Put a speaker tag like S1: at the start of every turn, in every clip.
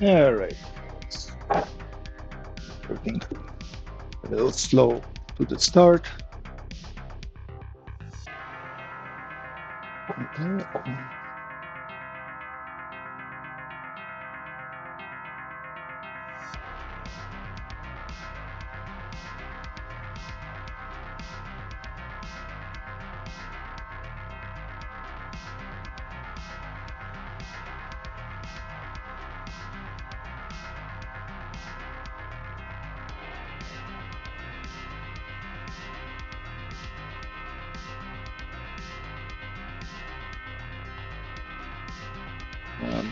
S1: All right. Everything a little slow to the start. Okay.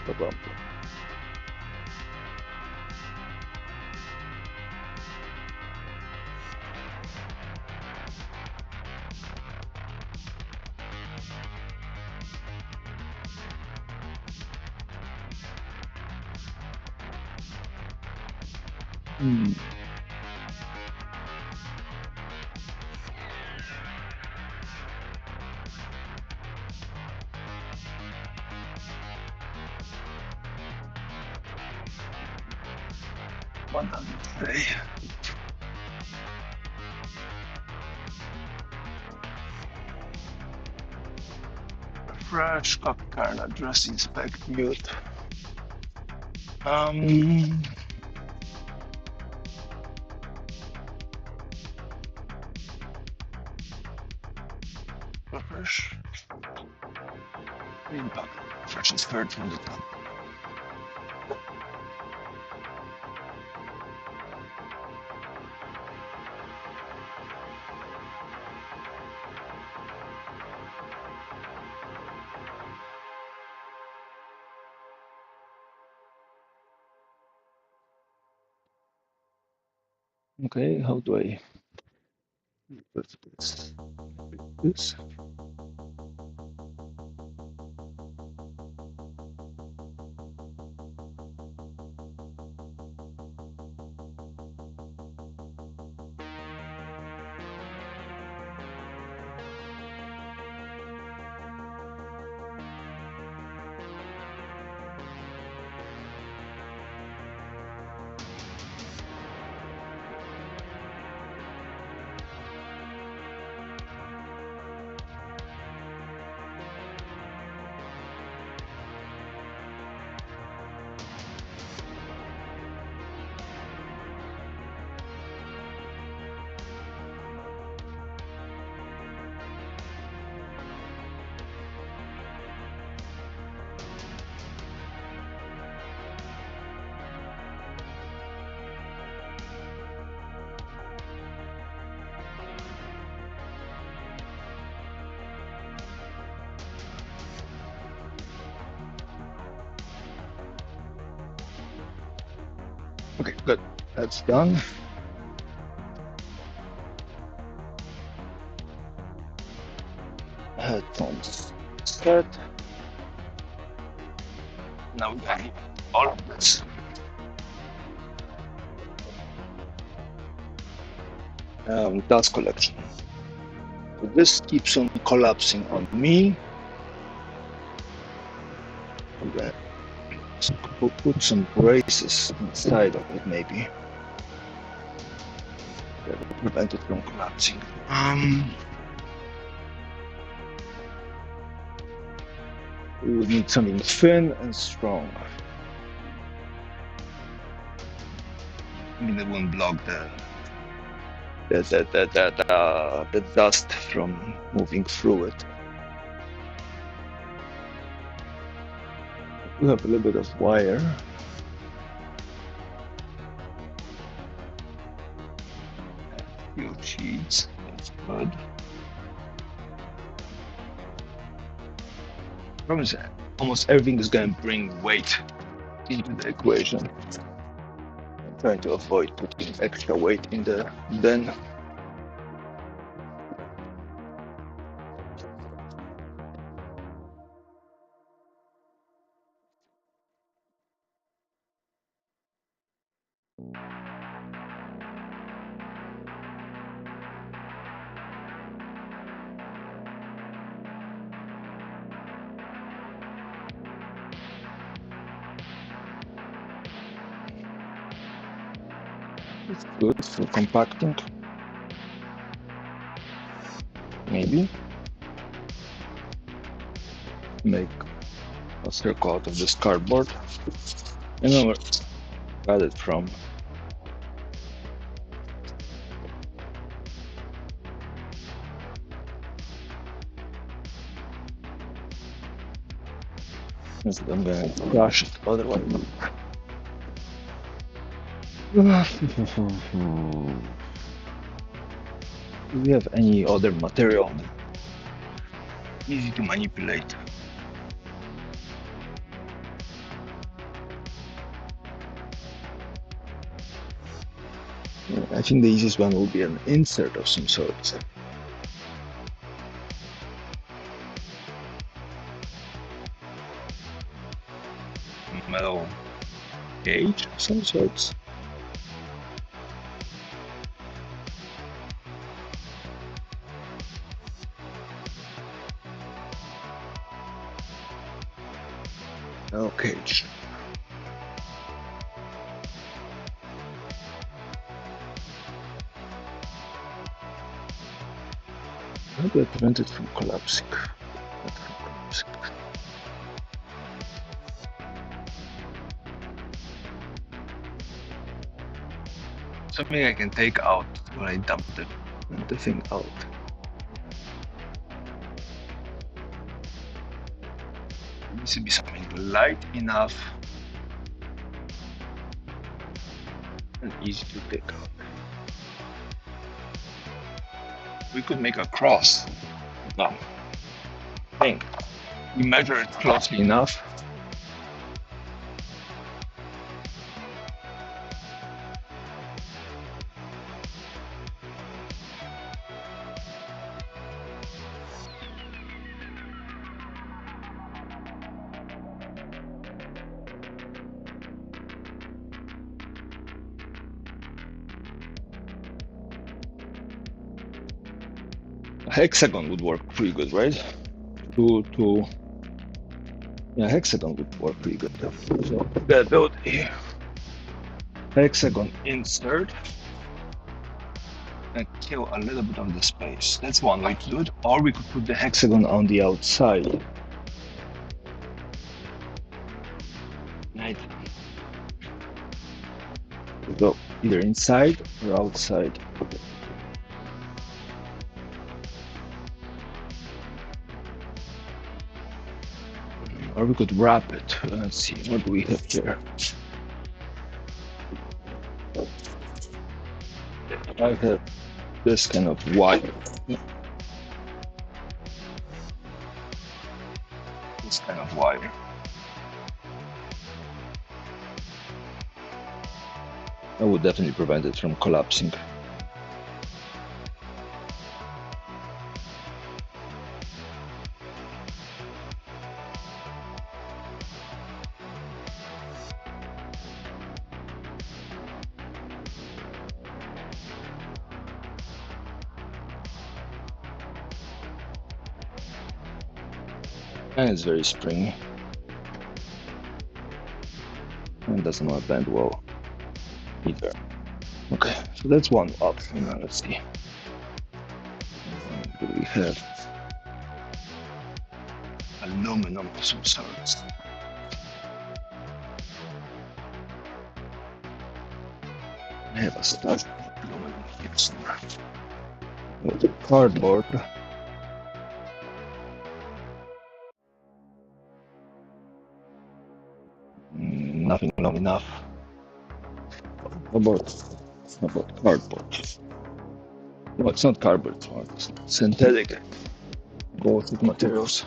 S1: Ba-bum. Hmm. What does it say? Refresh, copy current address, inspect, mute. Um, refresh. Impact. Refresh is heard from the top. Okay, how do I put this? This. Okay, good. That's done. Headphones set. Now we got all of this. Dust collection. So this keeps on collapsing on me. I'm gonna put some braces inside of it, maybe. That will prevent it from collapsing. We would need something thin and strong. I mean, it won't block the dust from moving through it. We have a little bit of wire. Few sheets. That's good. Problem is, almost everything is going to bring weight into the equation. I'm trying to avoid putting extra weight in the bin. It's good for compacting. Maybe make a circle out of this cardboard. I know where I got it from. I'm gonna crush it otherwise. Do we have any other material? Easy to manipulate. I think the easiest one will be an insert of some sort. Metal cage of some sorts. Metal cage. How do I prevent it from collapsing? Something I can take out when I dump the thing out. It needs to be something light enough and easy to take out. We could make a cross. Now, think. You measure it closely enough. A hexagon would work pretty good, right? Yeah, hexagon would work pretty good. So we gotta build a hexagon insert and kill a little bit of the space. That's one way to do it. Or we could put the hexagon on the outside. Right. So either inside or outside. Or we could wrap it. Let's see, what do we have here? I have this kind of wire. This kind of wire. That would definitely prevent it from collapsing. And it's very springy. And doesn't want to bend well either. Okay, so that's one option. Now let's see. What do we have? Aluminum of some sorts. I have a stash of aluminum here somewhere. With the cardboard. Nothing long enough. How about cardboard? No, it's not cardboard, it's synthetic Baltic materials.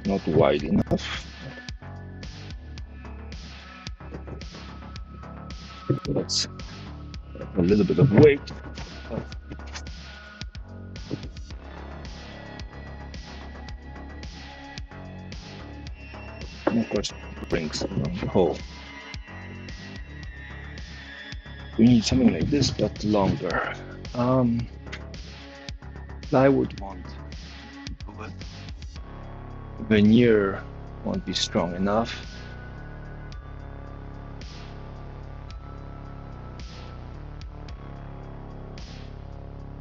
S1: Not wide enough. That's a little bit of weight. And of course, brings the hole. We need something like this, but longer. Plywood won't do it. Veneer won't be strong enough.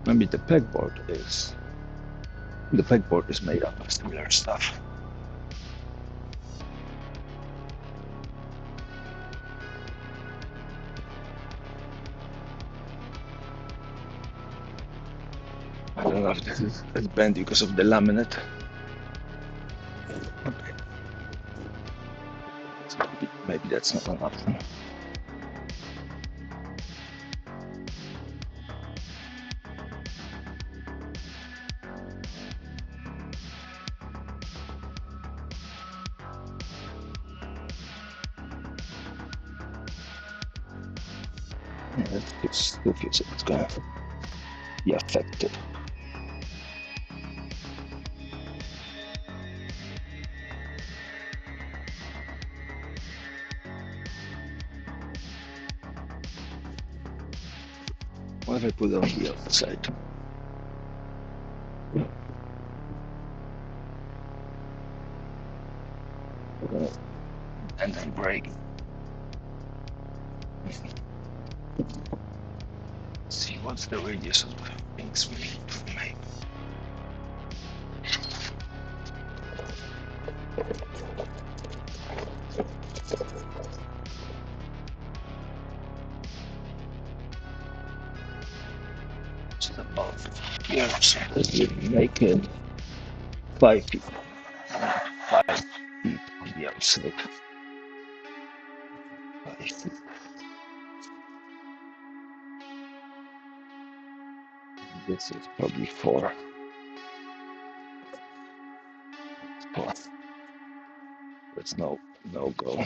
S1: Maybe the pegboard is. The pegboard is made up of similar stuff. I don't know if this is bent because of the laminate. Okay. So maybe that's not an option. Yeah, it's diffuse. It's gonna be affected. What if I put it on the outside? And then break. See what's the radius of the things we need to make. It's about here, so we make it 5 feet. 5 feet on the outside. 5 feet. This is probably 4. 4. That's no go.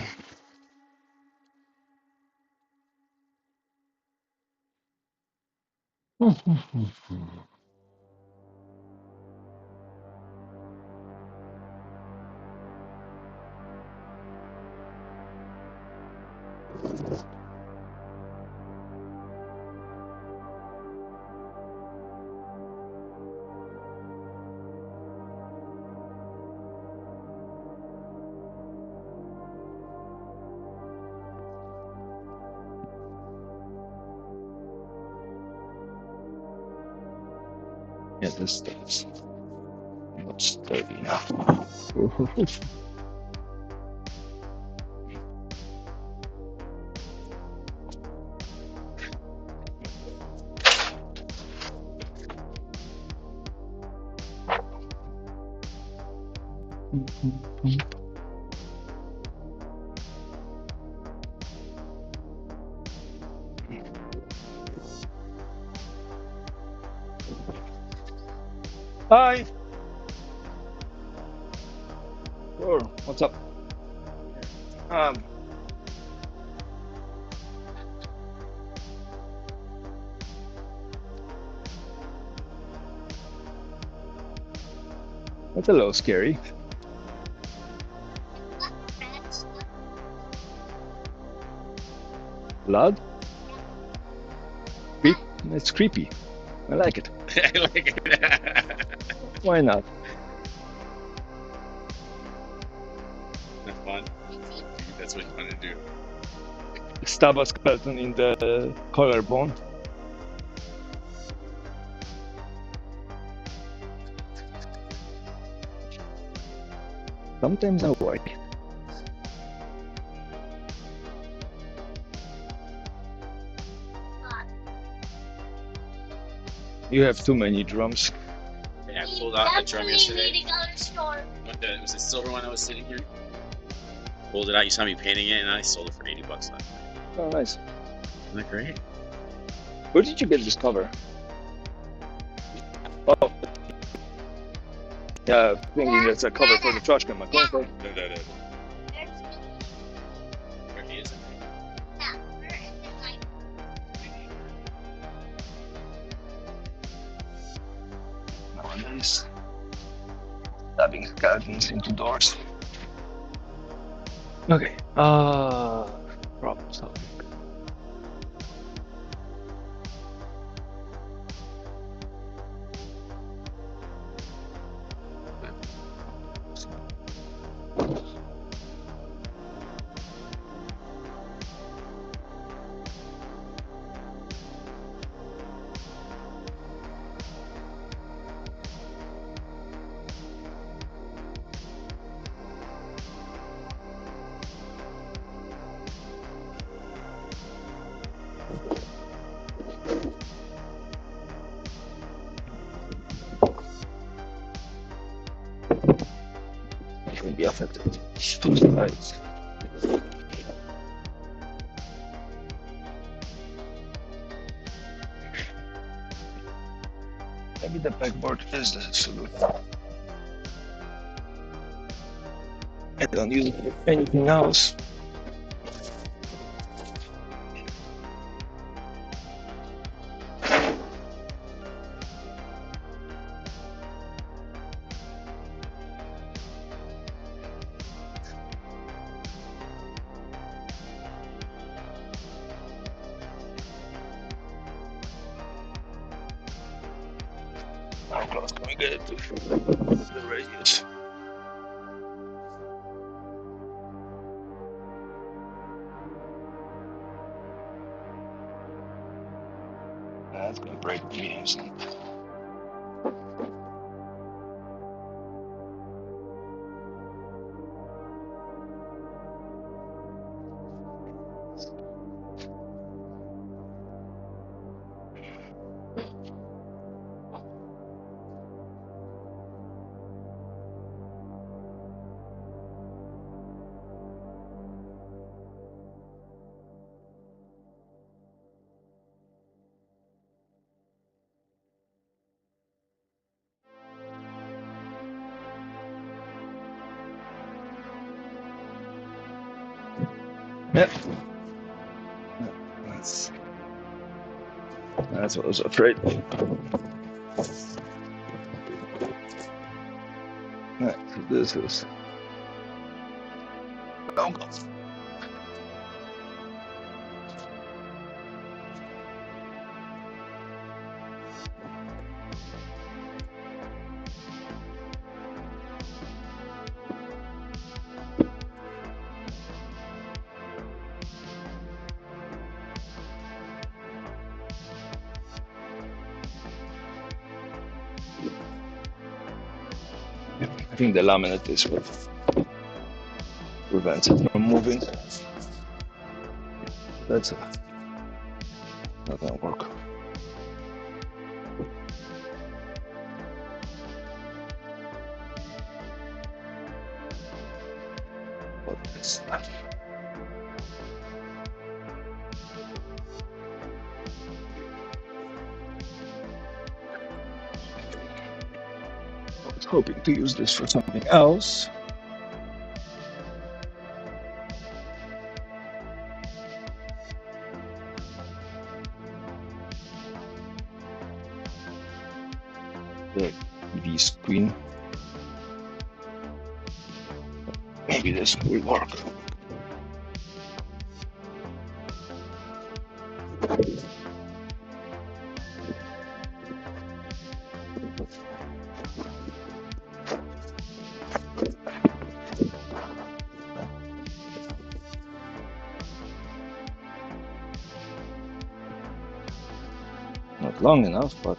S1: Yeah, this stuff's not sturdy enough. Hi. Sure. What's up? That's a little scary. Blood? Creep? It's creepy. I like it.
S2: I like it.
S1: Why not?
S2: That's fun. That's what you want to do.
S1: Stab a skeleton in the collarbone. Sometimes I work. You have too many drums.
S2: Yeah, I pulled out the drum yesterday. It was the silver one that was sitting here. Pulled it out. You saw me painting it, and I sold it for $80 last night.
S1: Oh, nice.
S2: Isn't that great?
S1: Where did you get this cover? Oh. Yeah, thinking it's a cover for the trash can. My God.
S2: No. Where he is?
S1: Nowadays, stabbing skeletons into doors. Okay. Problem solving. be affected. Two sides. Maybe the backboard is the solution. I don't use anything else. How close can we get it to the radius? That's gonna break the beams. Yep. That's what I was afraid. Right, so this is. Oh, God. I think the laminate is what prevents it from moving. That's not gonna work. But it's not. I was hoping to use this for something else. The TV screen. Maybe this will work. Not long enough, but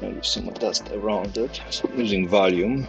S1: maybe some dust around it. So I'm using volume.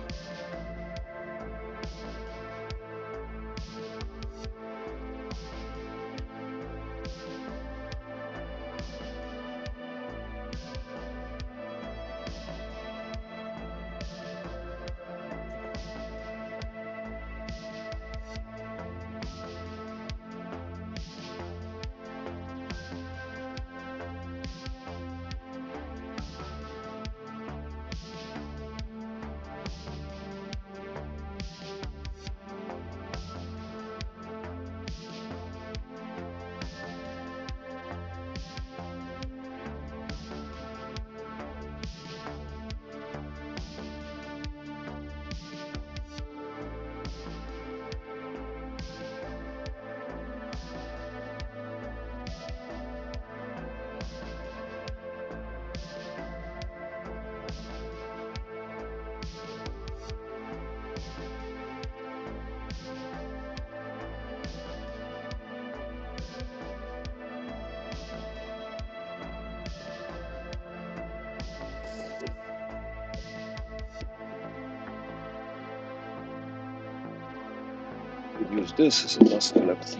S1: could use this as a dust collector.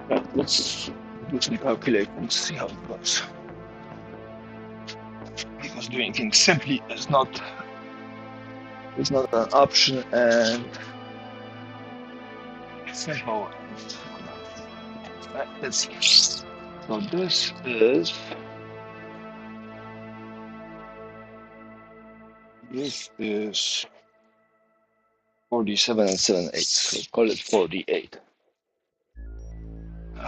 S1: Right, let's do some calculations, see how it goes. Because doing things simply is not an option, and simple. Right, let's see. So this is 47 and 7/8. So call it 48. Okay.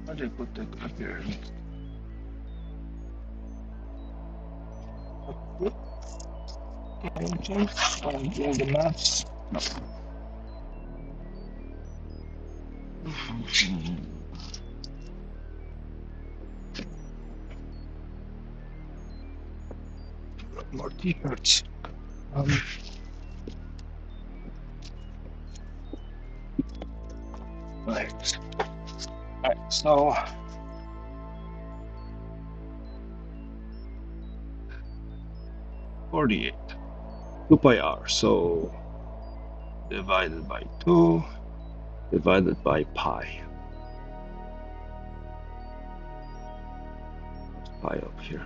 S1: How do I put that up here? I'm doing the maths. No. More t-shirts. Right. Right. So 48. 2 pi r. So divided by 2 divided by pi. Pi up here.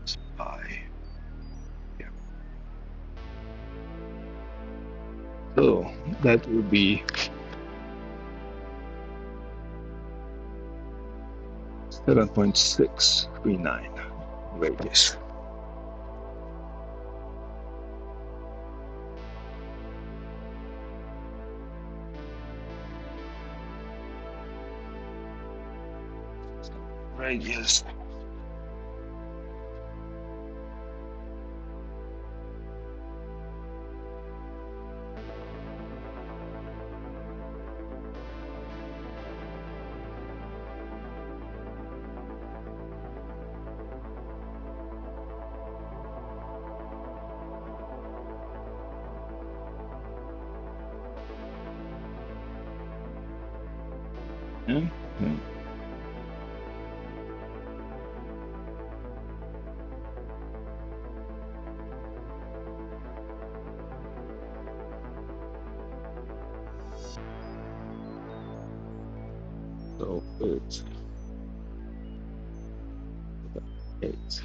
S1: It's pi. Yeah. So that will be 7.639 radius. Radius. Yeah. So it's 8.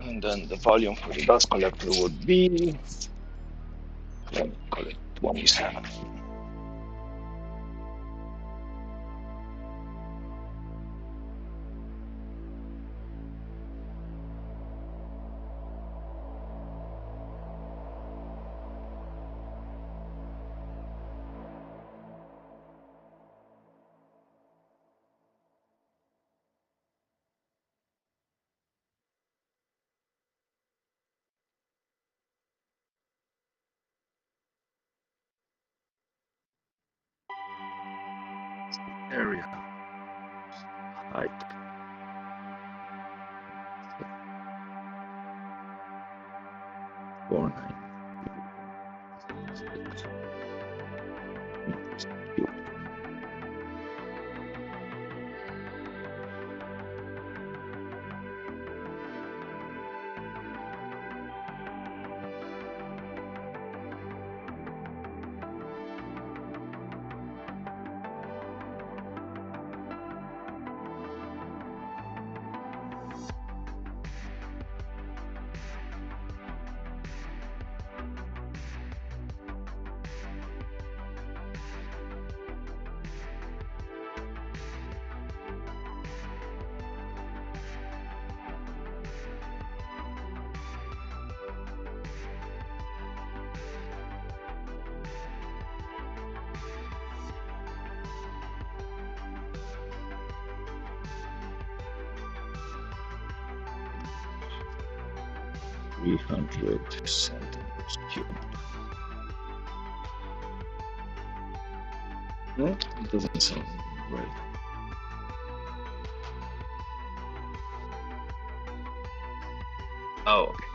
S1: And then the volume for the dust collector would be, let me call it 27. Area, height, 49 meters cubed. 300 centimeters cubed. No, it doesn't sound right. Oh, okay.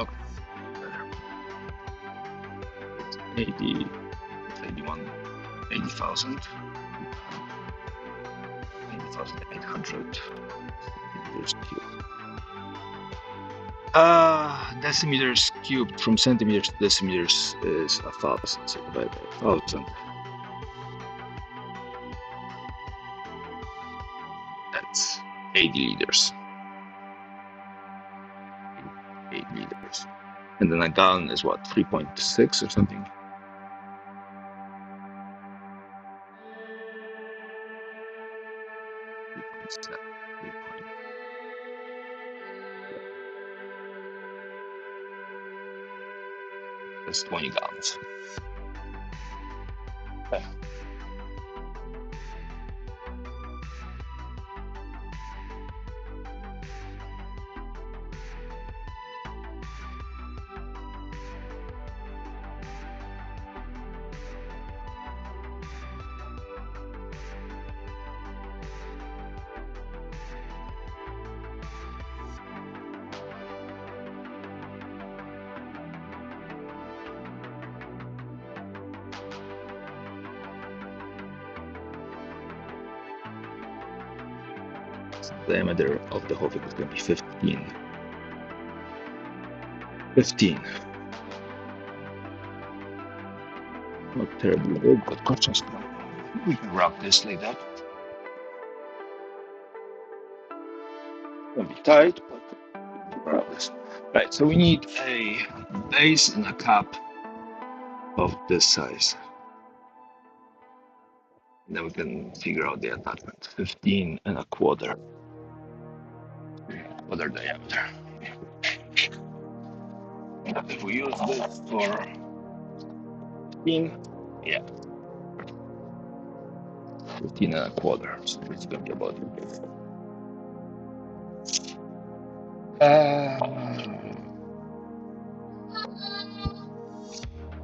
S1: Okay. 80, 81, 80,000, 80,800 centimeters cubed. Decimeters cubed from centimeters to decimeters is 1,000. So divided by 1,000. That's 80 liters. 8 liters. And then a gallon is what, 3.6 or something? That's 20 gallons. Okay. The diameter of the whole thing is going to be 15. 15. Not terribly big, but questions. We can wrap this like that. It's going to be tight, but we can wrap this. Right, so we need a base and a cap of this size. And then we can figure out the attachment. 15 and a quarter diameter. If we use this for 15, yeah, 15 and a quarter, so it's going to be about it.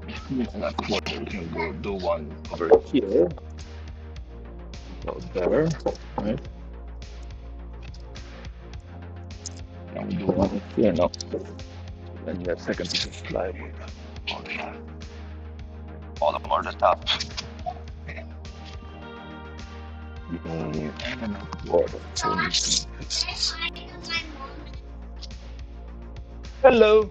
S1: 15 and a quarter, we can go do one over here, about there, right? And we do one here now. Then the second piece of plywood all over the top. And a quarter, so we need some pieces. Hello.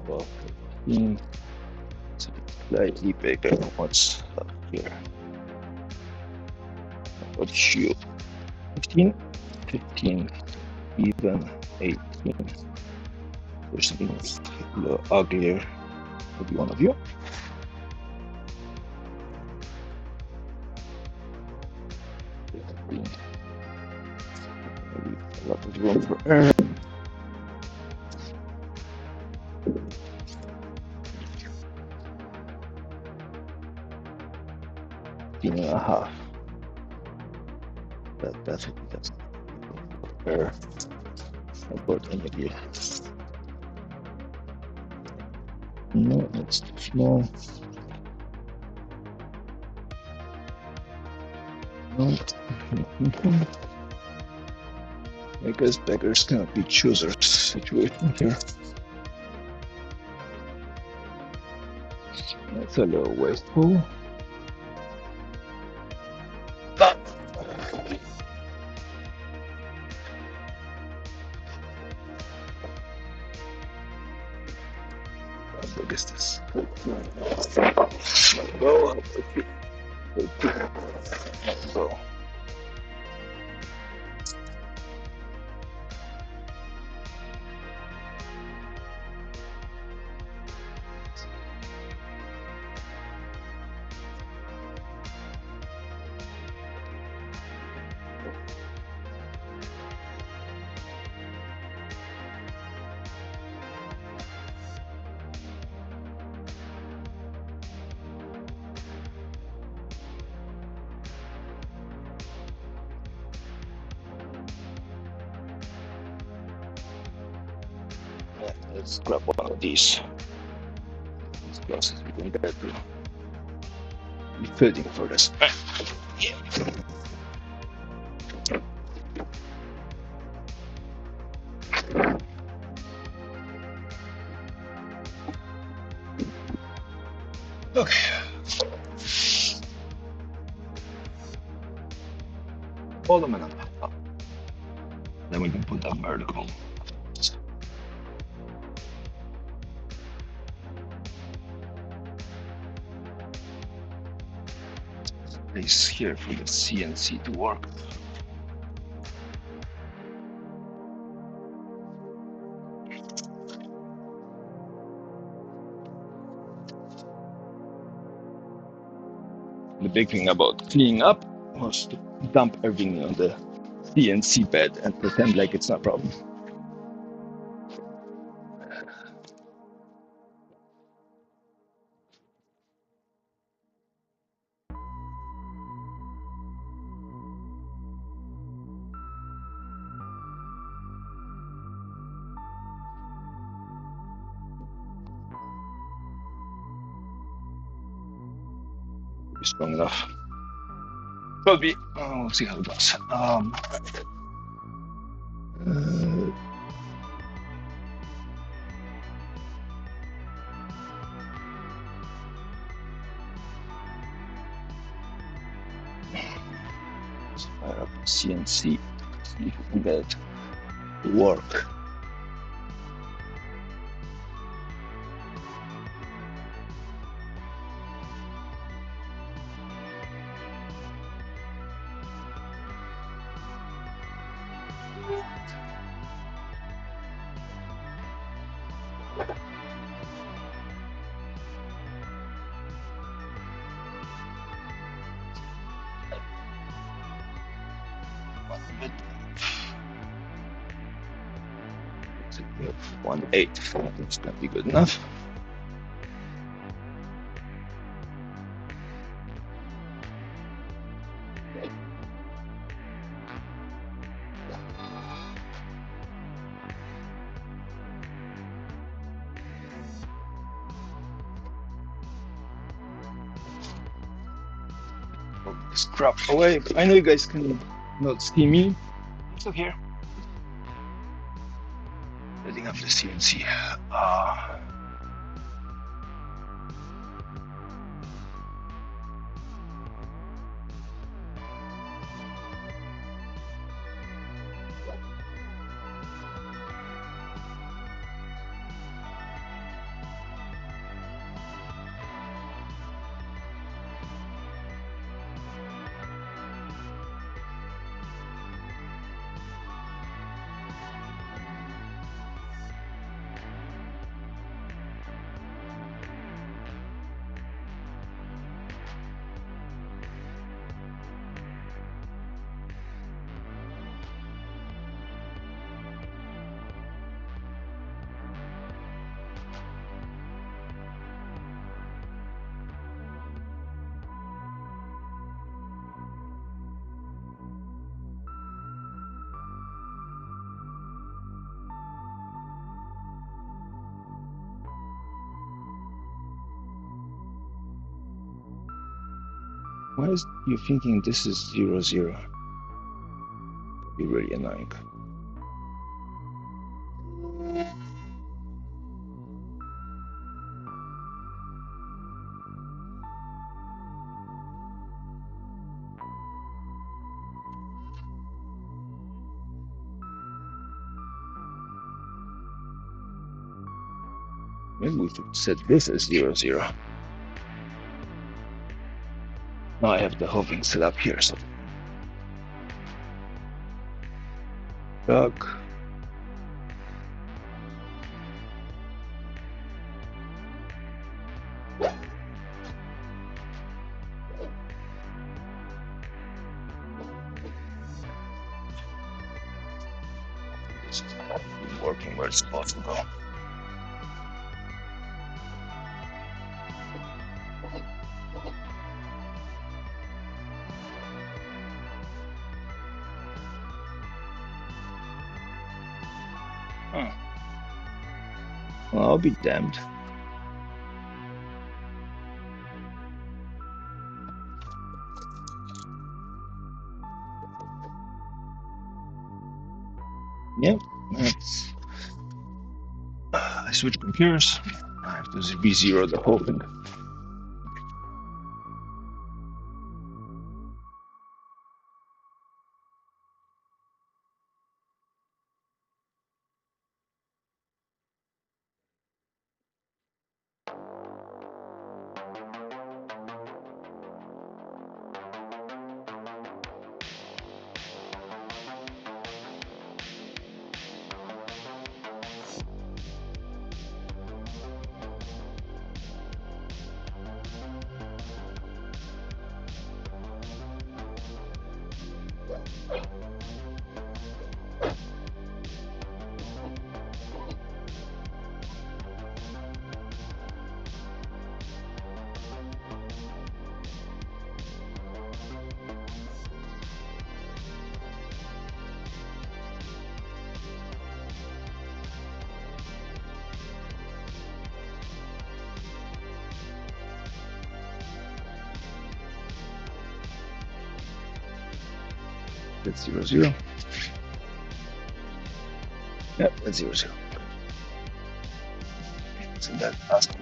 S1: Well, 15, so slightly bigger. What's up here? What's you? 15, 15, even 18. There's something a little uglier. Maybe one of you. Maybe a lot of room for air. 15 and a half. That's fair. About any idea. No, it's too small. No. I guess beggars cannot be choosers situation here. That's a little wasteful. How big is this? Go. Let's go. Let's grab one of these. As close as we can get to fitting for this. Yeah. Okay. Hold a minute. Then we can put that vertical. Place here for the CNC to work. The big thing about cleaning up was to dump everything on the CNC bed and pretend like it's not a problem. Be strong enough. Will be. We'll see how it goes. Let's fire up the CNC. See if we can get it to work. We have 1/8. That's gonna be good enough. Move this crap away. I know you guys can not see me. So here, setting up the CNC. Why is you thinking this is 0, 0? Be really annoying. Maybe we should set this as 0, 0. Now I have the whole thing set up here, so duck. This is working where it's supposed to go. Well, I'll be damned. Yep, that's. I switch computers. I have to re-zero the whole thing. That's 0, 0. Yep, that's 0, 0. So that last one.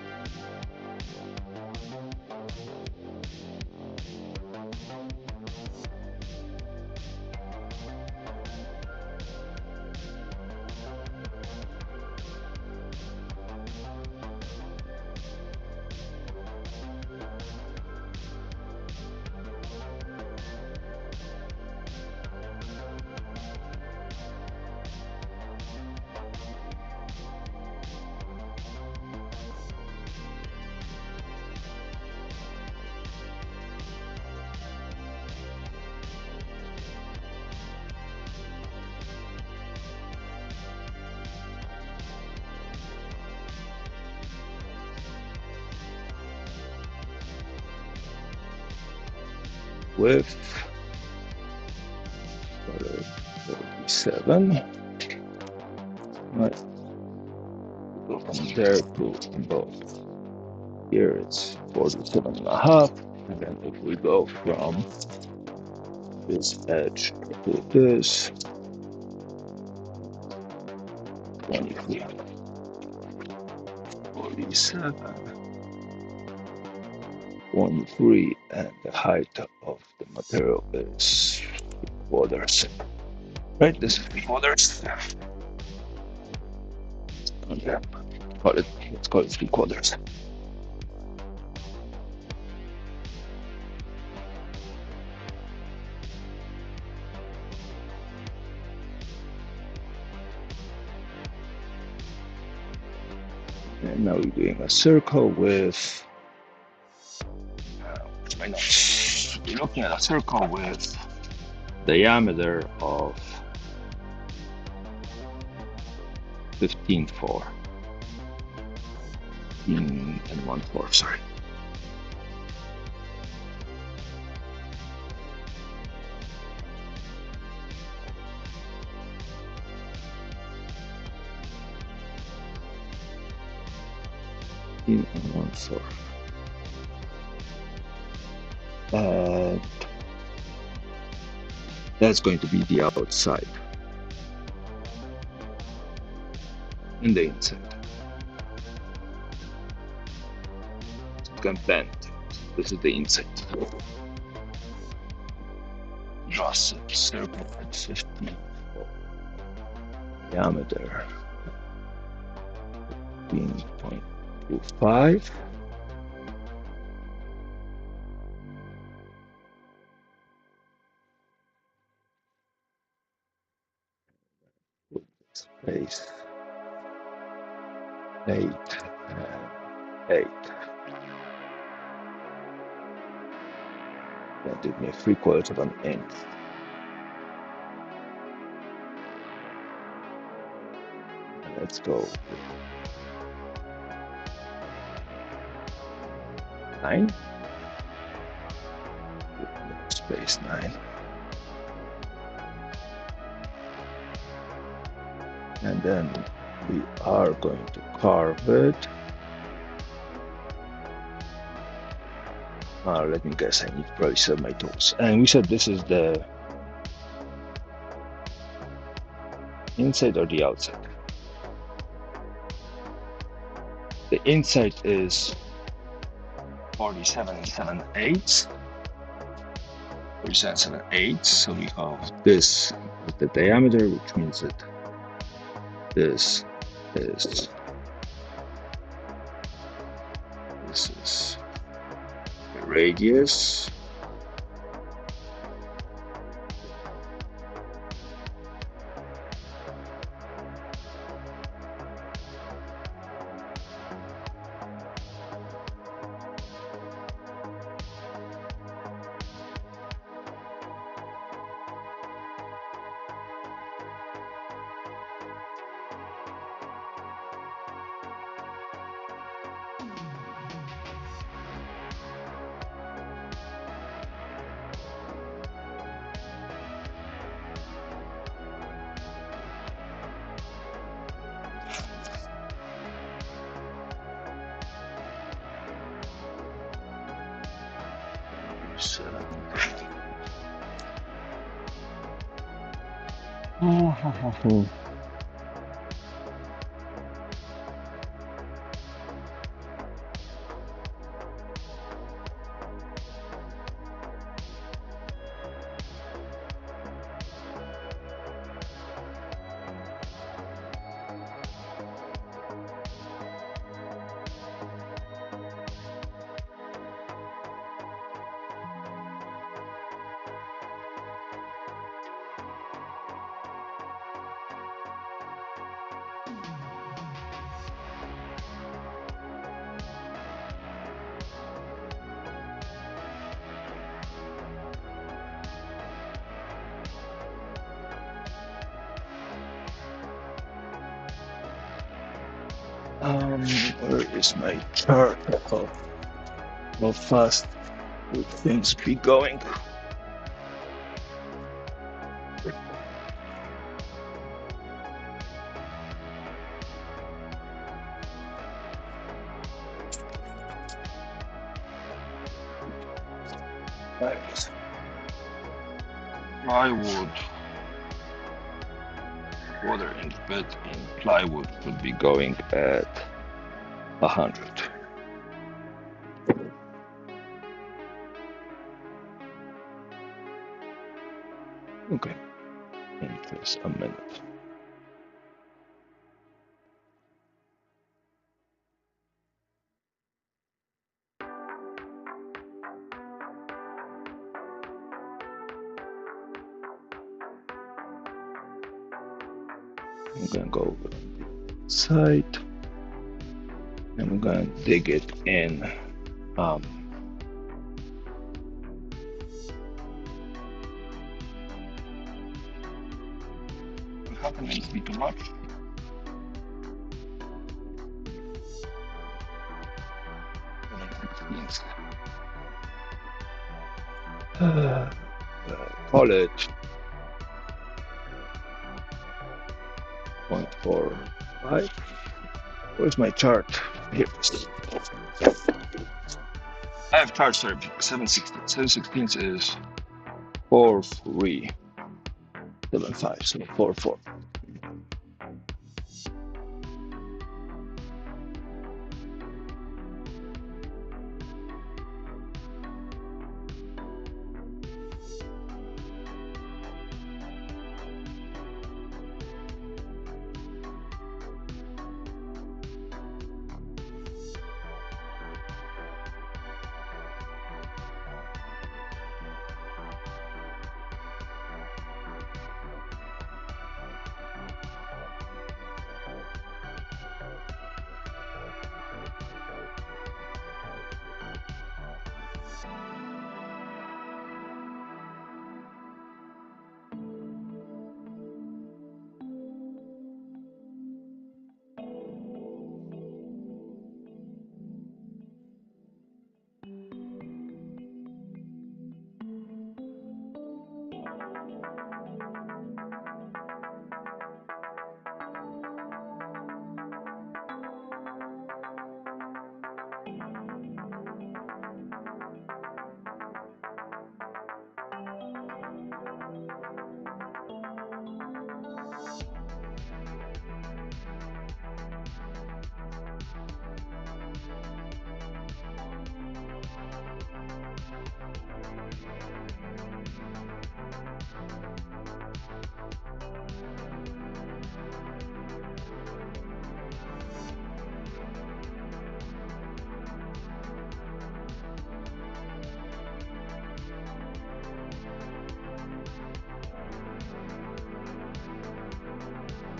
S1: With 47. Right. Go from there to both. Here it's 47.5. And then if we go from this edge to this, 23. 47. 23, and the height of the material is 3/4. Right, this is 3/4. Okay, let's call it 3/4. And now we're doing a circle with, what's my notes? We're looking at a circle with diameter of 15.4. 15 and 1/4, sorry. And 1/4. That's going to be the outside and the inside. It's going to bend. This is the inside. Draw a circle at 15 diameter, 15.25. Space 8 and 8. That gives me 3/4 of an inch. And let's go with 9. Space 9. And then We are going to carve it. Let me guess, I need to probably sell my tools. And we said this is the inside or the outside? The inside is 47 7/8. 47 7/8. So we have this with the diameter, which means that this is the radius. Where is my chart of how fast would things be going? Right. Plywood. Water in bed in plywood would be going at 100. Okay, in just a minute. I'm gonna go over the side and I'm gonna dig it in. Half an inch be too much. Call it 0.45. Where's my chart? Here. I have charts for 7/16. 7/16 is 4.375, so 4.4.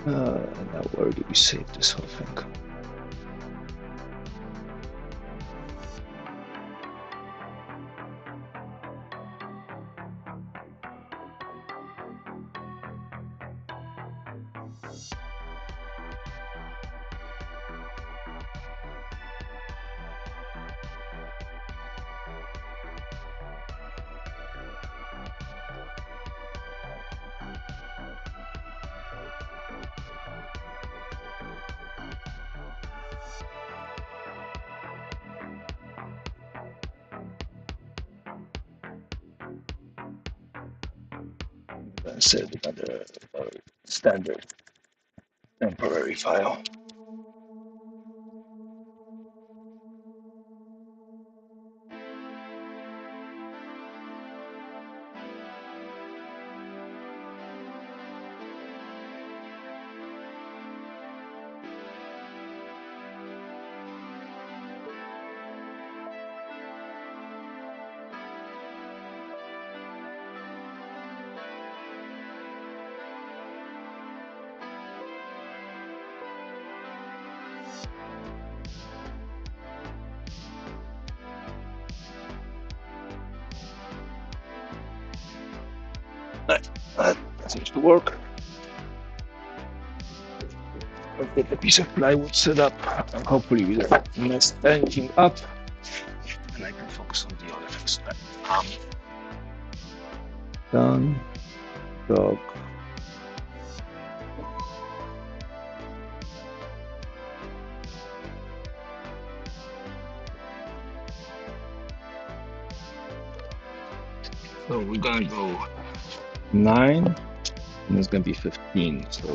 S1: Now where do we save this whole thing? Save it under standard temporary file. That seems to work. I'll get the piece of plywood set up and hopefully we don't mess anything up and I can focus on the other things. Done. Dog. So we're gonna go 9 and it's gonna be 15. So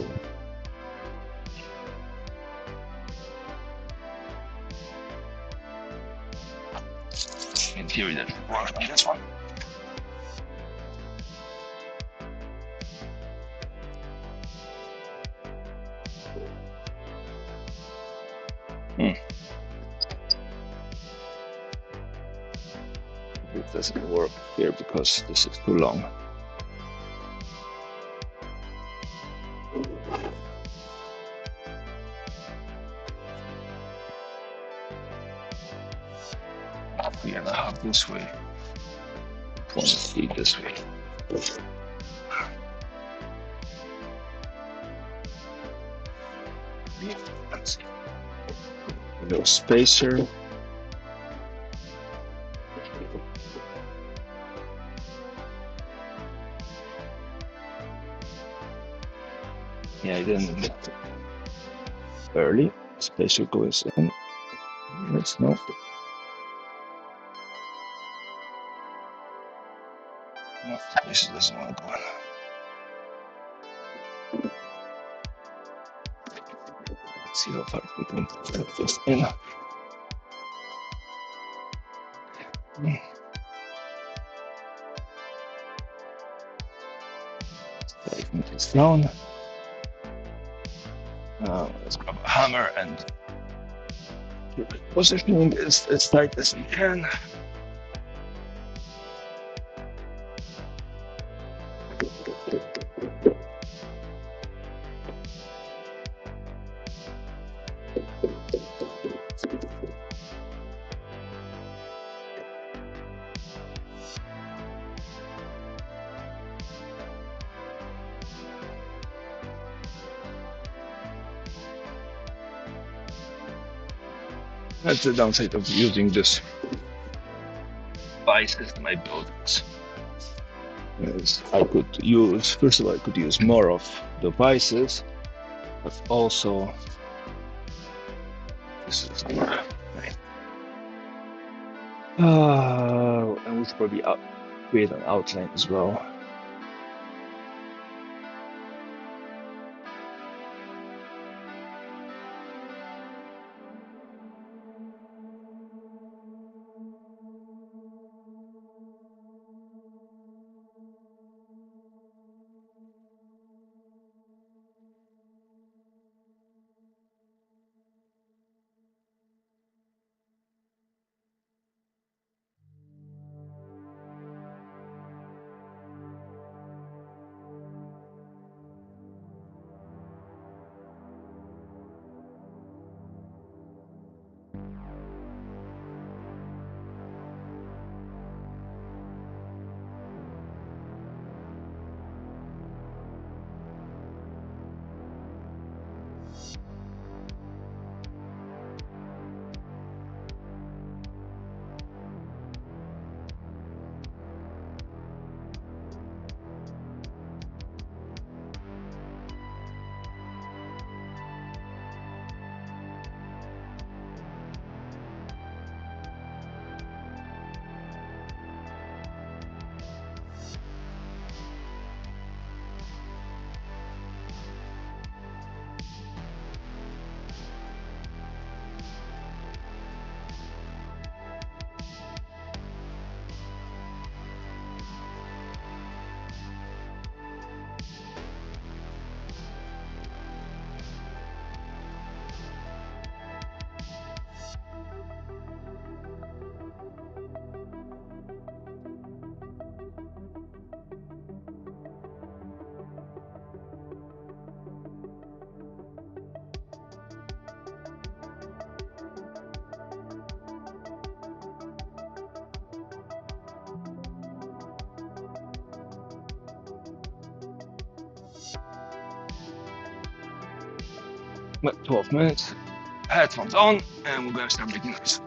S1: in theory that should work on this one. It doesn't work here because this is too long. Three and a half this way. 0.3 this way. Let's see. A little spacer. Yeah, I didn't get it early. Spacer goes in. Let's know. No, spacer doesn't want to go in. Let's see how far we can put this in. Tighten this down. Let's grab a hammer and keep it positioning as tight as we can. That's the downside of using this vice system I built. Is I could use, first of all, I could use more of the vices, but also this is more. And we should probably create an outline as well. 12 minutes. Headphones on, and we're gonna start making noise.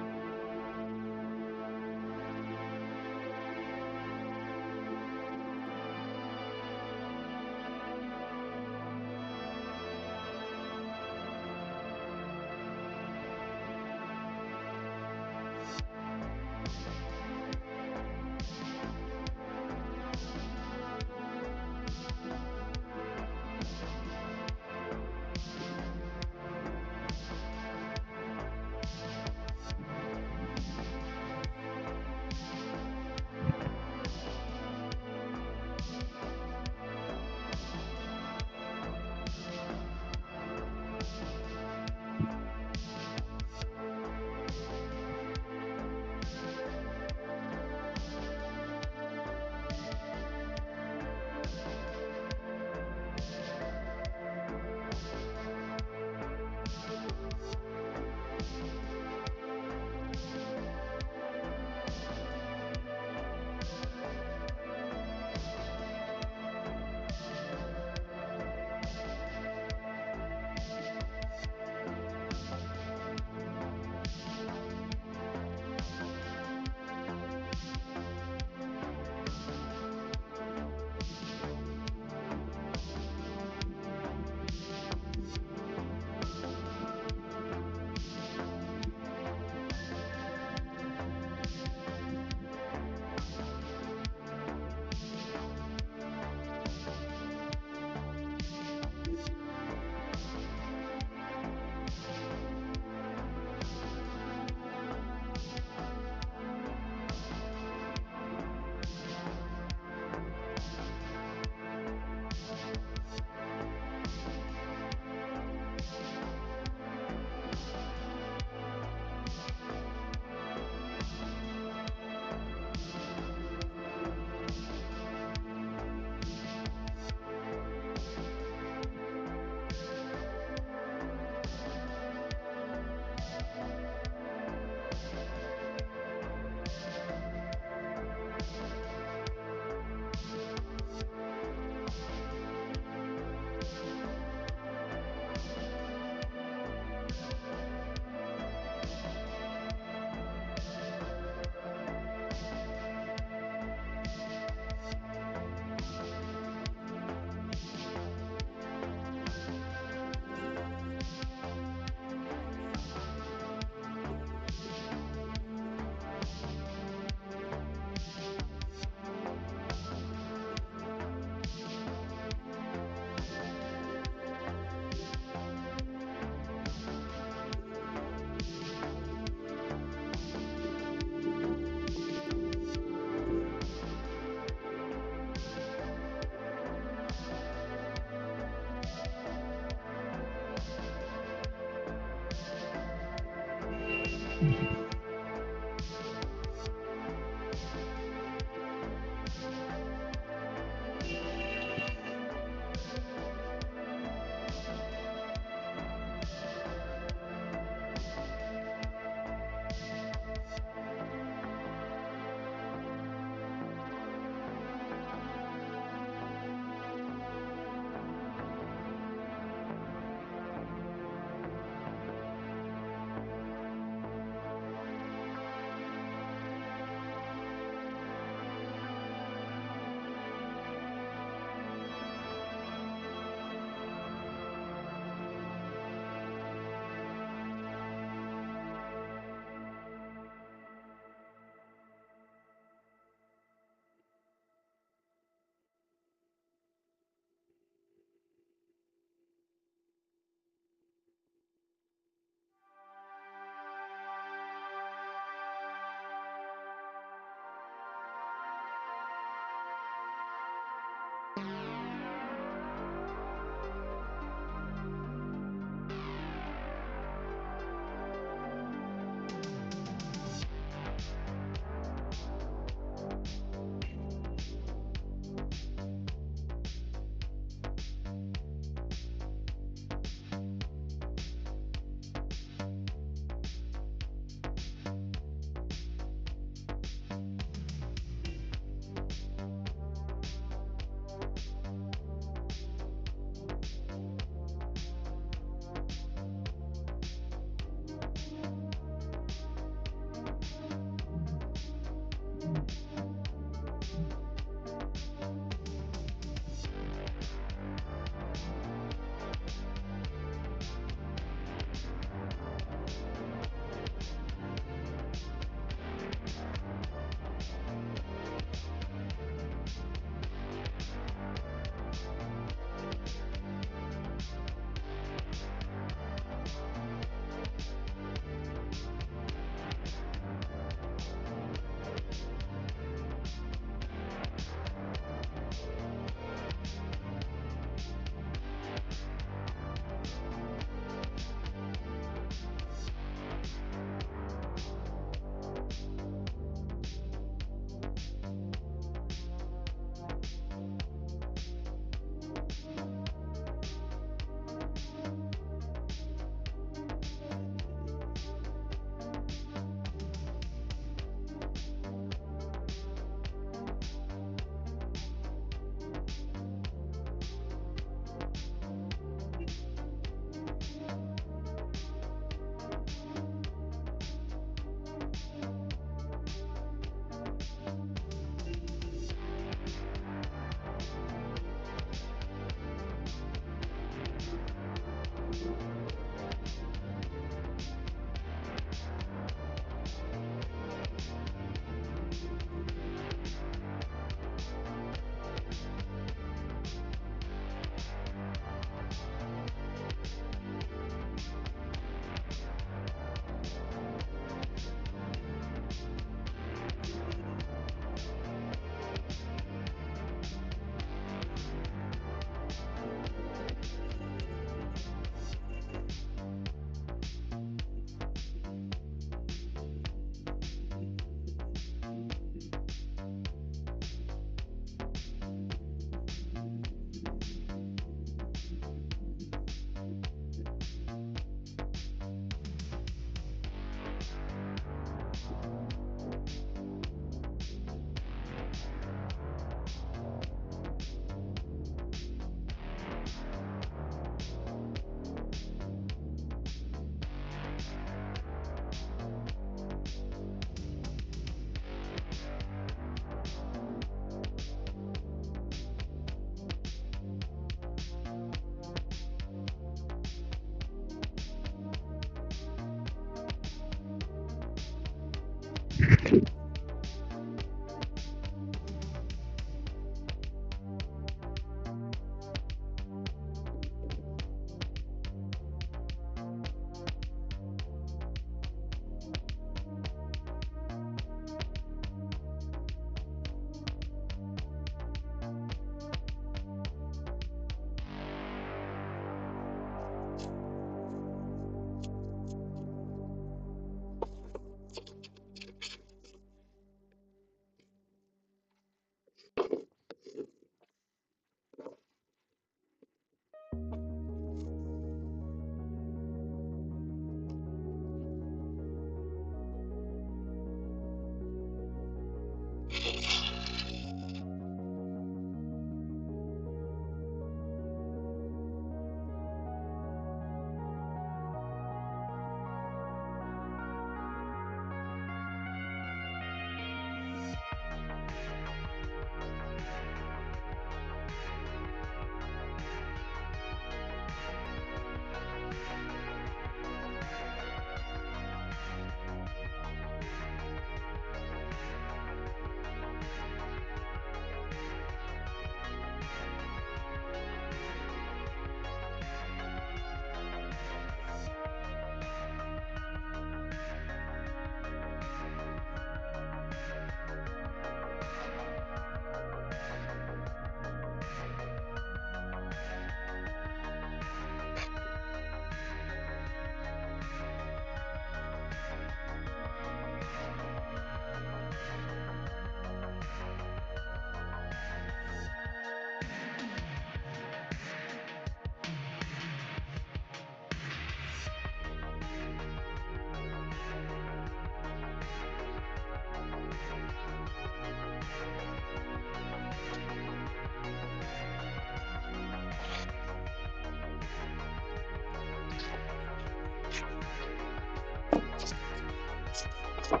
S1: Come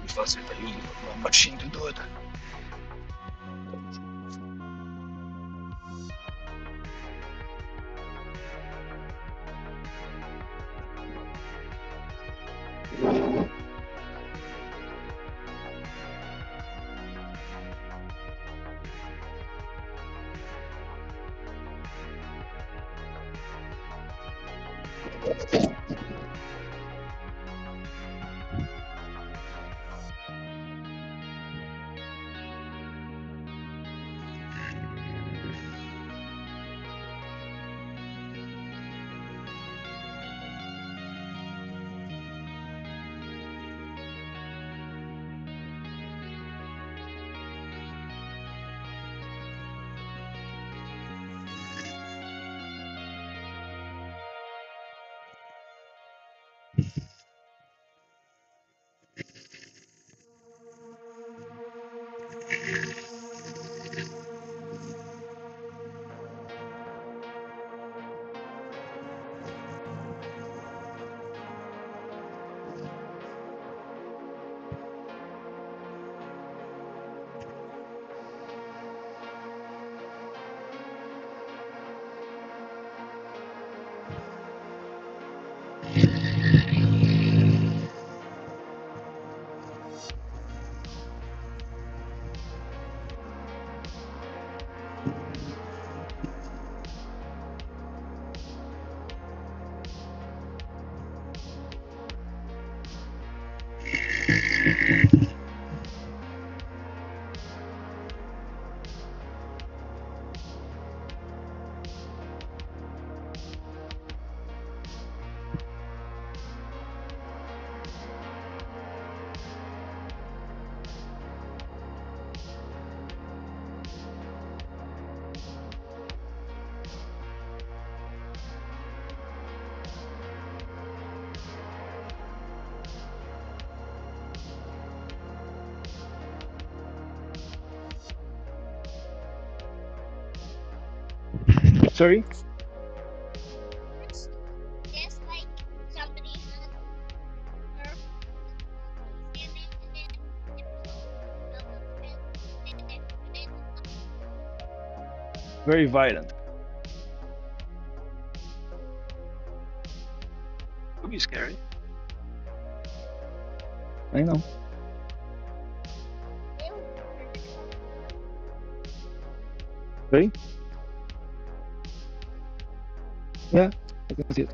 S1: fazer aí uma machine doida. Sorry?
S3: Just like somebody had her standing and then
S1: Very violent. Could be scary. I know. Sorry? Yeah, I can see it.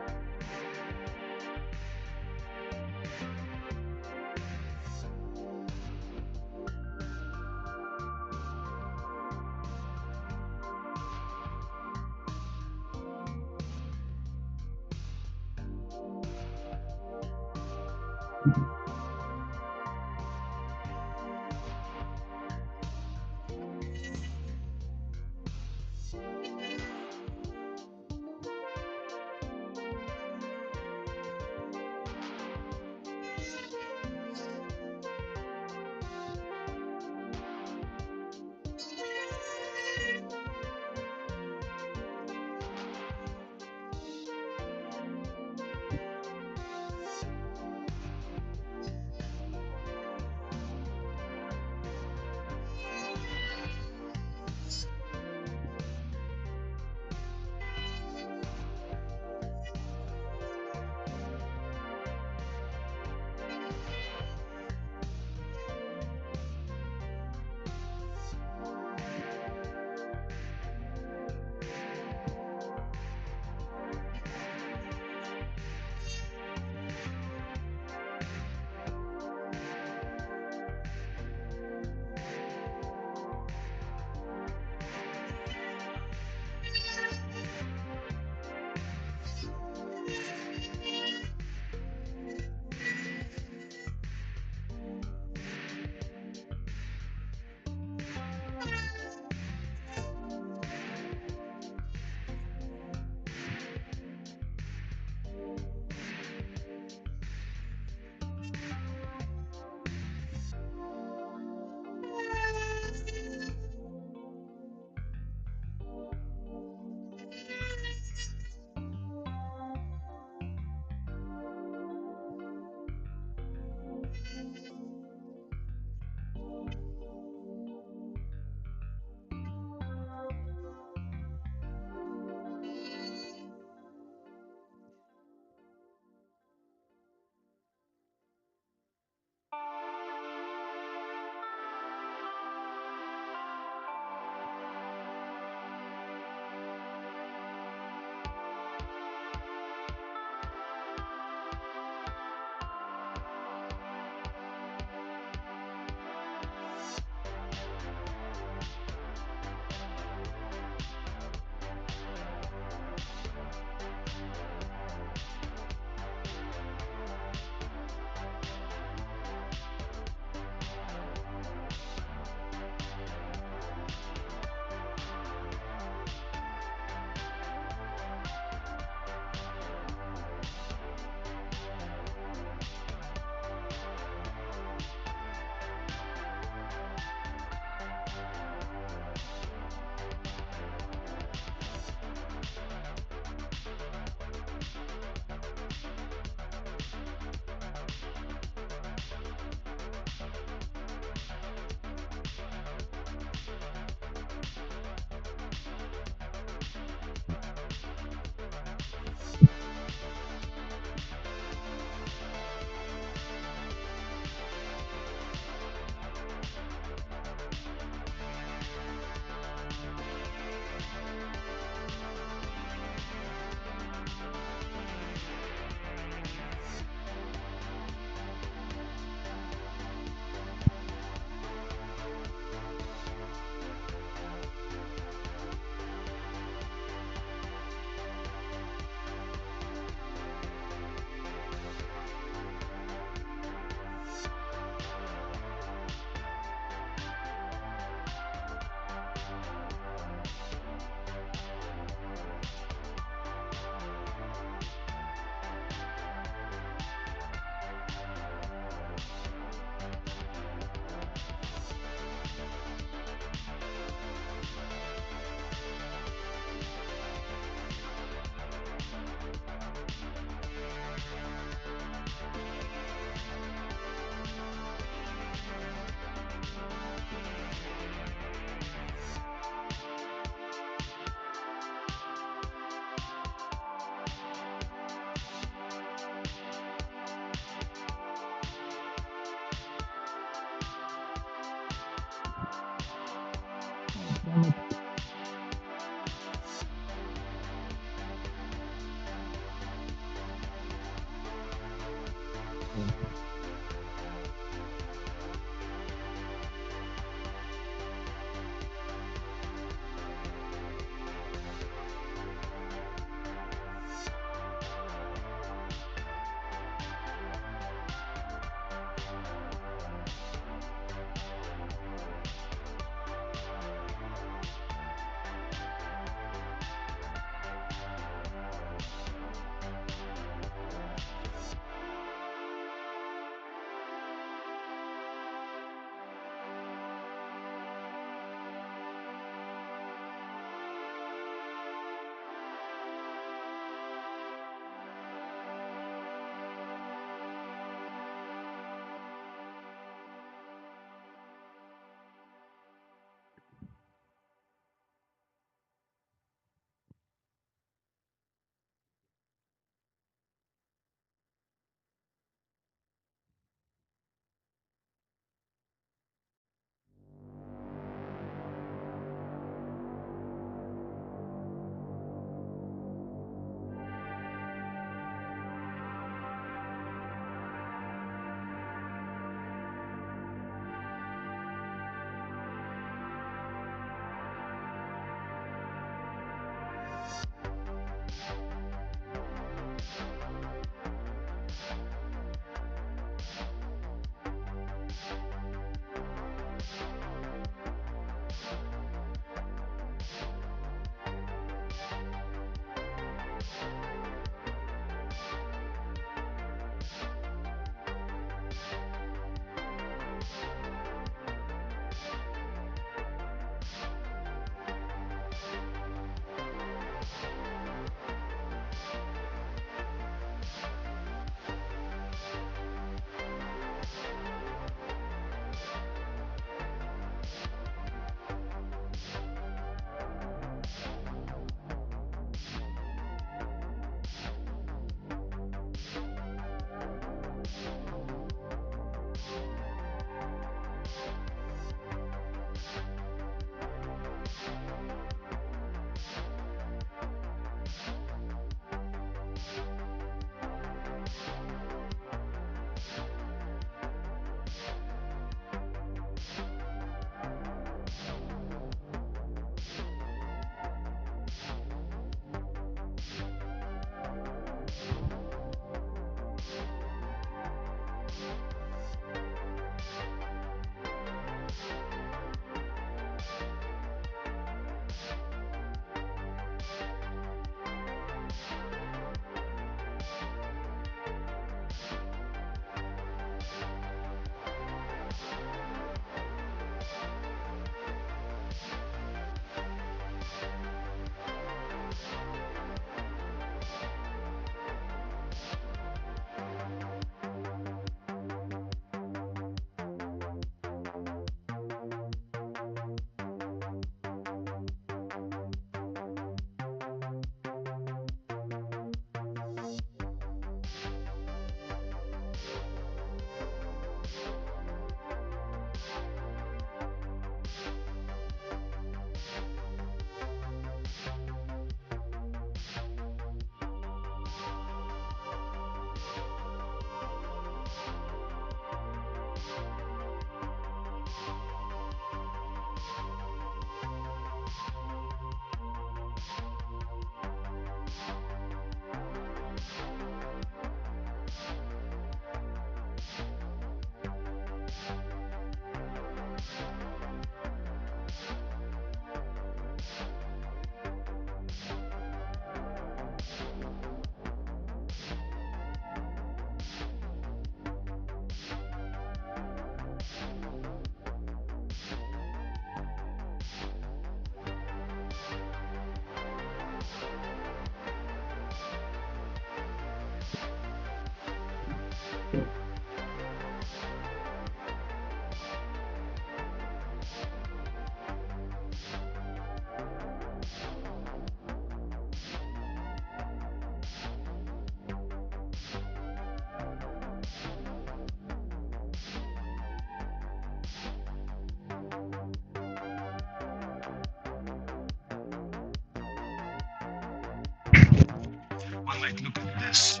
S1: this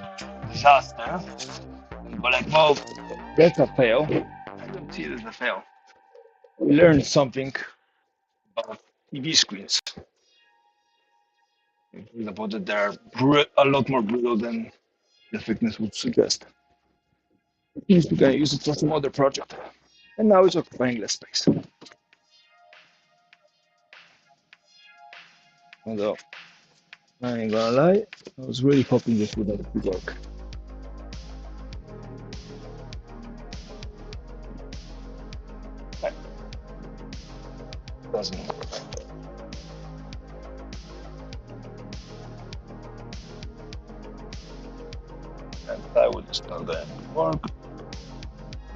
S1: disaster and go like, well, that's a fail. I don't see it as a fail. We learned something about TV screens. For example, that they are a lot more brittle than the thickness would suggest. We're gonna use it for some other project. And now it's occupying less space. Although, I ain't gonna lie, I was really hoping this would actually work. But it doesn't work. And plywood is not gonna work.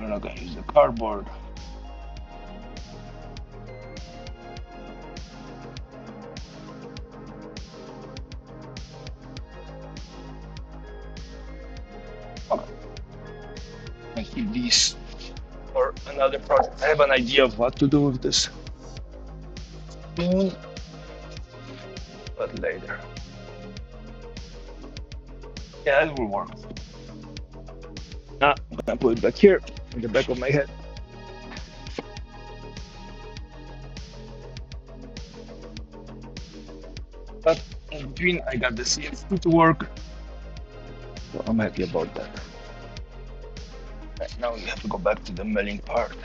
S1: We're not gonna use the cardboard. Okay. I keep these for another project. I have an idea of what to do with this spoon, but later. Yeah, it will work. Now I'm gonna put it back here in the back of my head. But in between, I got the CNC to work, so I'm happy about that. Right, now we have to go back to the milling part.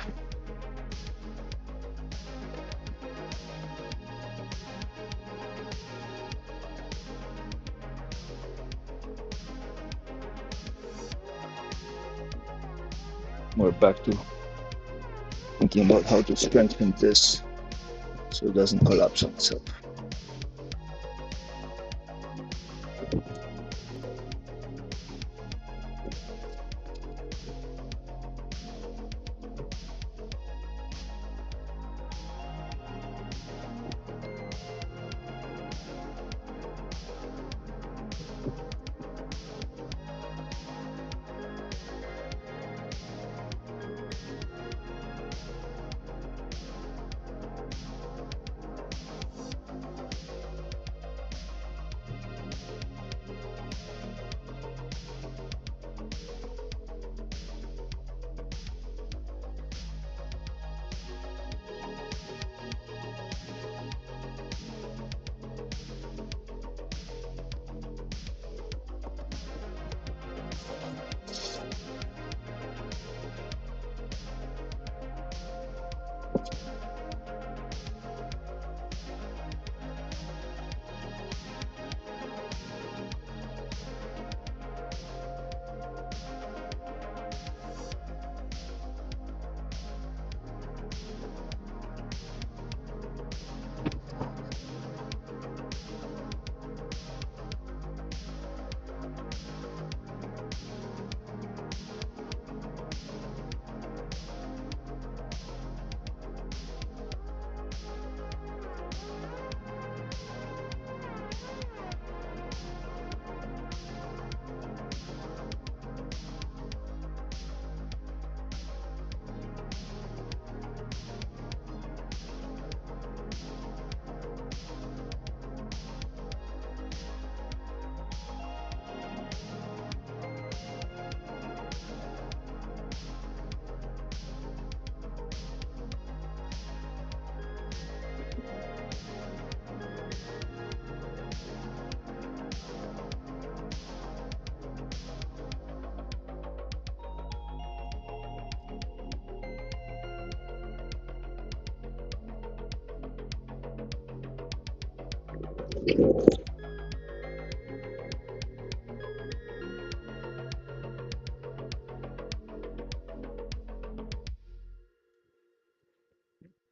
S1: We're back to thinking about how to strengthen this so it doesn't collapse on itself.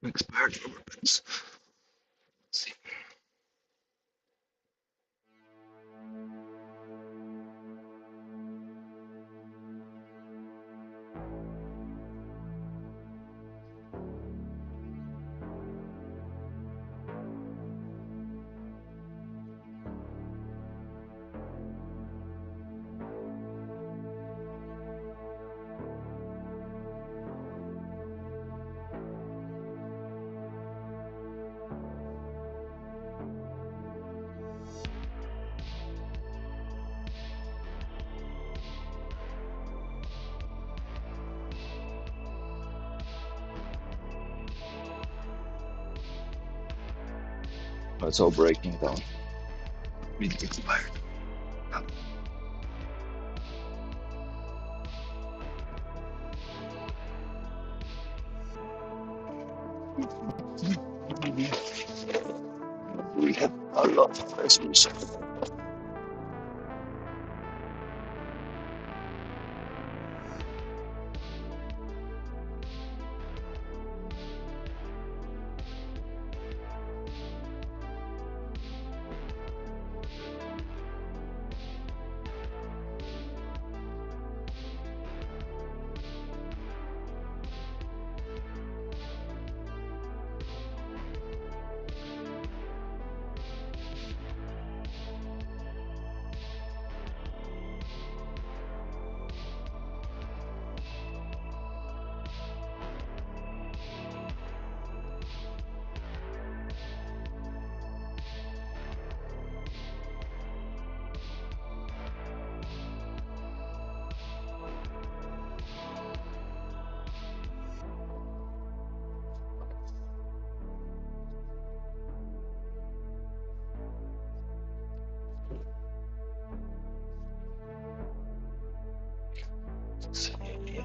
S1: Expired rubber bands. Let's see. It's all breaking down. It expired. We have a lot of resolution. Yeah.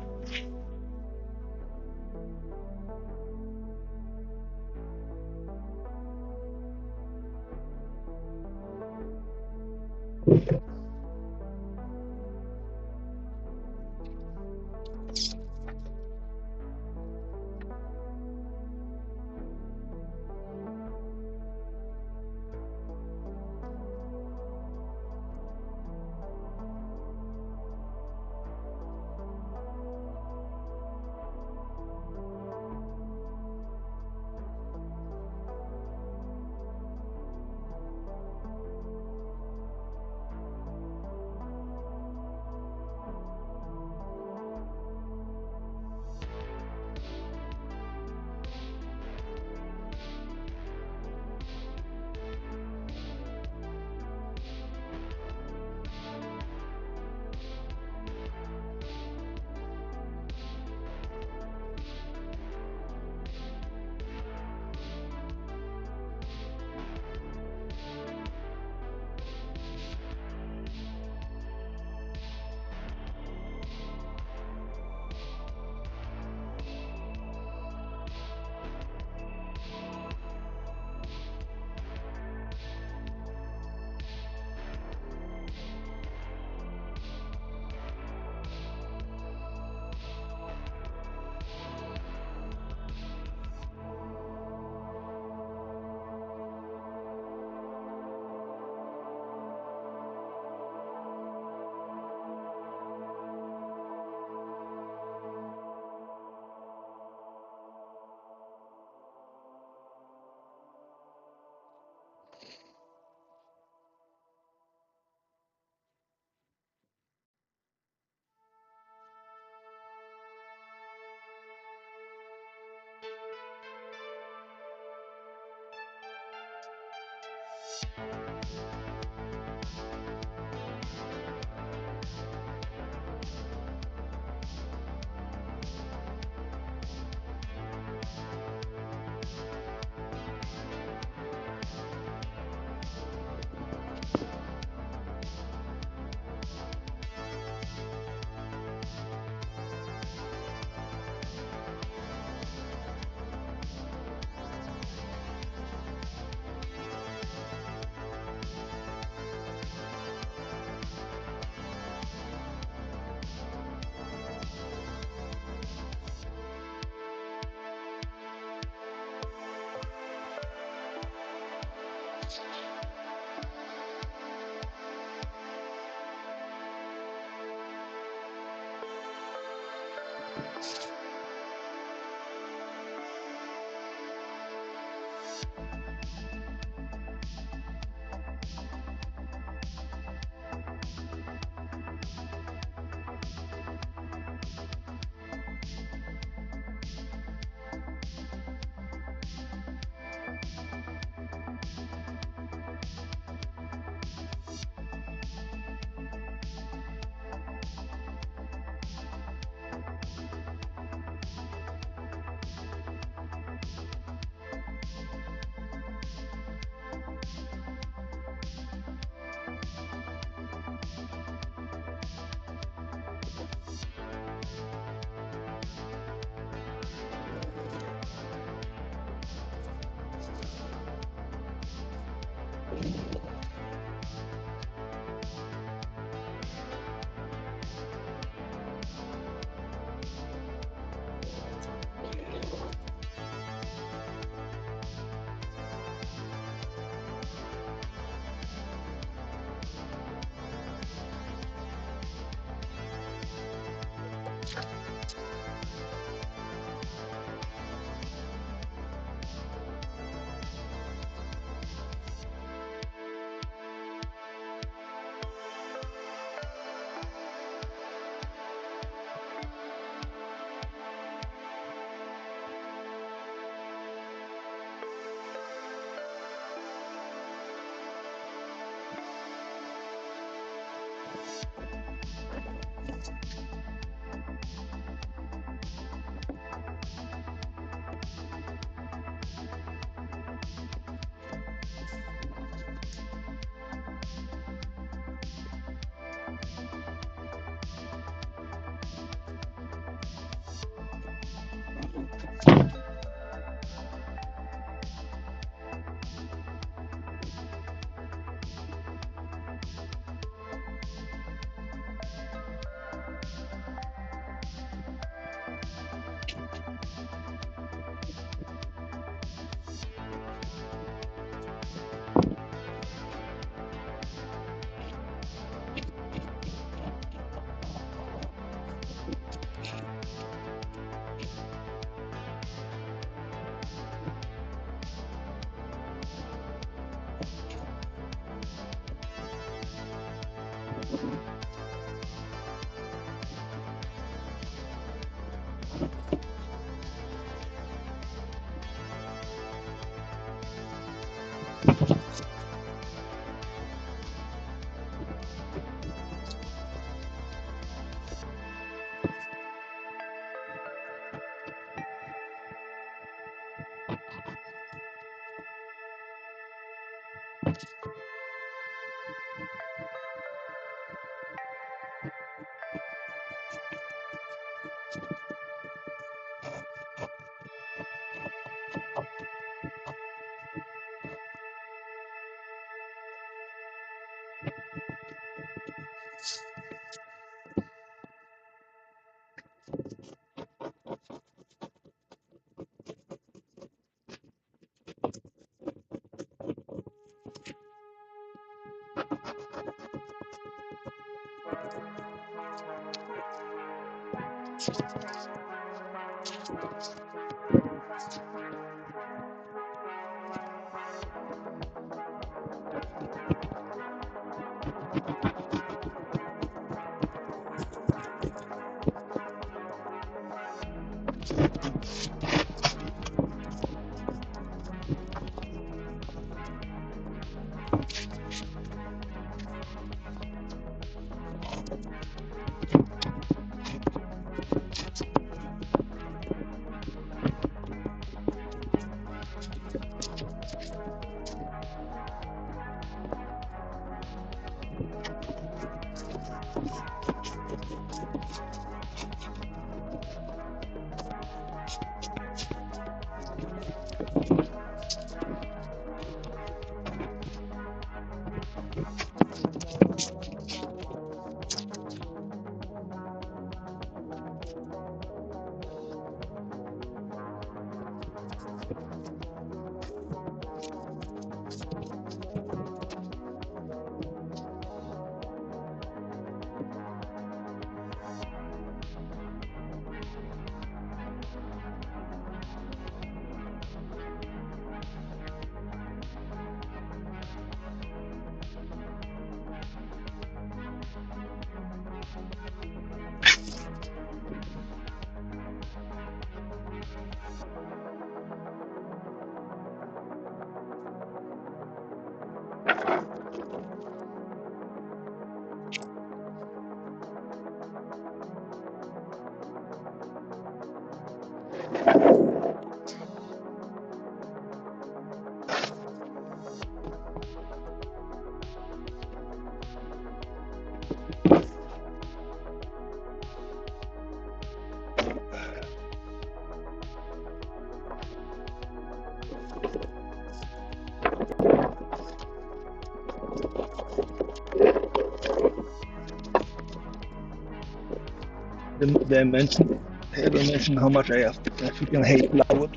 S1: They mentioned, they ever mentioned how much I have to freaking hate plywood.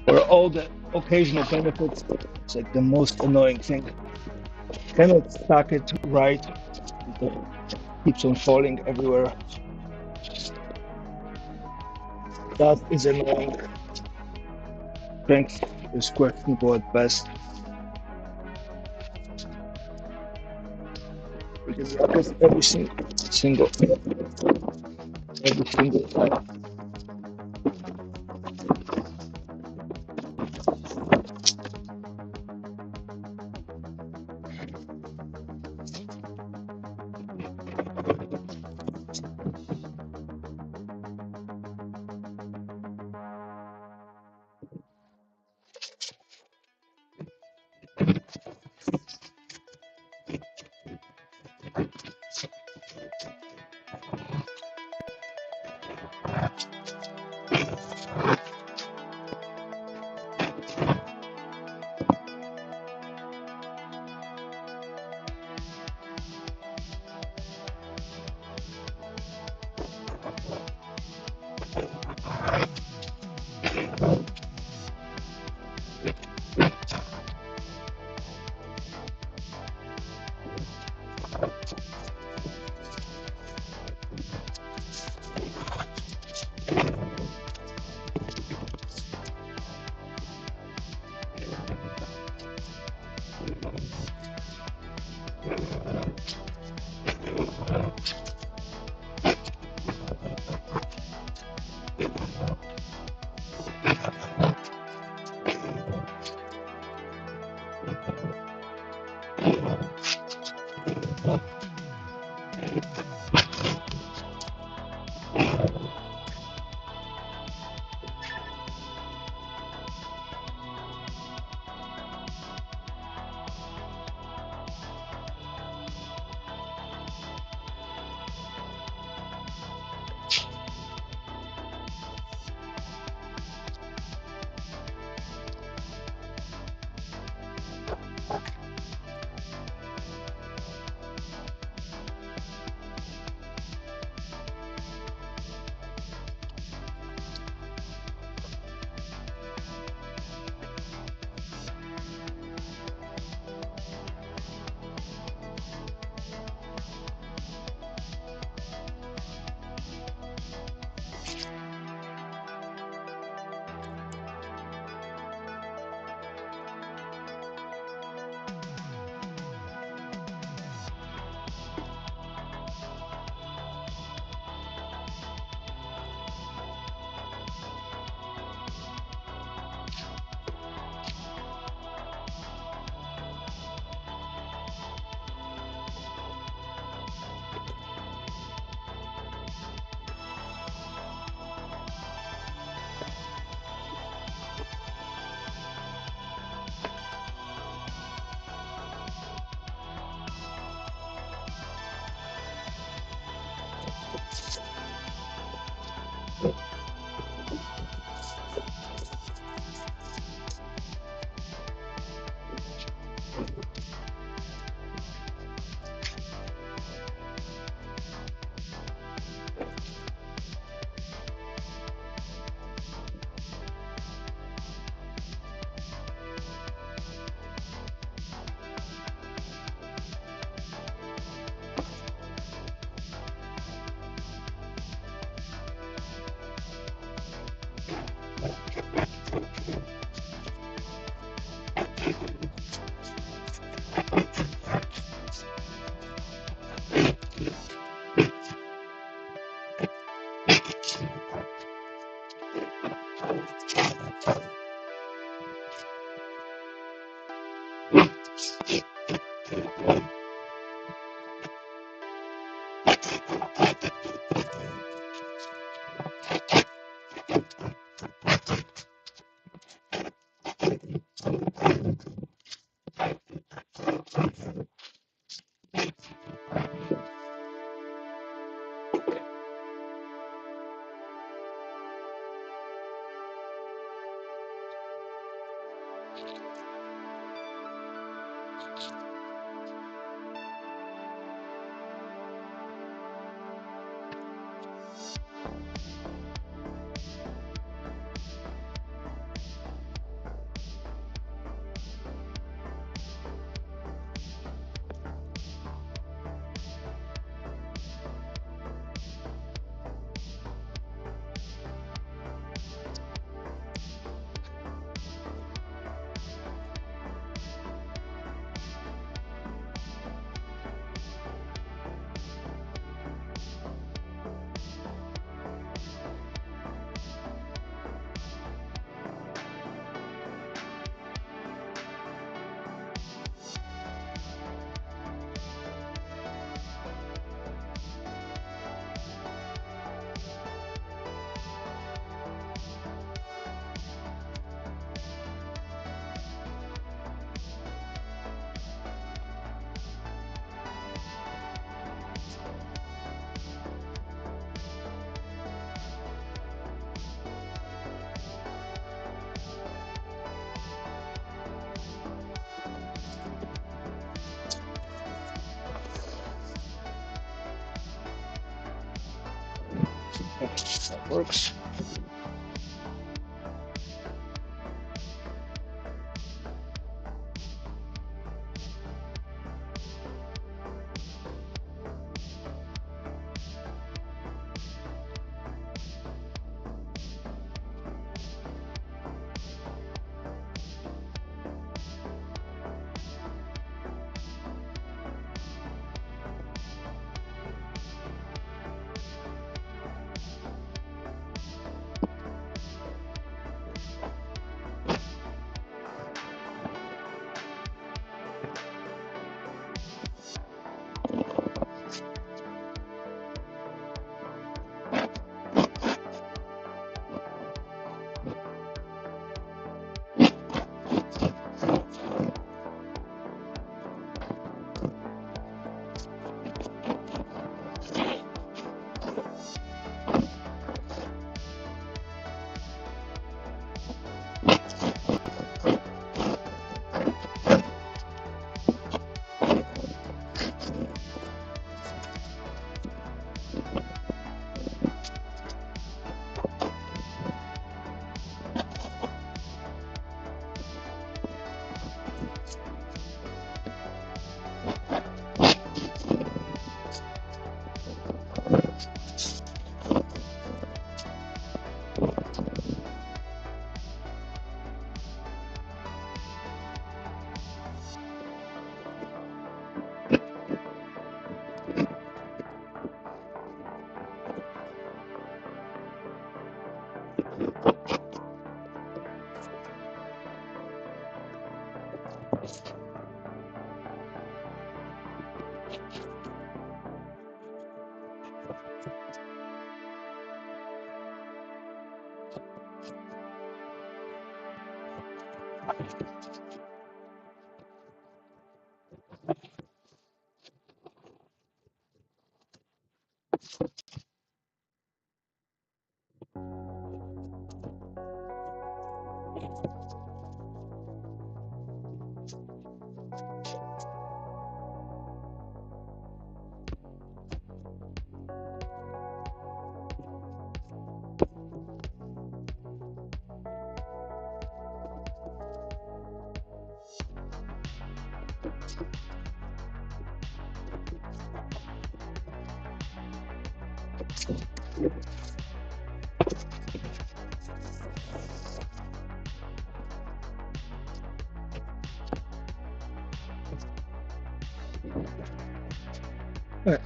S1: For all the occasional benefits, it's like the most annoying thing. Cannot stack it right. It keeps on falling everywhere. That is annoying. Strength is questionable at best. Because that is every single time. That works. Right.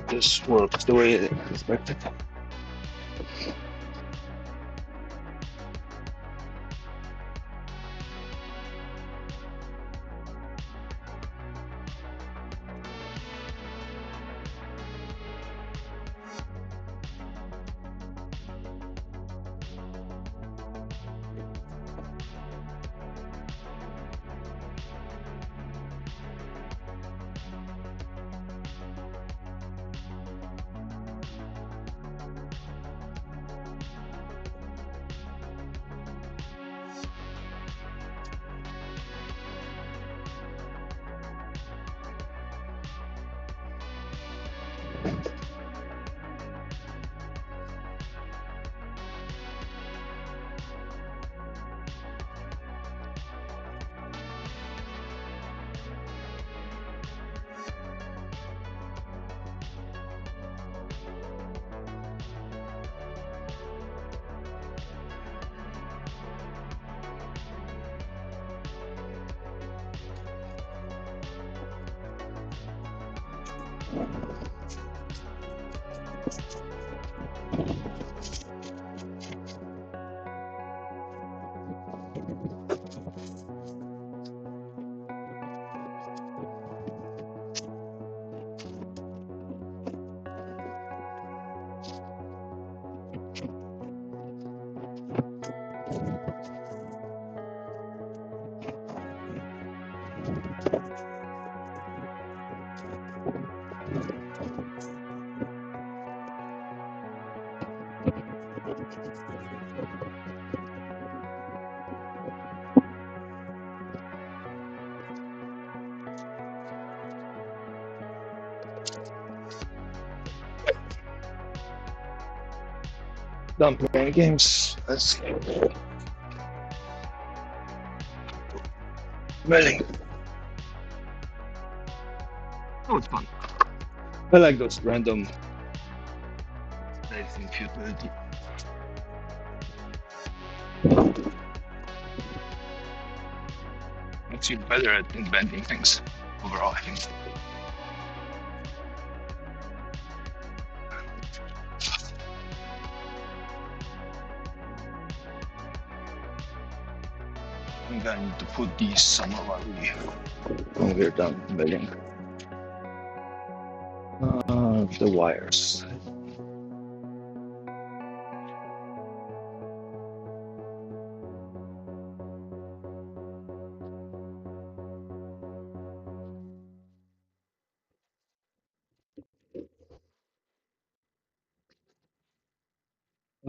S1: This works the way it expected. Done playing games. Let's go. Milling. Oh, it's fun. I like those random days in futility. Makes you better at inventing things overall, I think. I think I need to put these somewhere when we're done milling. The wires.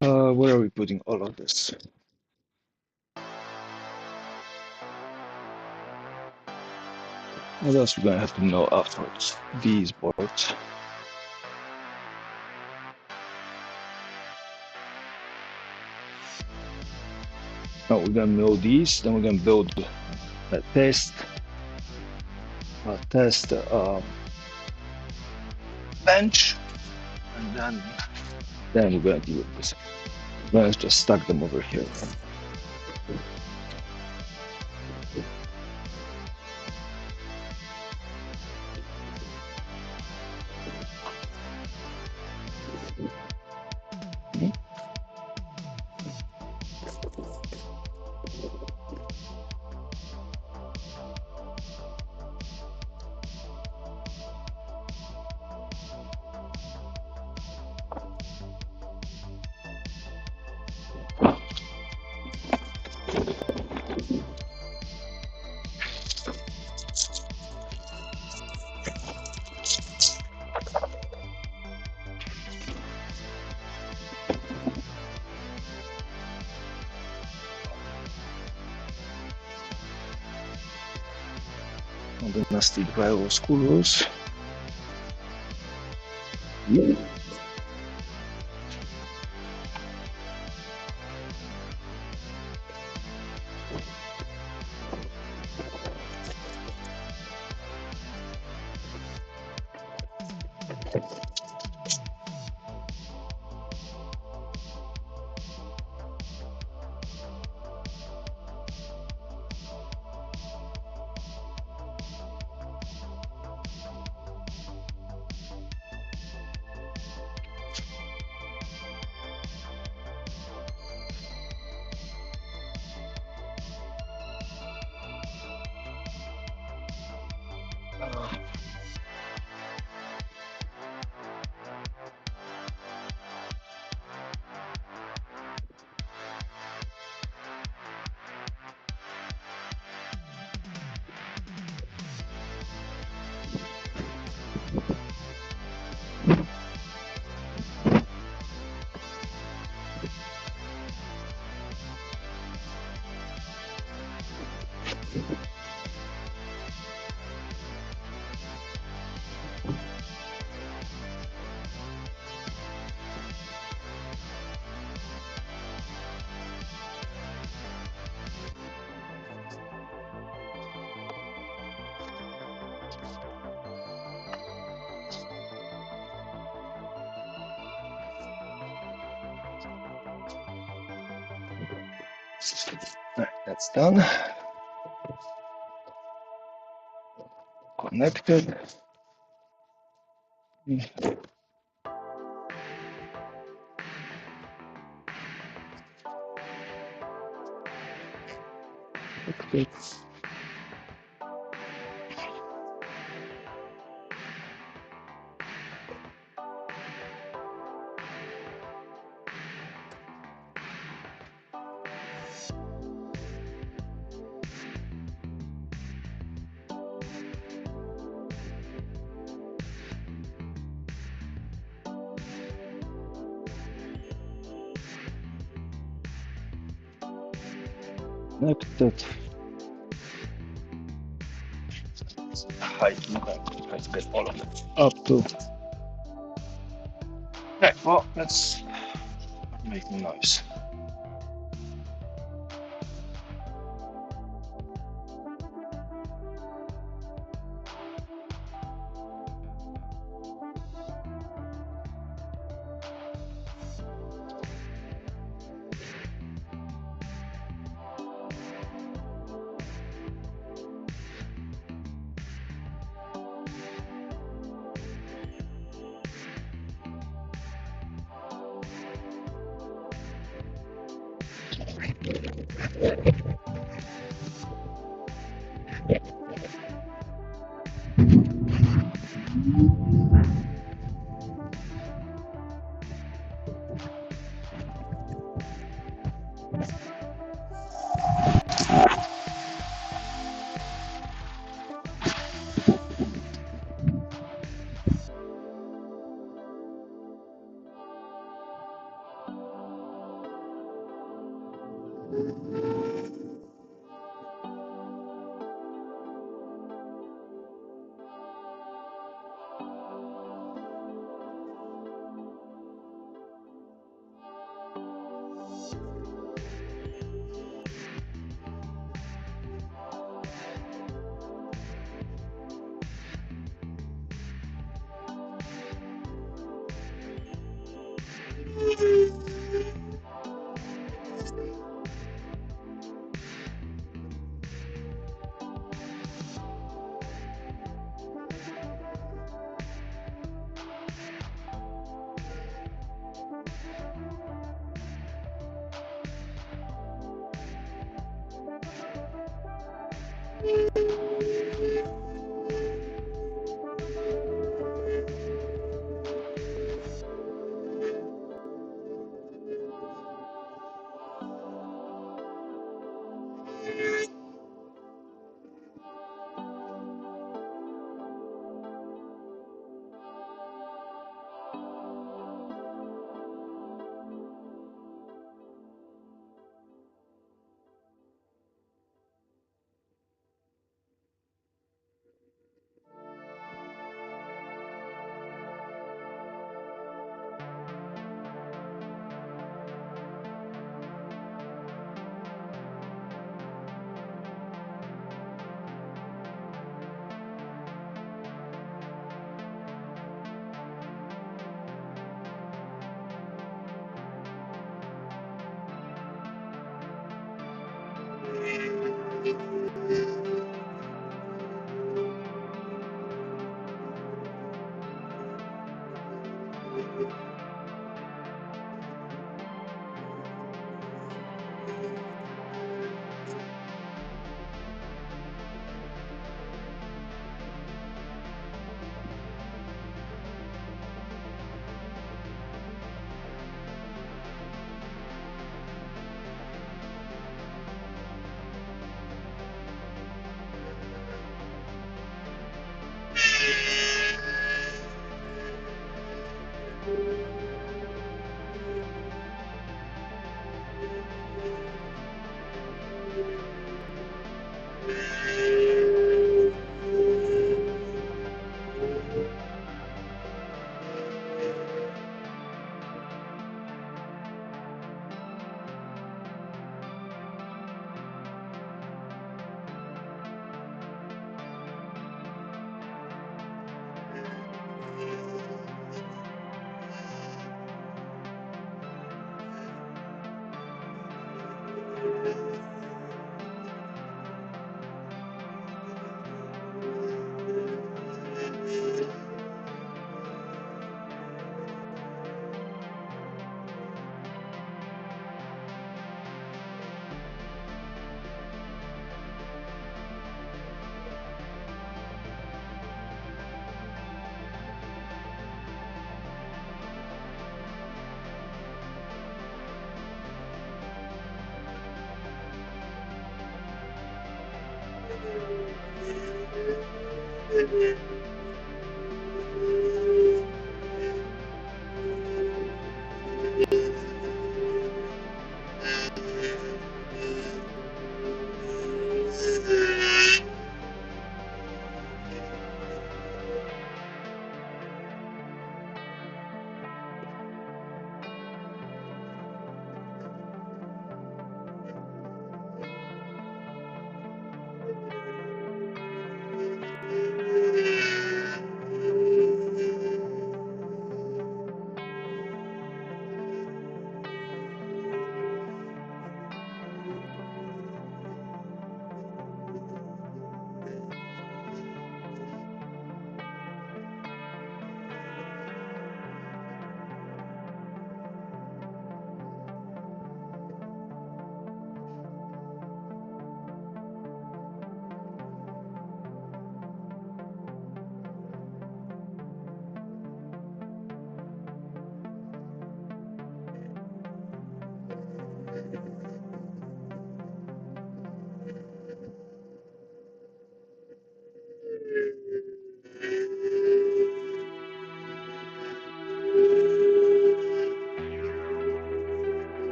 S1: Where are we putting all of this? What else we're gonna have to know afterwards? These boards. No, we're gonna mill these, then we're gonna build a test bench, and then we're gonna deal with this. Let's just stack them over here. On the nasty rival school rules. Yeah. Alright, that's done. Connected. Mm. Okay. Connected. Hide, okay. Try to get all of it up to. Okay, well, let's make noise.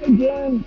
S1: Again.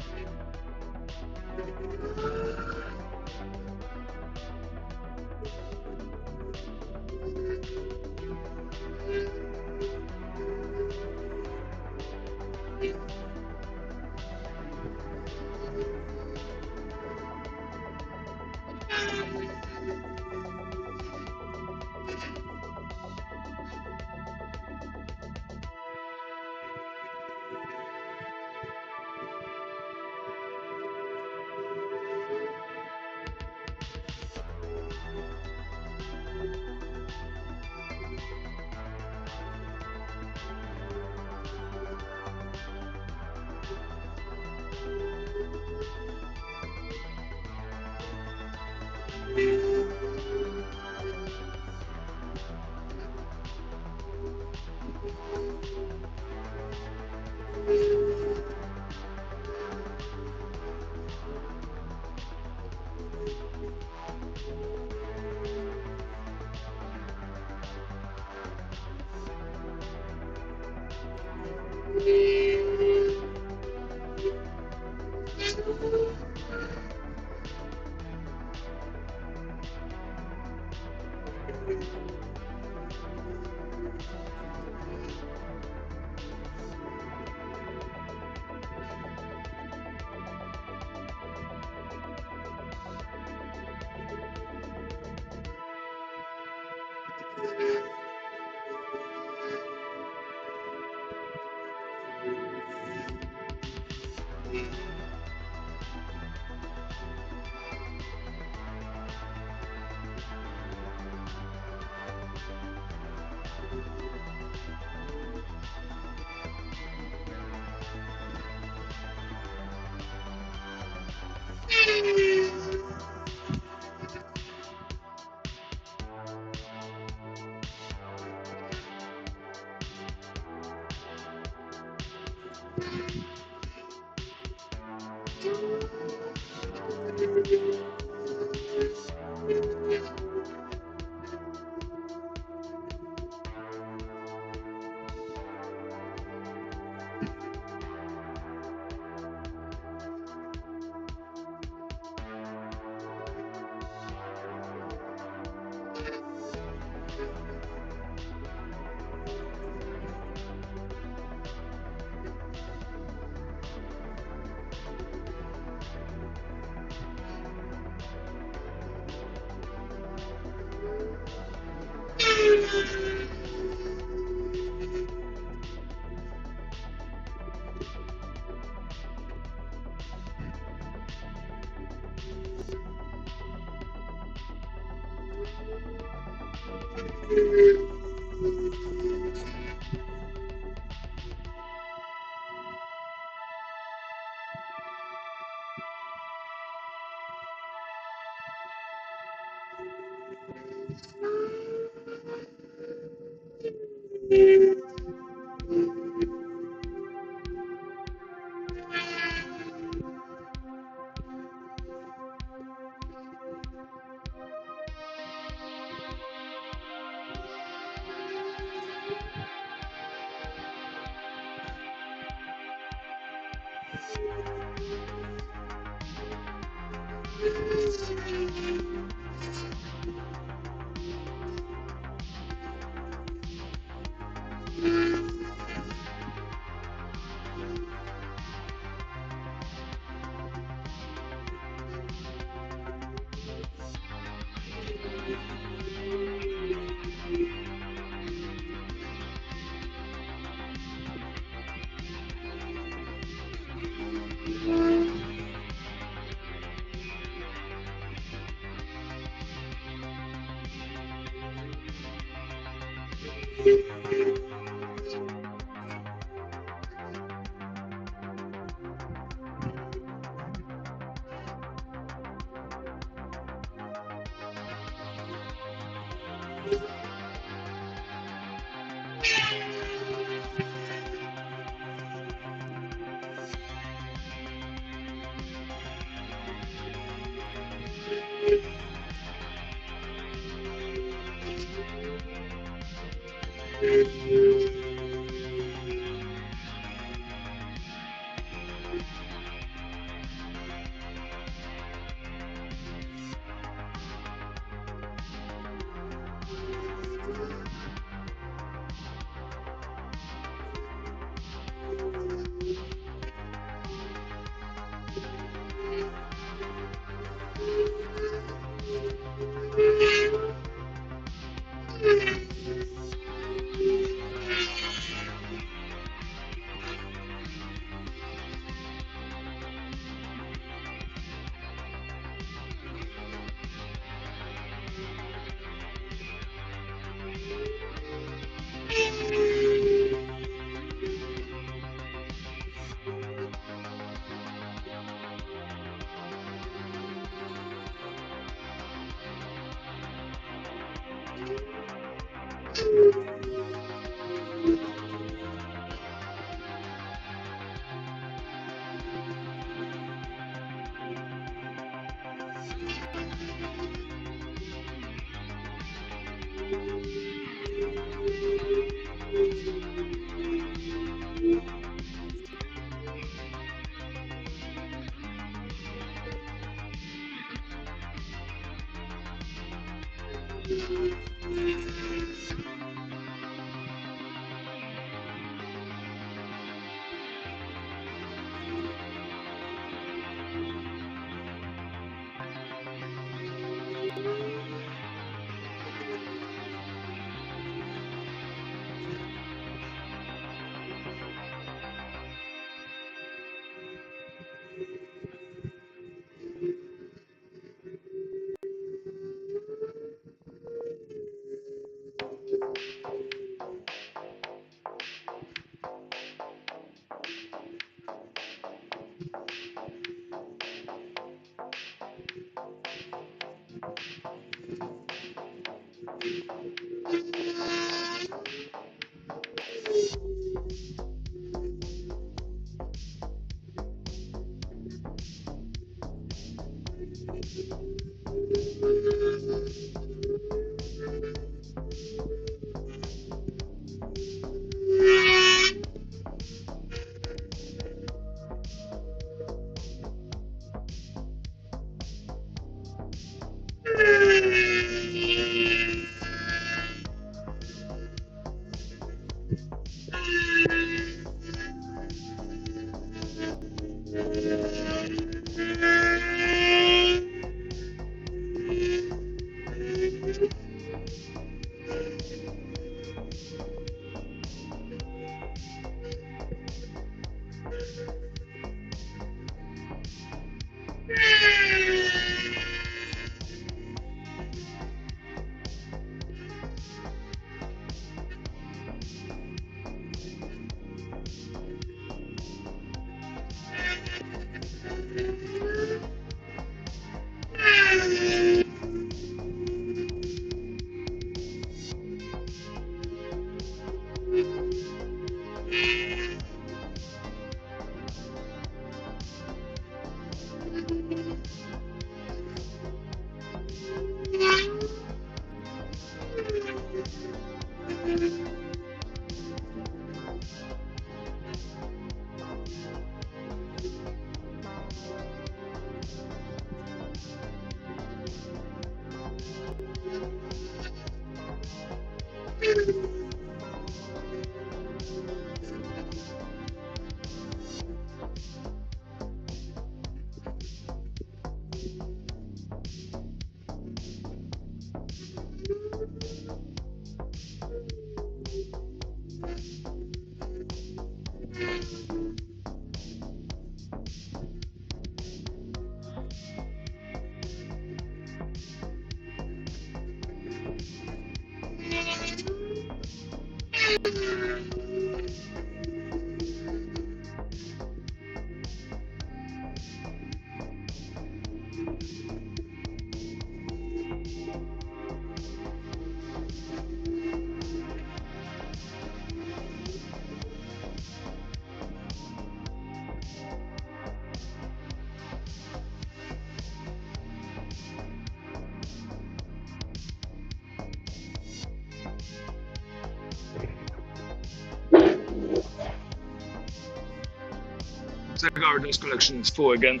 S1: The garden's collection is full again.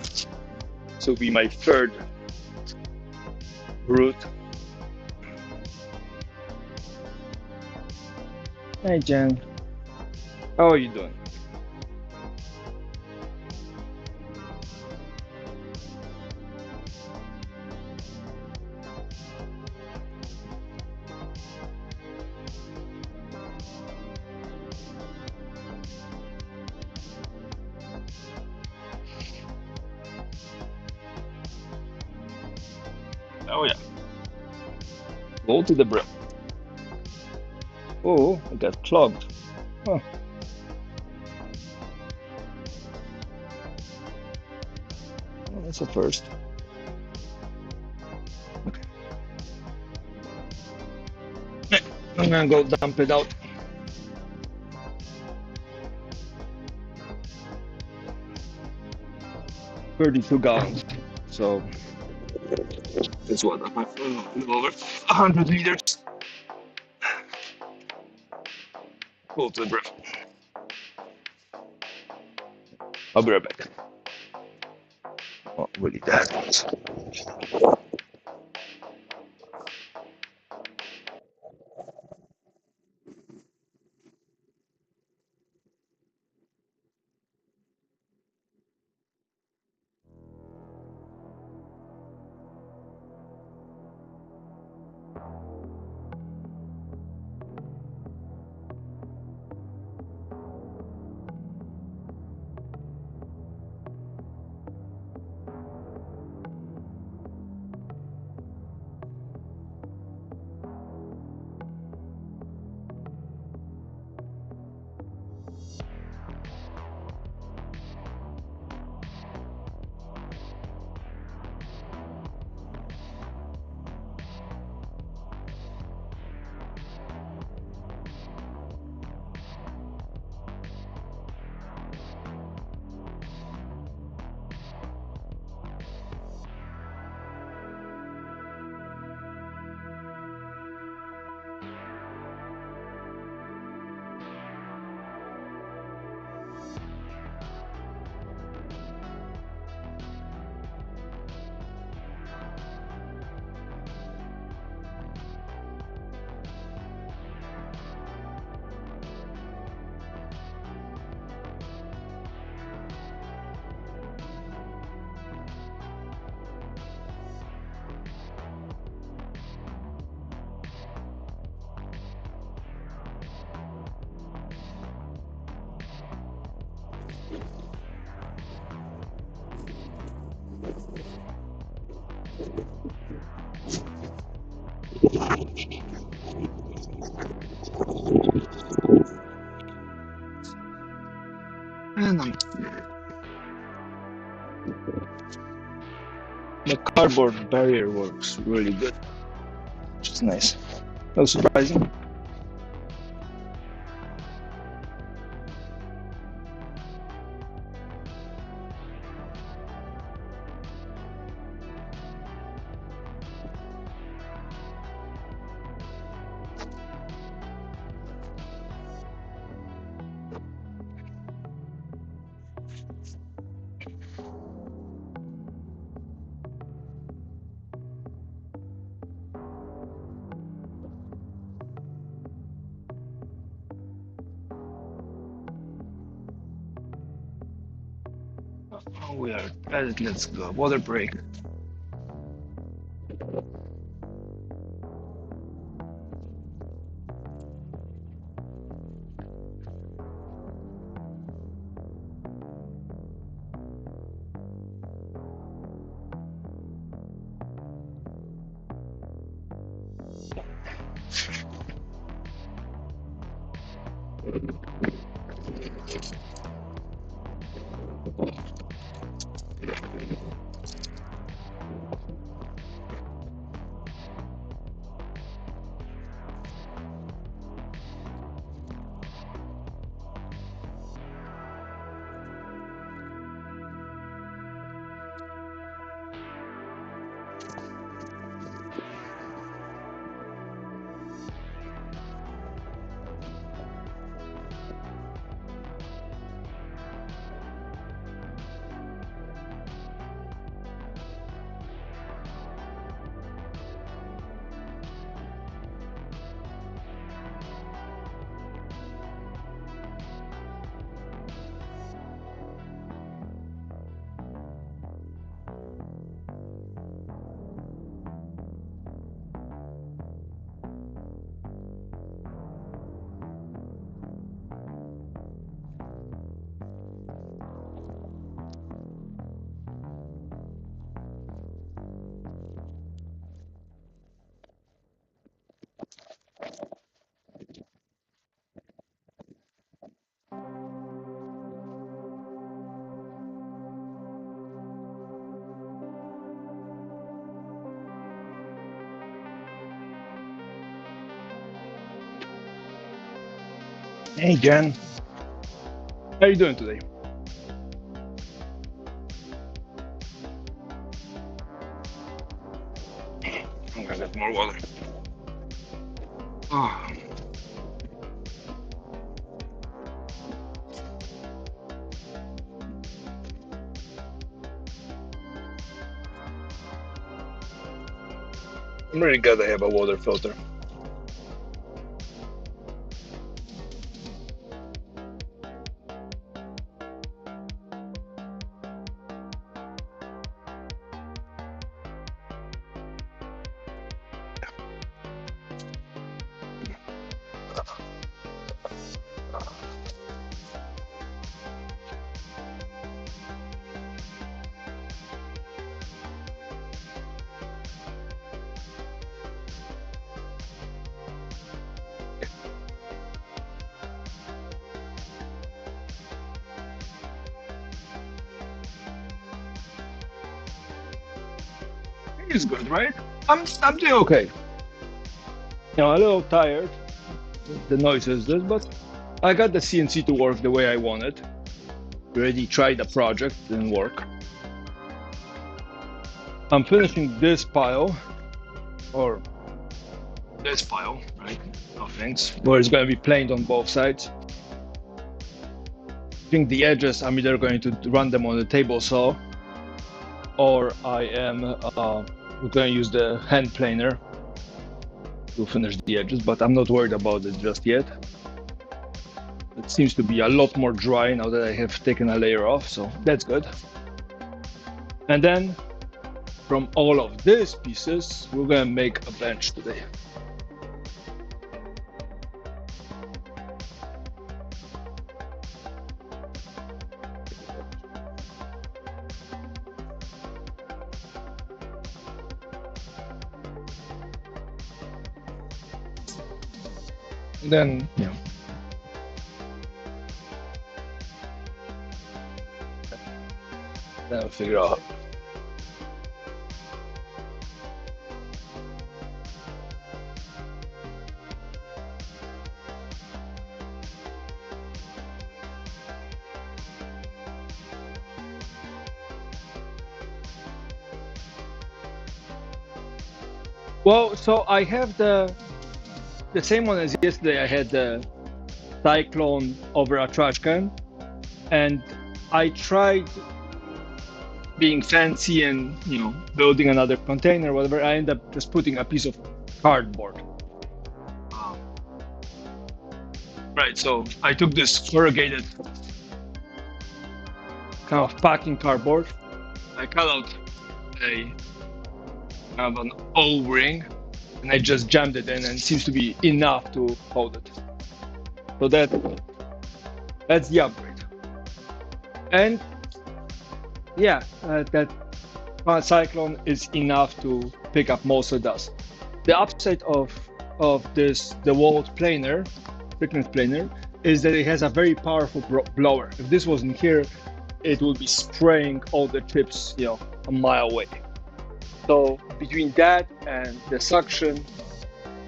S1: So be my third route. Hey Jen, how are you doing? Oh yeah, go to the brim. Oh, I got clogged. Huh. Well, that's a first. I'm gonna go dump it out. 32 gallons. So that's what, a little over 100 liters. Full to the brim. I'll be right back. Oh, really, that ones. The cardboard barrier works really good, which is nice. That was surprising. Oh, we are. Let's go. Water break. Hey, Jen. How are you doing today? I'm gonna get more water. Oh, I'm really glad I have a water filter. It's good, right? I'm doing okay. A little tired with the noises, but I got the CNC to work the way I want it. Already tried the project, didn't work. I'm finishing this pile, or this pile, right, of things, where it's going to be planed on both sides. I think the edges, I'm either going to run them on the table saw, or I am going to use the hand planer to finish the edges, but I'm not worried about it just yet. It seems to be a lot more dry now that I have taken a layer off, so that's good. And then from all of these pieces, we're gonna make a bench today. And then, Then I'll figure out. Well, so I have the same one as yesterday. I had the cyclone over a trash can, and I tried being fancy and building another container, whatever. I end up just putting a piece of cardboard. Right. So I took this corrugated kind of packing cardboard. I cut out a kind of an O-ring, and I just jammed it in, and it seems to be enough to hold it. So that's the upgrade. And yeah, that cyclone is enough to pick up most of the dust. The upside of this DeWalt planer, thickness planer, is that it has a very powerful blower. If this wasn't here, it would be spraying all the chips, a mile away. So between that and the suction,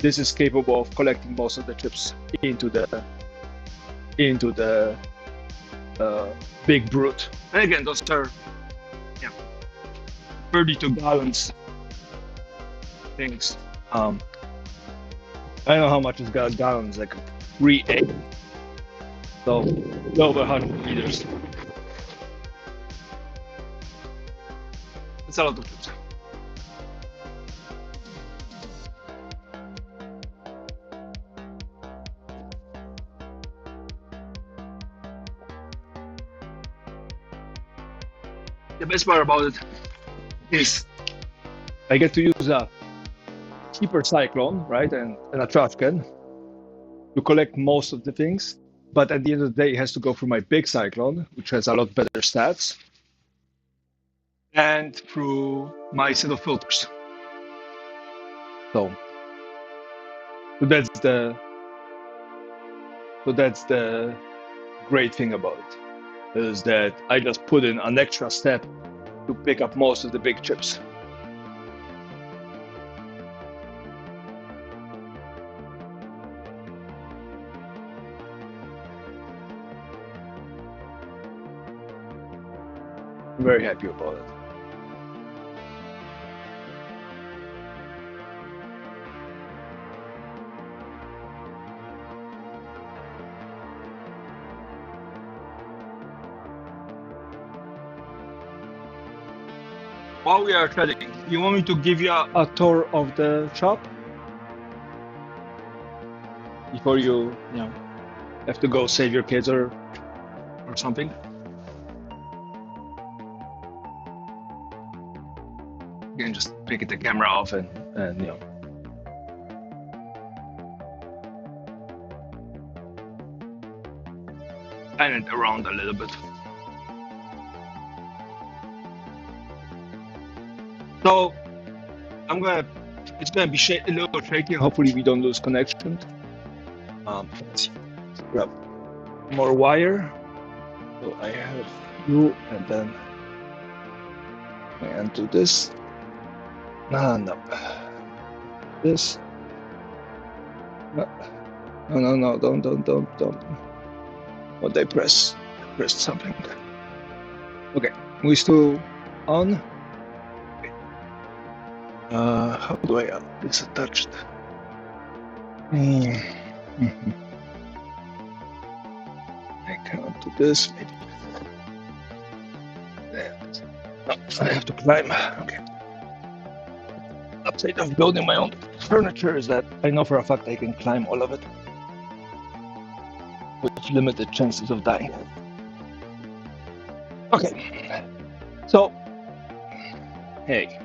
S1: this is capable of collecting most of the chips into the big brute. And again, those are 32 gallons things. I don't know how much is gallons, like 3.8. So over 100 liters. It's a lot of chips. The best part about it is I get to use a cheaper cyclone, right, and a trash can to collect most of the things. But at the end of the day, it has to go through my big cyclone, which has a lot better stats, and through my set of filters. So that's the great thing about it, is that I just put in an extra step to pick up most of the big chips. I'm very happy about it. While we are chatting, you want me to give you a tour of the shop before you have to go save your kids or something? You can just pick the camera off and pan it around a little bit. So it's gonna be a little shaky. Hopefully we don't lose connection. Let's see. Let's grab more wire. So I have you, and then I undo this. No. This. No, don't. What I pressed something. Okay, we still on. How do I have this attached? I cannot do this, maybe. No, I have to climb. Okay. Upside of building my own furniture is that I know for a fact I can climb all of it, with limited chances of dying. Okay. So, hey.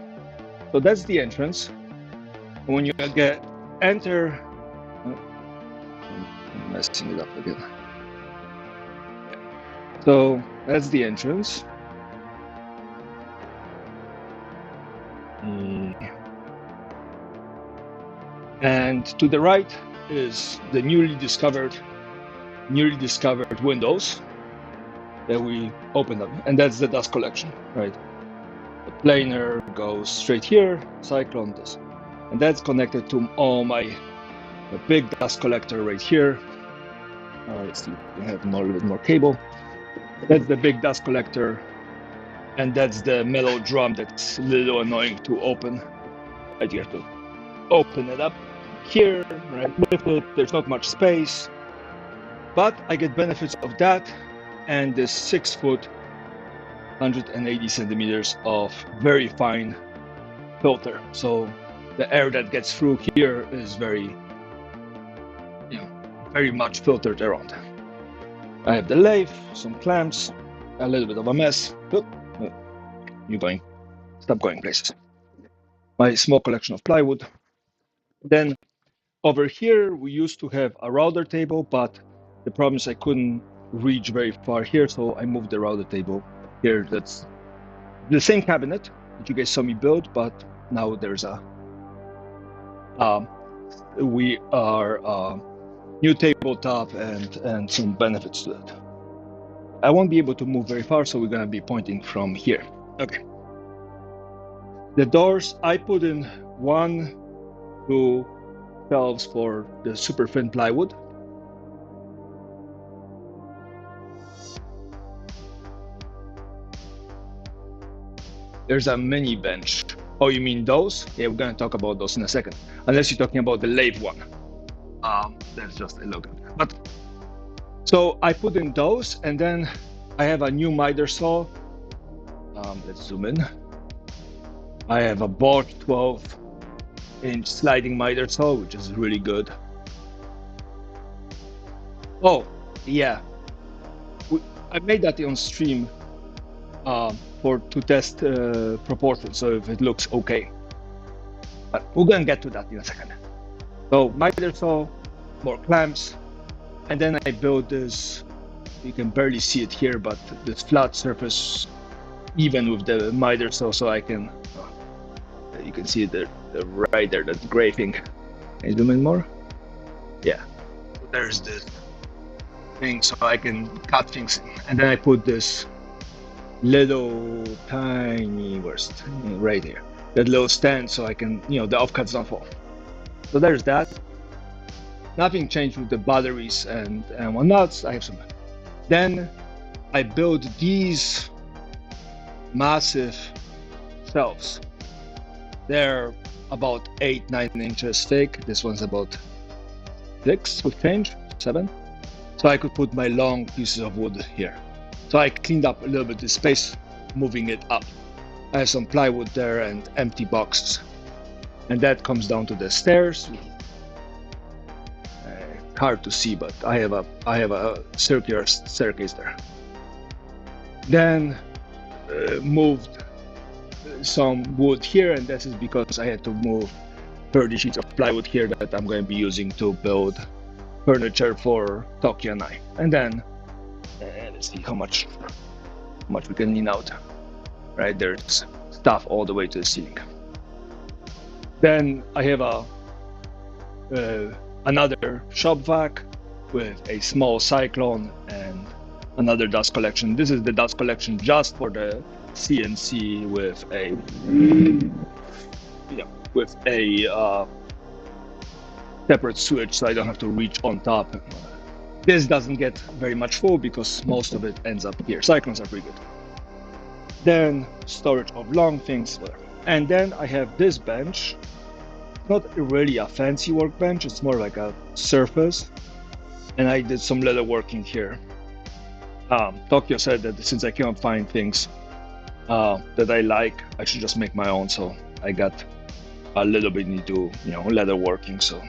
S1: So that's the entrance. When you enter, I'm messing it up again. So that's the entrance. And to the right is the newly discovered windows. that we open up, and that's the dust collection, right? The planer goes straight here, cyclone this, and that's connected to all my big dust collector right here. Let's see if we have a little bit more cable. That's the big dust collector, and that's the metal drum that's a little annoying to open. Right, you have to open it up here, right? With it, there's not much space, but I get benefits of that and this 6 foot, 180 centimeters of very fine filter. So the air that gets through here is very much filtered around. I have the lathe, some clamps, a little bit of a mess. Stop going places. My small collection of plywood. Then over here, we used to have a router table, but the problem is I couldn't reach very far here, so I moved the router table here. That's the same cabinet that you guys saw me build, but now there's a new tabletop and some benefits to that. I won't be able to move very far, so we're gonna be pointing from here. Okay. The doors, I put in 1, 2 shelves for the super thin plywood. There's a mini bench. Oh, you mean those? Yeah, we're gonna talk about those in a second. Unless you're talking about the lathe one. That's just a look. But so I put in those, and then I have a new miter saw. Let's zoom in. I have a Bosch 12-inch sliding miter saw, which is really good. Oh, yeah. I made that on stream to test proportions, so if it looks okay. But we're gonna get to that in a second. So miter saw, more clamps, and then I built this. You can barely see it here, but this flat surface, even with the miter saw, so I can. You can see it right there, that gray thing. Can you zoom in more? Yeah. There's this thing, so I can cut things, and then I put this little tiny right here, that little stand, so I can, the offcuts don't fall. So there's that. Nothing changed with the batteries and whatnot. I have some. Then I built these massive shelves. They're about 8-9 inches thick. This one's about 6 with change, 7. So I could put my long pieces of wood here. So I cleaned up a little bit the space, moving it up. I have some plywood there and empty boxes. And that comes down to the stairs. Hard to see, but I have a circular staircase there. Then moved some wood here, and this is because I had to move 30 sheets of plywood here that I'm going to be using to build furniture for Tokyo and I. And then let's see how much we can lean out. Right, there's stuff all the way to the ceiling. Then I have another shop vac with a small cyclone and another dust collection. This is the dust collection just for the CNC with a separate switch, so I don't have to reach on top. This doesn't get very much full because most of it ends up here. Cyclones are pretty good. Then storage of long things, and then I have this bench. Not really a fancy workbench, it's more like a surface, and I did some leather working here. Tokyo said that since I cannot find things that I like, I should just make my own, so I got a little bit into leather working, so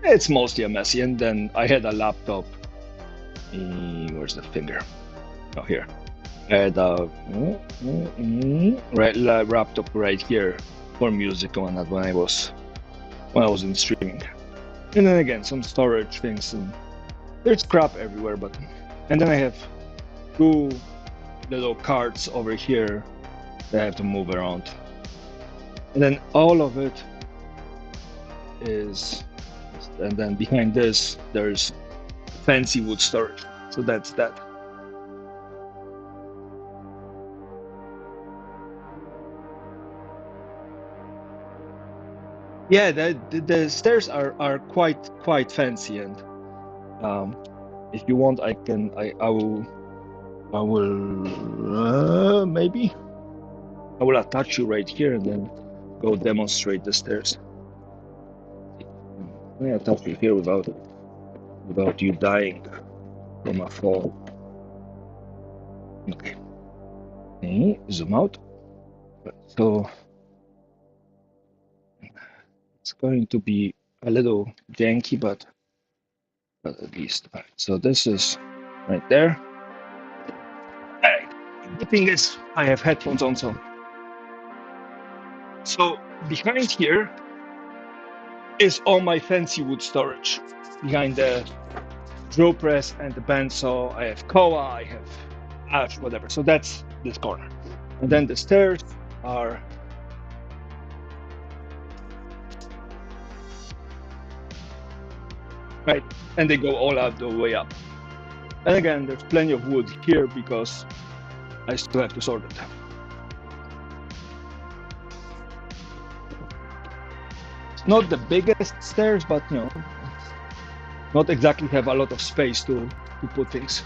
S1: it's mostly a messy. And then I had a laptop. Where's the finger? Oh, here. I had a laptop right here for music and whatnot when I was in streaming. And then again, some storage things, and there's crap everywhere. And then I have 2 little carts over here that I have to move around. And then all of it is, and then behind this there's fancy wood storage. So that's that. Yeah, the stairs are quite fancy, and if you want, I will maybe I will attach you right here and then go demonstrate the stairs. Let me attach you here without you dying from a fall. Okay. Okay, zoom out. So it's going to be a little janky, but at least. All right, so this is right there. All right. The thing is, I have headphones on, so behind here is all my fancy wood storage. Behind the drill press and the bandsaw, I have koa, I have ash, whatever. So that's this corner, and then the stairs are. Right, and they go all out the way up. And again, there's plenty of wood here because I still have to sort it. It's not the biggest stairs, but you know, not exactly have a lot of space to put things.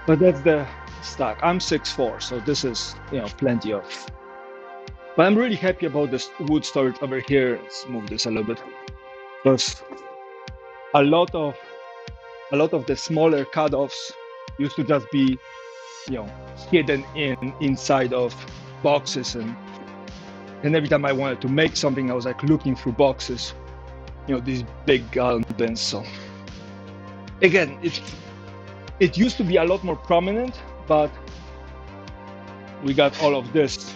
S1: But that's the stack. I'm 6'4", so this is, you know, plenty of. But I'm really happy about this wood storage over here. Let's move this a little bit, because a lot of the smaller cutoffs used to just be, you know, hidden inside of boxes, and every time I wanted to make something, I was like looking through boxes, you know, these big gallon bins. So again, it used to be a lot more prominent, but we got all of this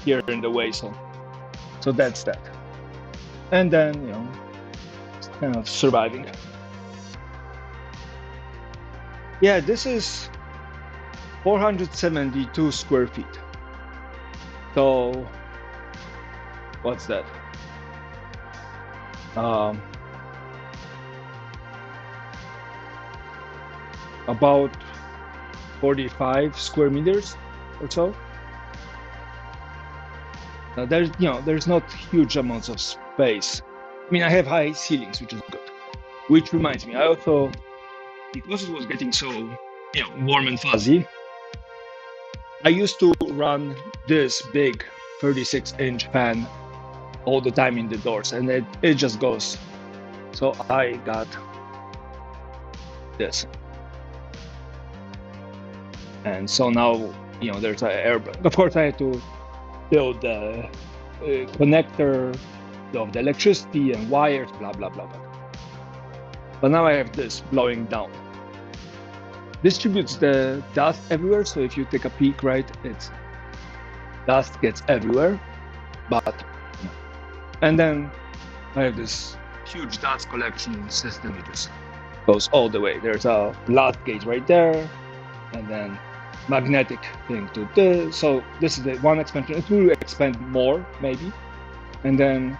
S1: here in the way, so that's that. And then, you know, it's kind of surviving. Yeah, this is 472 square feet. So what's that? About 45 square meters or so. Now there's not huge amounts of space. I mean, I have high ceilings, which is good. Which reminds me, I also, because it was getting so, you know, warm and fuzzy, I used to run this big 36-inch fan all the time in the doors, and it just goes. So I got this. And so now, you know, there's an air. Of course, I had to build the connector of the electricity and wires, blah, blah, blah, blah. But now I have this blowing down. Distributes the dust everywhere, so if you take a peek, right, it's dust gets everywhere. But, and then I have this huge dust collection system. It just goes all the way. There's a blast gauge right there, and then magnetic thing to this. So this is the one expansion. It will expand more, maybe. And then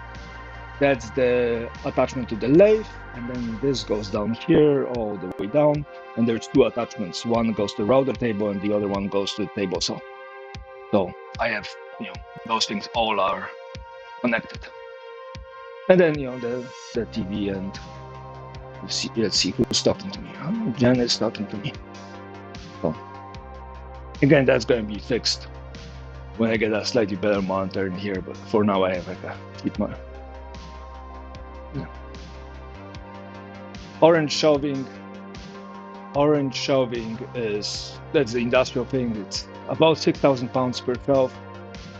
S1: that's the attachment to the lathe, and then this goes down here all the way down, and there's two attachments. One goes to the router table and the other one goes to the table saw. So I have, you know, those things all are connected. And then, you know, the TV, and let's see who's talking to me. Oh, Jen is talking to me. So again, that's going to be fixed when I get a slightly better monitor in here, but for now I have like a keep my orange shelving. Orange shelving that's the industrial thing. It's about 6,000 pounds per shelf.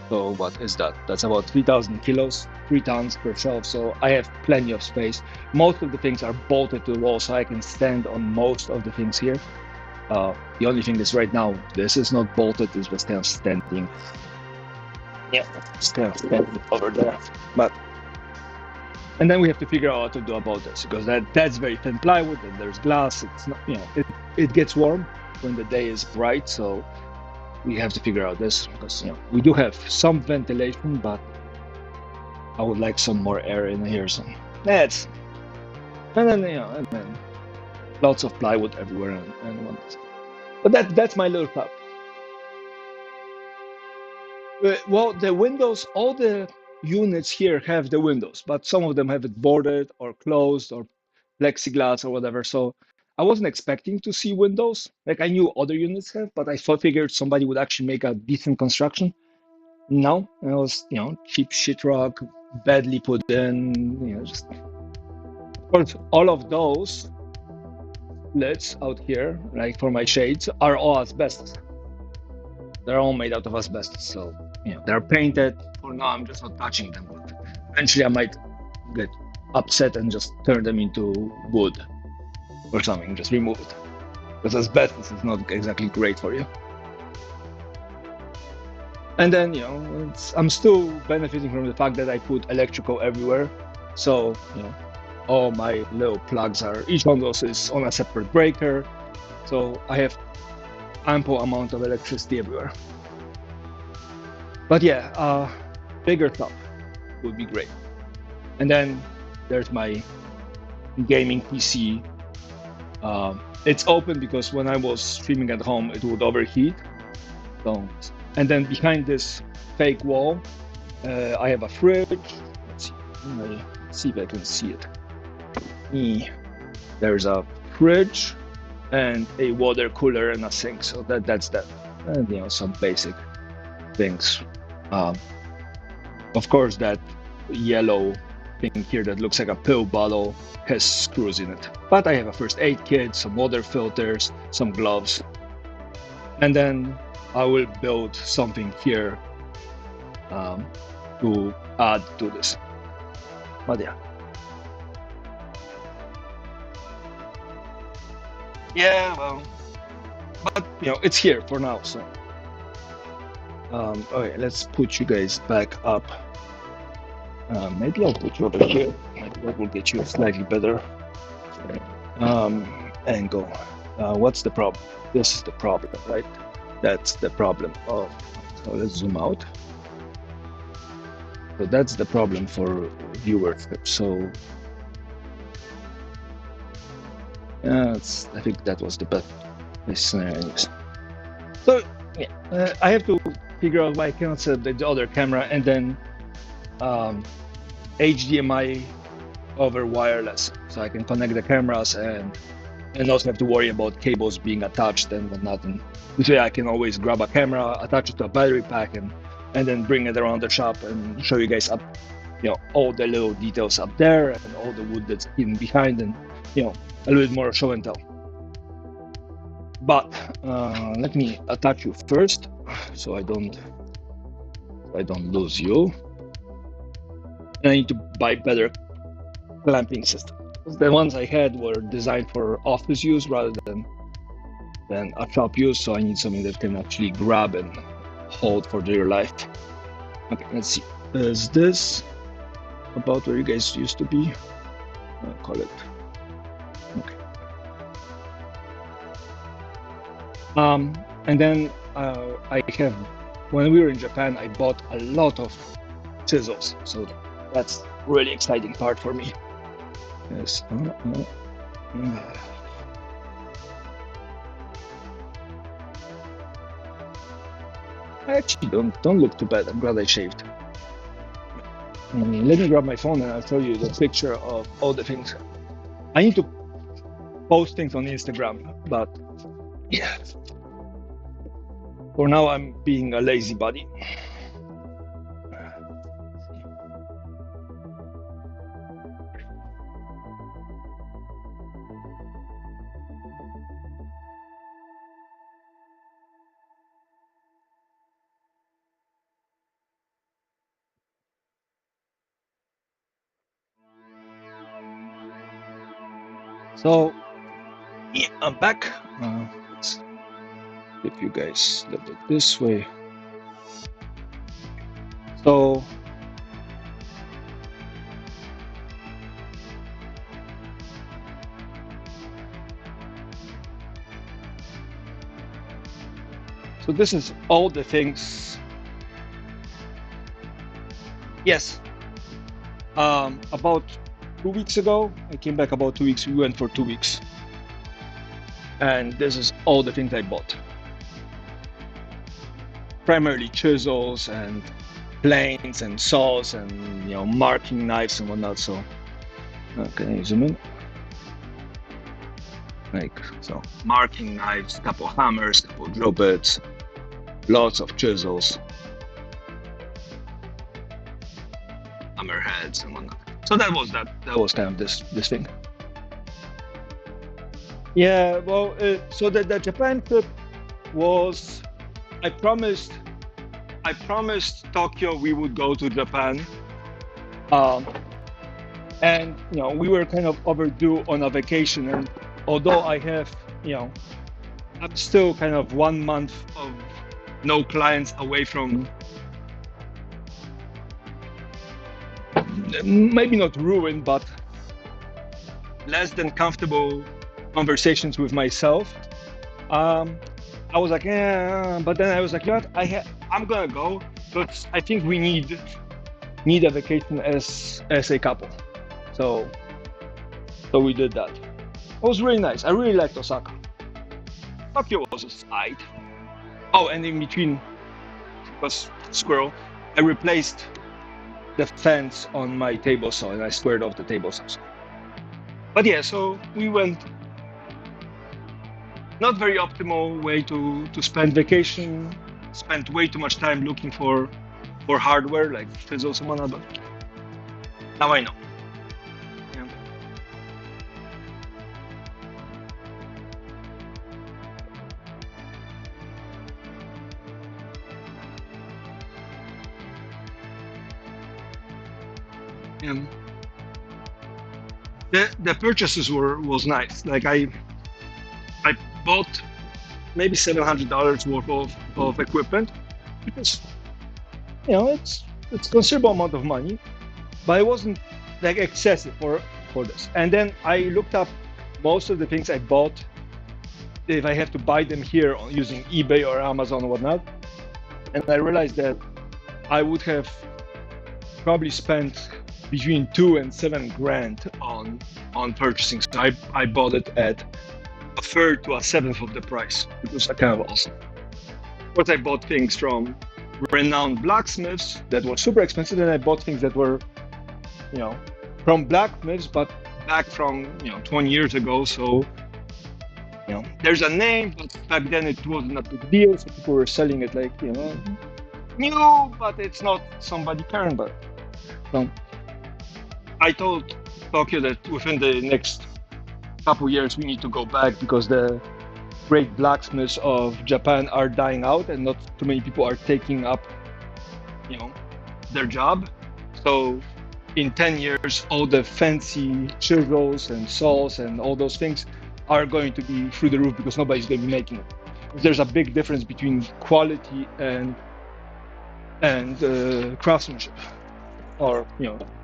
S1: So what is that? That's about 3,000 kilos, 3 tons per shelf. So I have plenty of space. Most of the things are bolted to the wall, so I can stand on most of the things here. The only thing is right now, this is not bolted, it's just kind of standing. Yeah, just kind of standing over there. But, and then we have to figure out what to do about this, because that's very thin plywood and there's glass. It's not, you know, it gets warm when the day is bright, so we have to figure out this, because, you know, we do have some ventilation, but I would like some more air in here. So that's, and then, you know, and then lots of plywood everywhere and whatnot. But that's my little flat. Well, the windows, all the units here have the windows, but some of them have it boarded or closed or plexiglass or whatever. So I wasn't expecting to see windows. Like I knew other units have, but I figured somebody would actually make a decent construction. No, it was, cheap shitrock, badly put in, just. Of course, all of those lids out here, like for my shades, are all asbestos. They're all made out of asbestos. So, they're painted. For now, I'm just not touching them. But eventually, I might get upset and just turn them into wood or something, just remove it. Because asbestos is not exactly great for you. And then, I'm still benefiting from the fact that I put electrical everywhere. So, all my little plugs each one of those is on a separate breaker. So I have ample amount of electricity everywhere. But yeah, bigger stuff would be great. And then there's my gaming PC. It's open because when I was streaming at home, it would overheat. So, and then behind this fake wall, I have a fridge. Let's see if I can see it. There's a fridge and a water cooler and a sink. So that's that. And some basic things. Of course, that yellow thing here that looks like a pill bottle has screws in it. But I have a first aid kit, some water filters, some gloves. And then I will build something here to add to this. But yeah. Yeah, well, but it's here for now. So, okay, let's put you guys back up. Maybe I'll put you over here. That will get you a slightly better angle. What's the problem? This is the problem, right? That's the problem. So let's zoom out. So that's the problem for viewership. So I think that was the best scenario. So yeah, I have to figure out why I cannot set up the other camera and then HDMI over wireless, so I can connect the cameras and also have to worry about cables being attached and whatnot. And this way I can always grab a camera, attach it to a battery pack, and then bring it around the shop and show you guys up, all the little details up there and all the wood that's hidden behind, and a little bit more show and tell. But let me attach you first, so I don't lose you. And I need to buy better clamping system. The ones I had were designed for office use rather than a shop use, so I need something that can actually grab and hold for dear life. Okay, let's see. Is this about where you guys used to be? I'll call it. Okay. And then I have, when we were in Japan, I bought a lot of chisels, so that's really exciting part for me. Yes. I actually don't look too bad. I'm glad I shaved. Let me grab my phone and I'll show you the picture of all the things. I need to post things on Instagram, but yeah. For now, I'm being a lazy buddy. So, yeah, I'm back. Let's give you guys a little bit this way. So, this is all the things. Yes. About 2 weeks ago, I came back about 2 weeks. We went for 2 weeks. And this is all the things I bought. Primarily chisels and planes and saws and marking knives and whatnot. So okay, zoom in. Like so, marking knives, couple hammers, couple drill bits, lots of chisels, hammerheads and whatnot. So that was kind of this thing. Yeah, well, so the Japan trip was, I promised Tokyo we would go to Japan, and we were kind of overdue on a vacation. And although I have, I'm still kind of 1 month of no clients away from, maybe not ruined, but less than comfortable conversations with myself. I was like, yeah, but then I was like, you know what? I'm gonna go, but I think we need a vacation as a couple. So we did that. It was really nice. I really liked Osaka. Tokyo was a sight. Oh, and in between was squirrel. I replaced the fence on my table saw and I squared off the table saw. But yeah, so we went. Not very optimal way to spend vacation. Spent way too much time looking for hardware like chisels and whatnot, but now I know. Yeah. The purchases was nice. Like I bought maybe $700 worth of equipment, because it's considerable amount of money, but it wasn't like excessive for this. And then I looked up most of the things I bought, if I have to buy them here using eBay or Amazon or whatnot, and I realized that I would have probably spent between $2,000 and $7,000 on purchasing. So I bought it at a third to a seventh of the price, which was kind of awesome. But I bought things from renowned blacksmiths that were super expensive, and I bought things that were, from blacksmiths, but back from 20 years ago. So there's a name, but back then it wasn't a big deal. So people were selling it like new, but it's not somebody current. But I told Tokyo that within the next couple years we need to go back, because the great blacksmiths of Japan are dying out and not too many people are taking up their job. So in 10 years all the fancy chisels and saws and all those things are going to be through the roof, because nobody's going to be making it. There's a big difference between quality and craftsmanship, or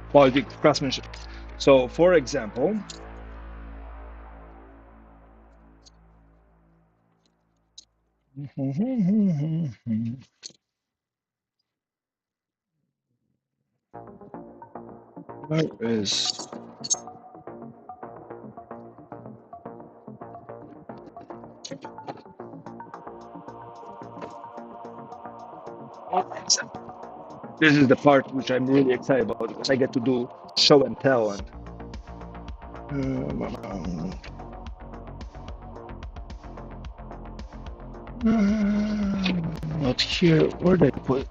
S1: quality craftsmanship. So for example, where is this is the part which I'm really excited about, because I get to do show and tell. And not here. Where did I put it?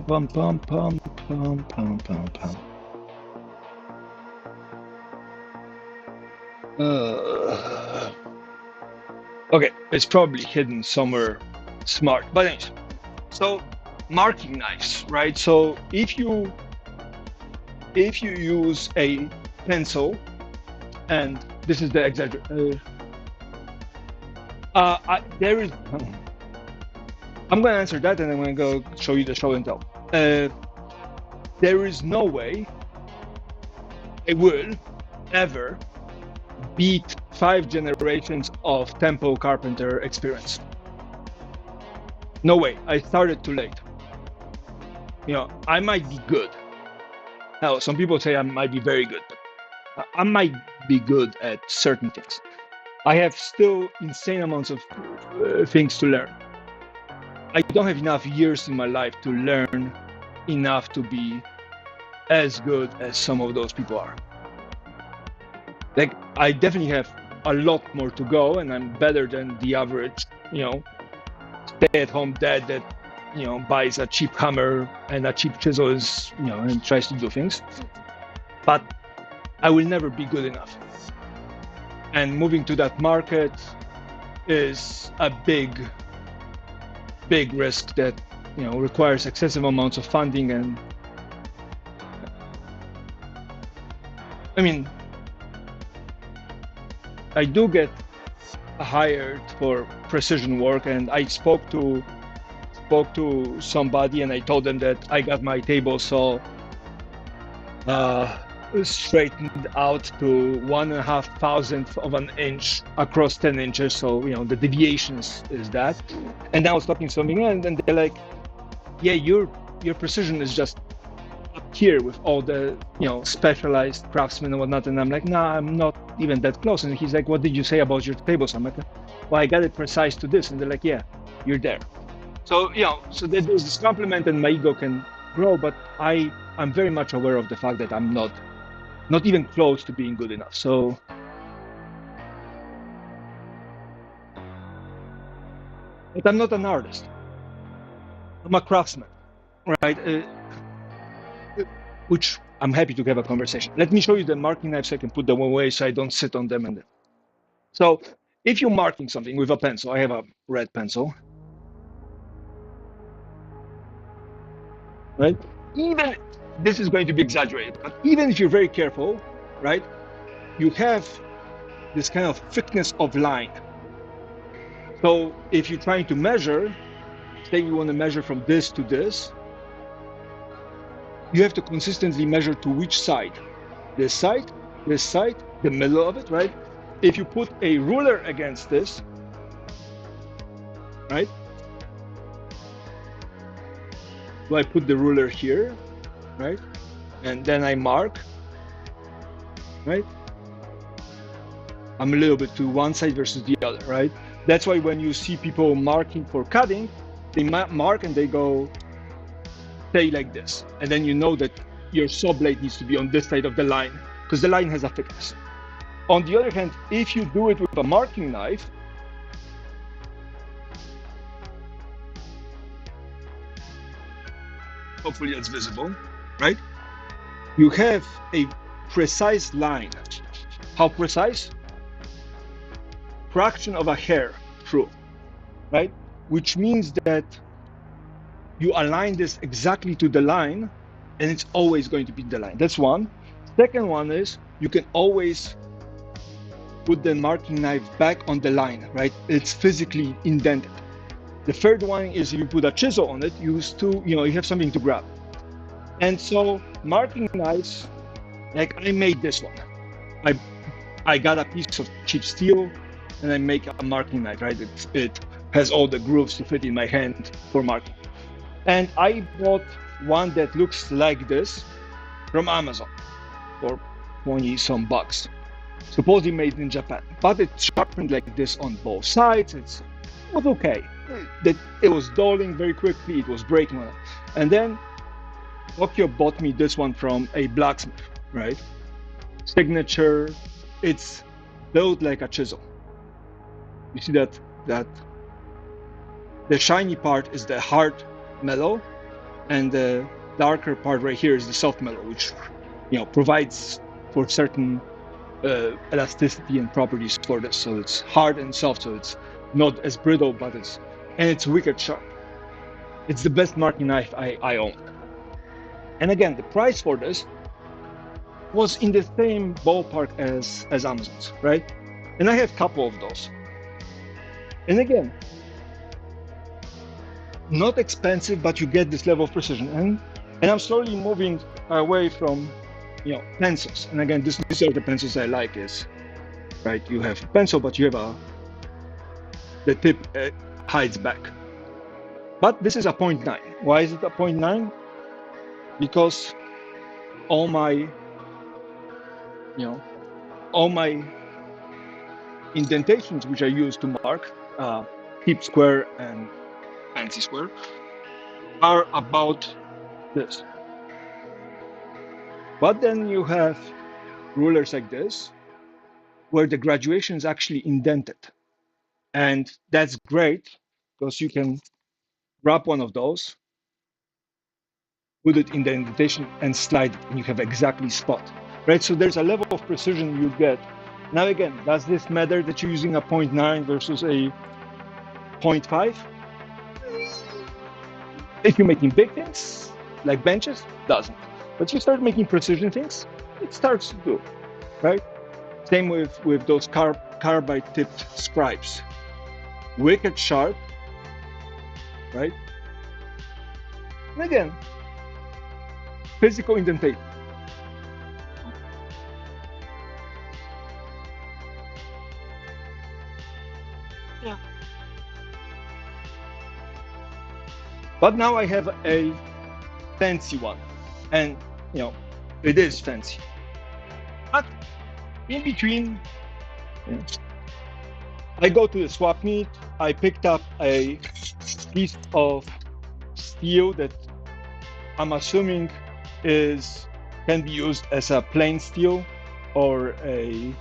S1: Pum, pum, pum, pum, pum, pum, pum. Okay, it's probably hidden somewhere smart. But anyways, so marking knives, right? So if you use a pencil, and this is the exact, there is. I'm going to answer that, and I'm going to go show you the show and tell. There is no way I will ever beat 5 generations of tempo carpenter experience. No way. I started too late. You know, I might be good. Now, some people say I might be very good, but I might be good at certain things. I have still insane amounts of things to learn. I don't have enough years in my life to learn enough to be as good as some of those people are. Like, I definitely have a lot more to go, and I'm better than the average, you know, stay-at-home dad that, you know, buys a cheap hammer and a cheap chisel is, you know, and tries to do things. But I will never be good enough. And moving to that market is a big risk that, you know, requires excessive amounts of funding. And I mean, I do get hired for precision work, and I spoke to somebody and I told them that I got my table saw straightened out to 1.5 thousandth of an inch across 10 inches. So, you know, the deviation is that. And I was talking something, and they're like, yeah, your precision is just up here with all the, you know, specialized craftsmen and whatnot. And I'm like, nah, I'm not even that close. And he's like, what did you say about your table saw? I'm like, well, I got it precise to this. And they're like, yeah, you're there. So, you know, so there's this compliment and my ego can grow, but I'm very much aware of the fact that I'm not even close to being good enough. So but I'm not an artist. I'm a craftsman, right? Which I'm happy to have a conversation. Let me show you the marking knives. I can put them away so I don't sit on them. And so if you're marking something with a pencil, I have a red pencil, right? Even this is going to be exaggerated, but even if you're very careful, right, you have this kind of thickness of line. So if you're trying to measure, say you want to measure from this to this, you have to consistently measure to which side. This side, the middle of it, right? If you put a ruler against this, right? So I put the ruler here, right? And then I mark, right? I'm a little bit to one side versus the other, right? That's why when you see people marking for cutting, they mark and they go, say like this. And then you know that your saw blade needs to be on this side of the line because the line has a thickness. On the other hand, if you do it with a marking knife, hopefully that's visible, right? You have a precise line. How precise? Fraction of a hair through, right? Which means that you align this exactly to the line, and it's always going to be the line. That's one. Second one is you can always put the marking knife back on the line, right? It's physically indented. The third one is if you put a chisel on it, you have something to grab. And so marking knives, like I made this one. I got a piece of cheap steel and I make a marking knife, right? It has all the grooves to fit in my hand for marking. And I bought one that looks like this from Amazon for 20-some bucks. Supposedly made in Japan, but it's sharpened like this on both sides. It was okay. It was dulling very quickly. It was breaking on it. And then Tokyo bought me this one from a blacksmith, right? Signature. It's built like a chisel. You see that the shiny part is the hard metal, and the darker part right here is the soft metal, which provides for certain elasticity and properties for this. So it's hard and soft, so it's not as brittle, but it's wicked sharp. It's the best marking knife I own. And again, the price for this was in the same ballpark as Amazon's, right? And I have a couple of those. And again, not expensive, but you get this level of precision. And I'm slowly moving away from pencils. And again, these are the pencils I like. Is right? You have a pencil, but you have the tip hides back. But this is a 0.9. Why is it a 0.9? Because all my, all my indentations, which I use to mark tip square and fancy square, are about this. But then you have rulers like this, where the graduation is actually indented. And that's great because you can grab one of those, put it in the indentation and slide it, and you have exactly spot, right? So there's a level of precision you get. Now again, does this matter that you're using a 0.9 versus a 0.5? If you're making big things, like benches, doesn't. But you start making precision things, it starts to do, right? Same with those carbide tipped scribes. Wicked sharp, right? And again, physical indentation. Yeah. But now I have a fancy one, and it is fancy. But in between, I go to the swap meet. I picked up a piece of steel that I'm assuming can be used as a plain steel or a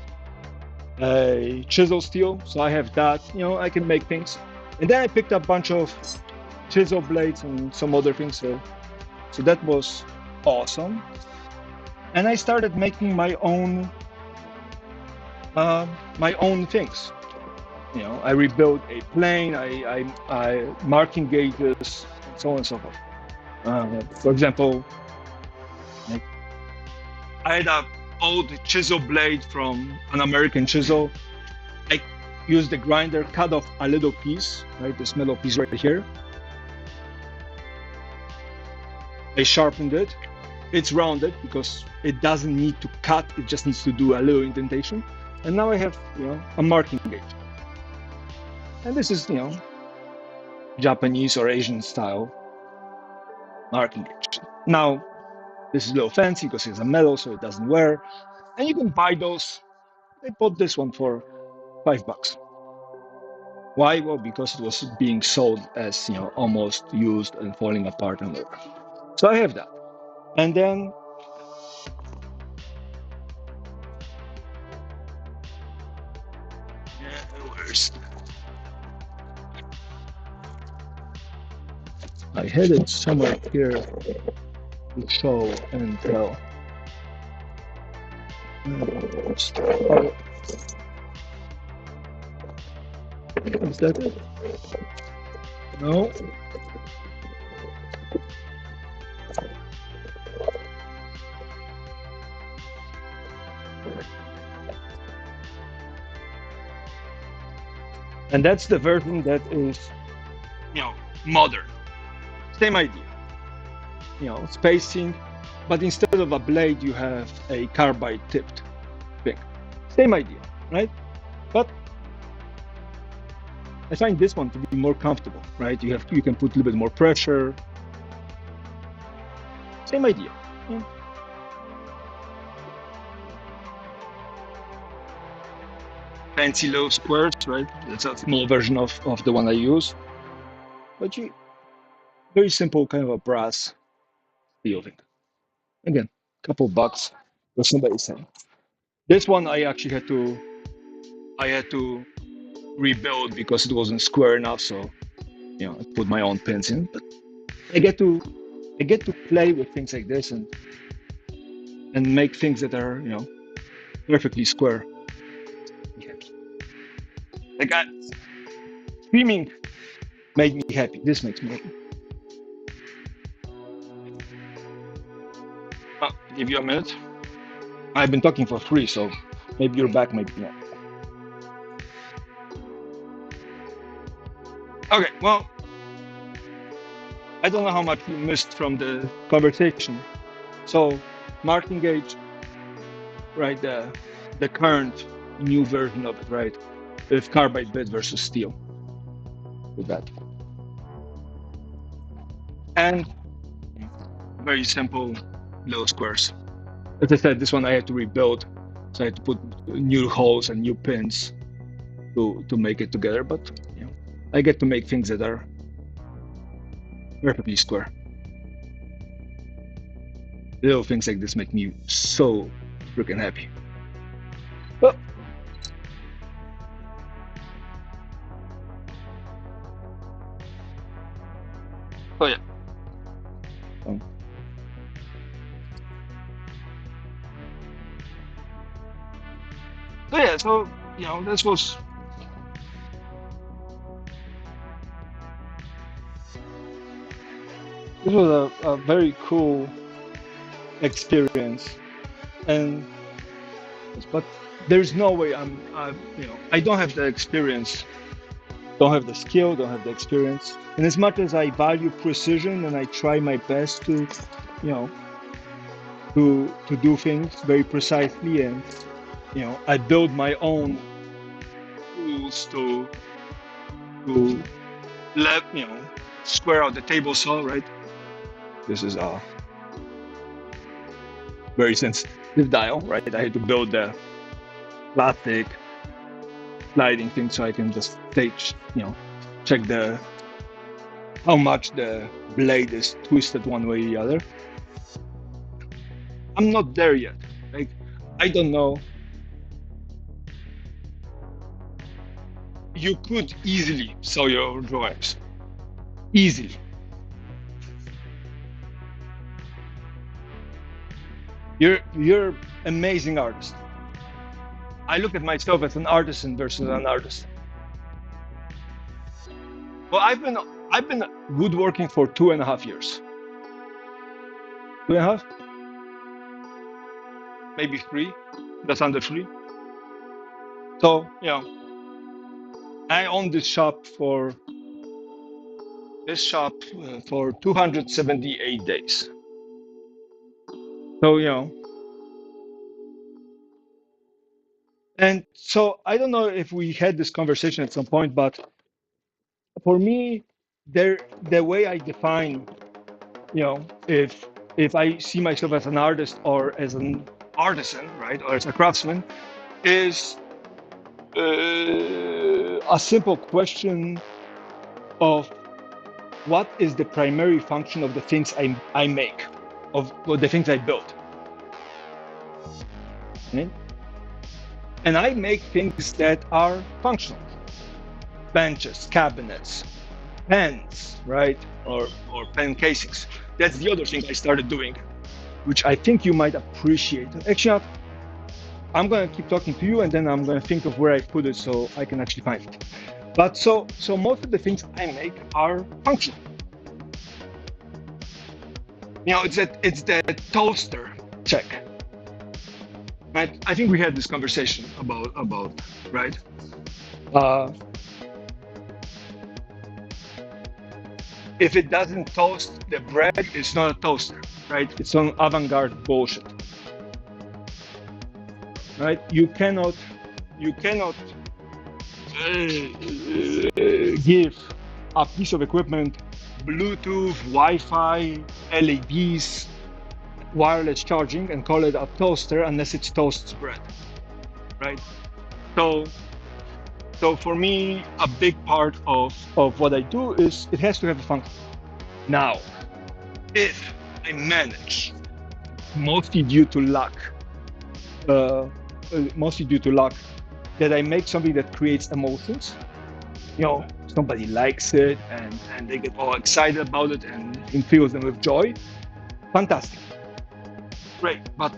S1: chisel steel. So I have that. I can make things. And then I picked up a bunch of chisel blades and some other things. So that was awesome. And I started making my own things. I rebuilt a plane. I marking gauges, and so on and so forth. For example, I had an old chisel blade from an American chisel. I used the grinder, cut off a little piece, right? This metal piece right here. I sharpened it. It's rounded because it doesn't need to cut. It just needs to do a little indentation. And now I have, a marking gauge. And this is, Japanese or Asian style marking gauge. Now, this is a little fancy because it's a metal, so it doesn't wear. And you can buy those. I bought this one for $5. Why? Well, because it was being sold as, almost used and falling apart and whatever. So I have that. And then where's I had it somewhere here to show and tell. Is that it? No. And that's the version that is, modern. Same idea. Spacing, but instead of a blade, you have a carbide tipped thing. Same idea, right? But I find this one to be more comfortable, right? You can put a little bit more pressure. Same idea. Yeah. Fancy low squares, right? It's a small version of the one I use. But very simple kind of a brass steel thing. Again, couple bucks for somebody saying. This one I actually had to rebuild because it wasn't square enough, so I put my own pins in. But I get to play with things like this and make things that are perfectly square. Like streaming made me happy. This makes me happy. I'll give you a minute. I've been talking for free, so maybe you're back, maybe not. Okay, well, I don't know how much you missed from the conversation. So, marking gauge, right? The current, new version of it, right? With carbide bit versus steel, with that. And very simple little squares. As I said, this one I had to rebuild, so I had to put new holes and new pins to make it together. But you know, I get to make things that are perfectly square. Little things like this make me so freaking happy. Oh. Oh yeah. So yeah, so you know, this was a very cool experience, and but there's no way you know, I don't have the experience, don't have the skill, don't have the experience, and as much as I value precision and I try my best to, you know, to do things very precisely, and you know, I build my own tools to let, you know, square out the table saw, right? This is a very sensitive dial, right? I had to build the plastic sliding thing so I can just stage, you know, check the how much the blade is twisted one way or the other. I'm not there yet. Like, I don't know. You could easily sell your drawings. Easily. You're amazing artist. I look at myself as an artisan versus an artist. Well, I've been woodworking for 2.5 years. 2.5? Maybe 3. That's under 3. So, you know, I own this shop for 278 days. So, you know, and so I don't know if we had this conversation at some point, but for me, the way I define, you know, if I see myself as an artist or as an artisan, right, or as a craftsman, is a simple question of what is the primary function of the things I make, of the things I build. Okay? And I make things that are functional. Benches, cabinets, pens, right? Or pen casings. That's the other thing I started doing, which I think you might appreciate. Actually, I'm gonna keep talking to you, and then I'm gonna think of where I put it so I can actually find it. But so most of the things I make are functional. You know, it's the toaster check. Right? I think we had this conversation about right. If it doesn't toast the bread, it's not a toaster, right? It's some avant-garde bullshit, right? You cannot give a piece of equipment Bluetooth, Wi-Fi, LEDs, wireless charging, and call it a toaster unless it toasts bread, right? So for me, a big part of what I do is it has to have a function. Now, if I manage, mostly due to luck, that I make something that creates emotions, you know, somebody likes it and they get all excited about it and it fills them with joy, fantastic, great. But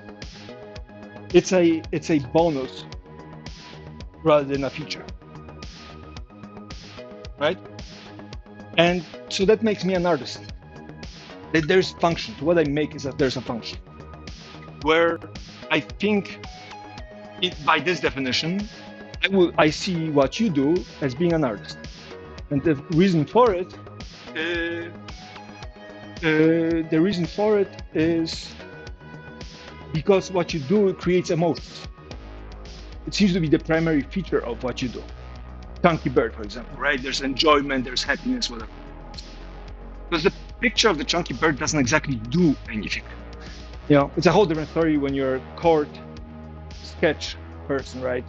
S1: it's a bonus rather than a feature, right? And so that makes me an artist. That there's function to what I make, is that there's a function. Where I think, by this definition, I see what you do as being an artist, and the reason for it is because what you do creates emotions. it seems to be the primary feature of what you do. Chunky bird, for example, right? There's enjoyment, there's happiness, whatever. Because the picture of the chunky bird doesn't exactly do anything. You know, it's a whole different story when you're a court sketch person, right?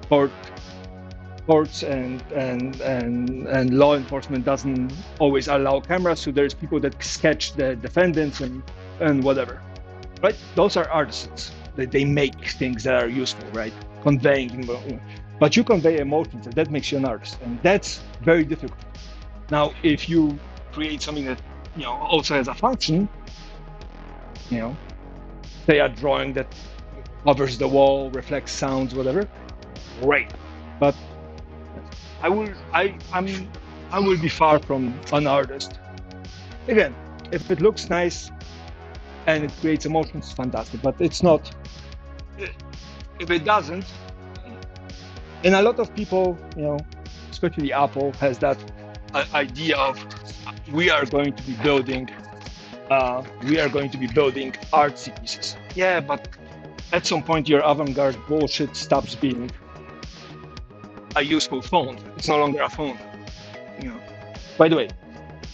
S1: Courts and law enforcement doesn't always allow cameras, so there's people that sketch the defendants and whatever, right? Those are artisans. They make things that are useful, right? Conveying, but you convey emotions, and that makes you an artist, and that's very difficult. Now, if you create something that also has a function, say a drawing that covers the wall, reflects sounds, whatever, great. But I will be far from an artist. Again, if it looks nice and it creates emotions, fantastic. But it's not. If it doesn't, and a lot of people, especially Apple, has that idea of we are going to be building artsy pieces. Yeah, but at some point your avant-garde bullshit stops being a useful phone. It's no longer a phone. By the way,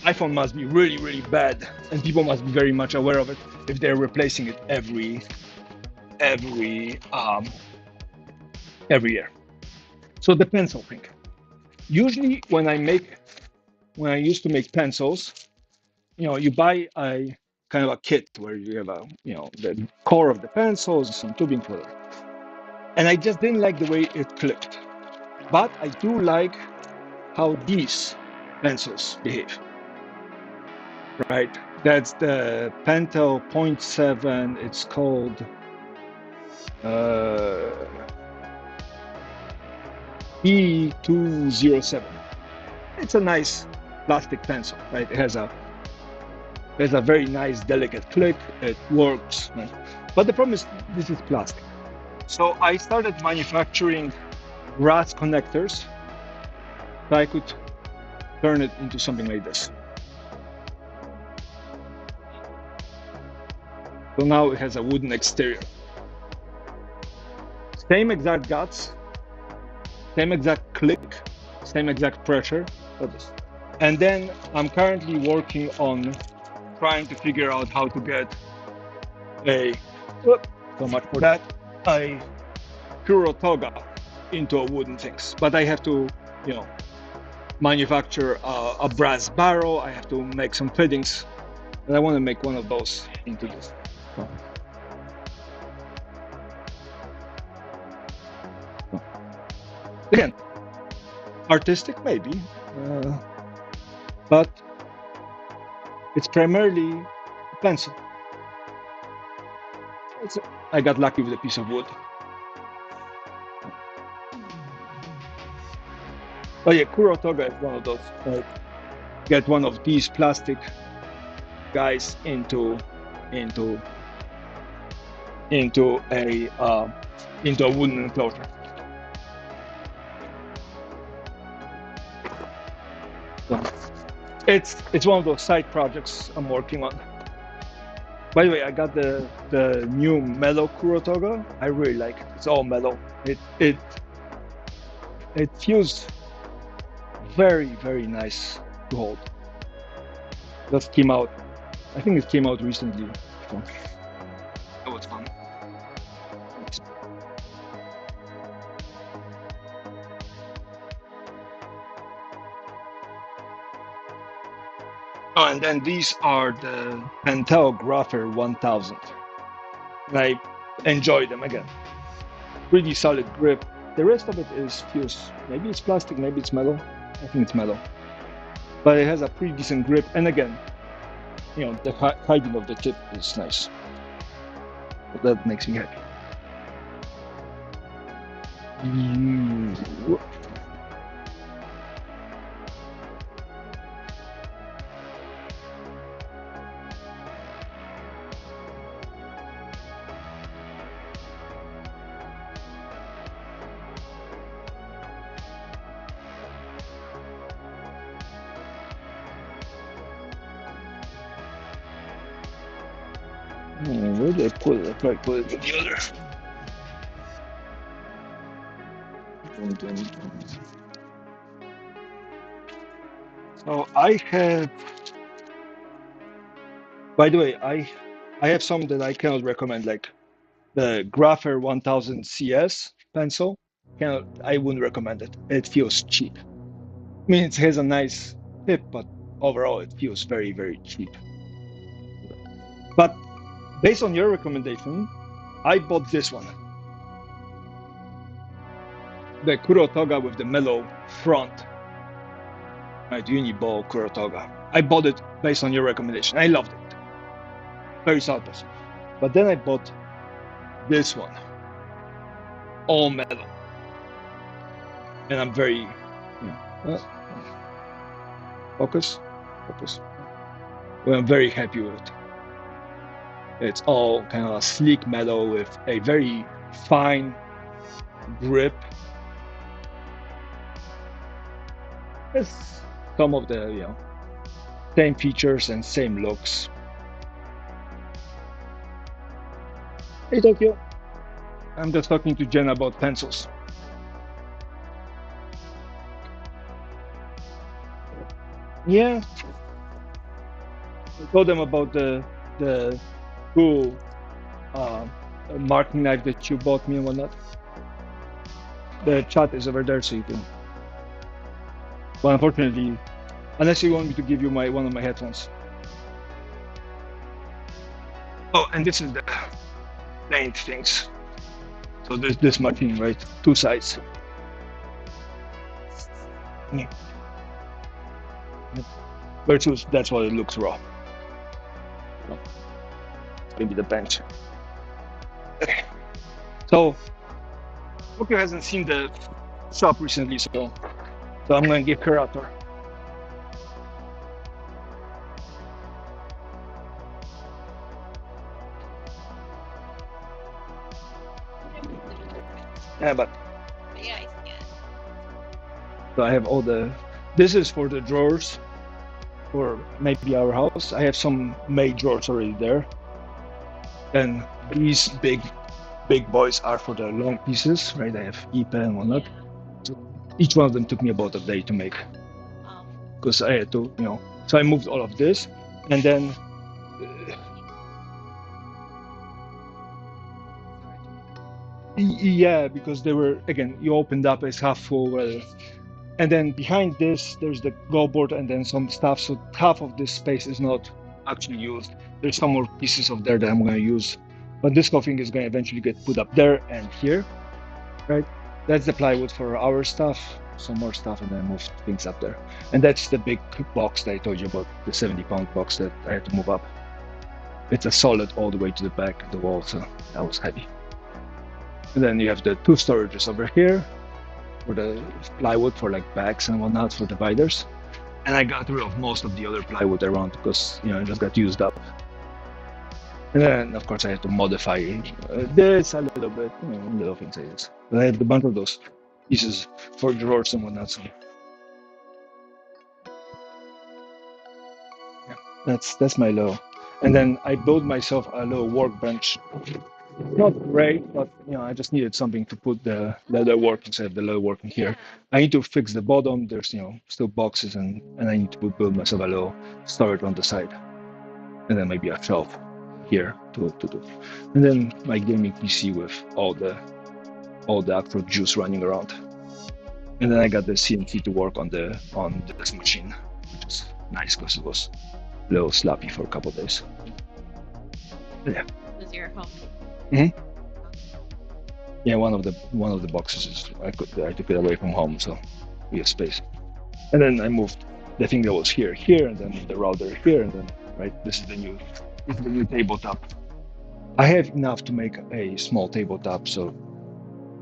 S1: iPhone must be really, really bad, and people must be very much aware of it if they're replacing it every year. So the pencil thing. Usually, when I used to make pencils, you buy a kind of a kit where you have the core of the pencils, some tubing for it. And I just didn't like the way it clicked. But I do like how these pencils behave. Right? That's the Pentel 0.7. It's called E207. It's a nice plastic pencil, right? It has a very nice, delicate click. It works. Right? But the problem is this is plastic. So I started manufacturing brass connectors so I could turn it into something like this. So now it has a wooden exterior. Same exact guts, same exact click, same exact pressure. And then I'm currently working on trying to figure out how to get so much for that, a Kurotoga into a wooden things. But I have to, manufacture a brass barrel. I have to make some fittings, and I want to make one of those into this. Again, artistic maybe, but it's primarily a pencil. I got lucky with a piece of wood. Oh yeah, Kurotoga is one of those. Get one of these plastic guys into a wooden enclosure. So it's one of those side projects I'm working on. By the way, I got the new mellow Kurotoga. I really like it. It's all mellow. It feels very, very nice to hold. Just came out. I think it came out recently. So that was fun. Oh, and then these are the Pentel Grapher 1000. And I enjoy them again. Pretty solid grip. The rest of it feels, maybe it's plastic, maybe it's metal. I think it's metal. But it has a pretty decent grip. And again, the hiding of the tip is nice. So that makes me happy. Where did I put it? I probably put it in the other. So I have, by the way, I have some that I cannot recommend, like the Grapher 1000 CS pencil. I wouldn't recommend it. It feels cheap. I mean, it has a nice tip, but overall it feels very, very cheap. But based on your recommendation, I bought this one, the Kurotoga with the mellow front. Right, Uniball Kurotoga. I bought it based on your recommendation. I loved it. Very solid pencil. But then I bought this one, all metal. And I'm very, focus. Well, I'm very happy with it. It's all kind of a sleek metal with a very fine grip. It's some of the, same features and same looks. Hey, Tokyo. I'm just talking to Jen about pencils. Yeah. I told them about the cool marking knife that you bought me and whatnot. The chat is over there, so you can. But unfortunately, unless you want me to give you one of my headphones. Oh, and this is the paint things. So there's this machine, right? Two sides. Yeah. Versus that's what it looks raw. Maybe the bench. Okay. So Tokyo hasn't seen the shop recently, so I'm gonna give her a tour. Yeah, but
S4: Yeah, I see it.
S1: so I have all the. This is for the drawers, for maybe our house. I have some made drawers already there, and these big boys are for the long pieces, right? I have Ipe and whatnot. So each one of them took me about a day to make, because I had to, So I moved all of this, and then. Yeah, because they were, again, you opened up, it's half full, and then behind this there's the go board and then some stuff, so half of this space is not actually used. There's some more pieces of there that I'm going to use, but this whole thing is going to eventually get put up there and here, right? That's the plywood for our stuff, some more stuff, and then move things up there. And that's the big box that I told you about, the 70-pound box that I had to move up. It's a solid all the way to the back of the wall, so that was heavy. And then you have the two storages over here for the plywood for like bags and whatnot for dividers. And I got rid of most of the other plywood around because it just got used up. And then of course I had to modify this a little bit, little things like this. But I had a bunch of those pieces for drawers and whatnot. So yeah, that's my little. And then I built myself a little workbench. Not great, but I just needed something to put the leather work instead of the leather working here. I need to fix the bottom. There's still boxes, and I need to build myself a little storage on the side, and then maybe a shelf here to do. And then my gaming PC with all the actual juice running around. And then I got the CNC to work on this machine, which is nice because it was a little sloppy for a couple of days. But yeah.
S4: Was your home?
S1: Yeah, one of the boxes is I took it away from home, so we have space. And then I moved the thing that was here, and then the router here, and then this is the new tabletop. I have enough to make a small tabletop, so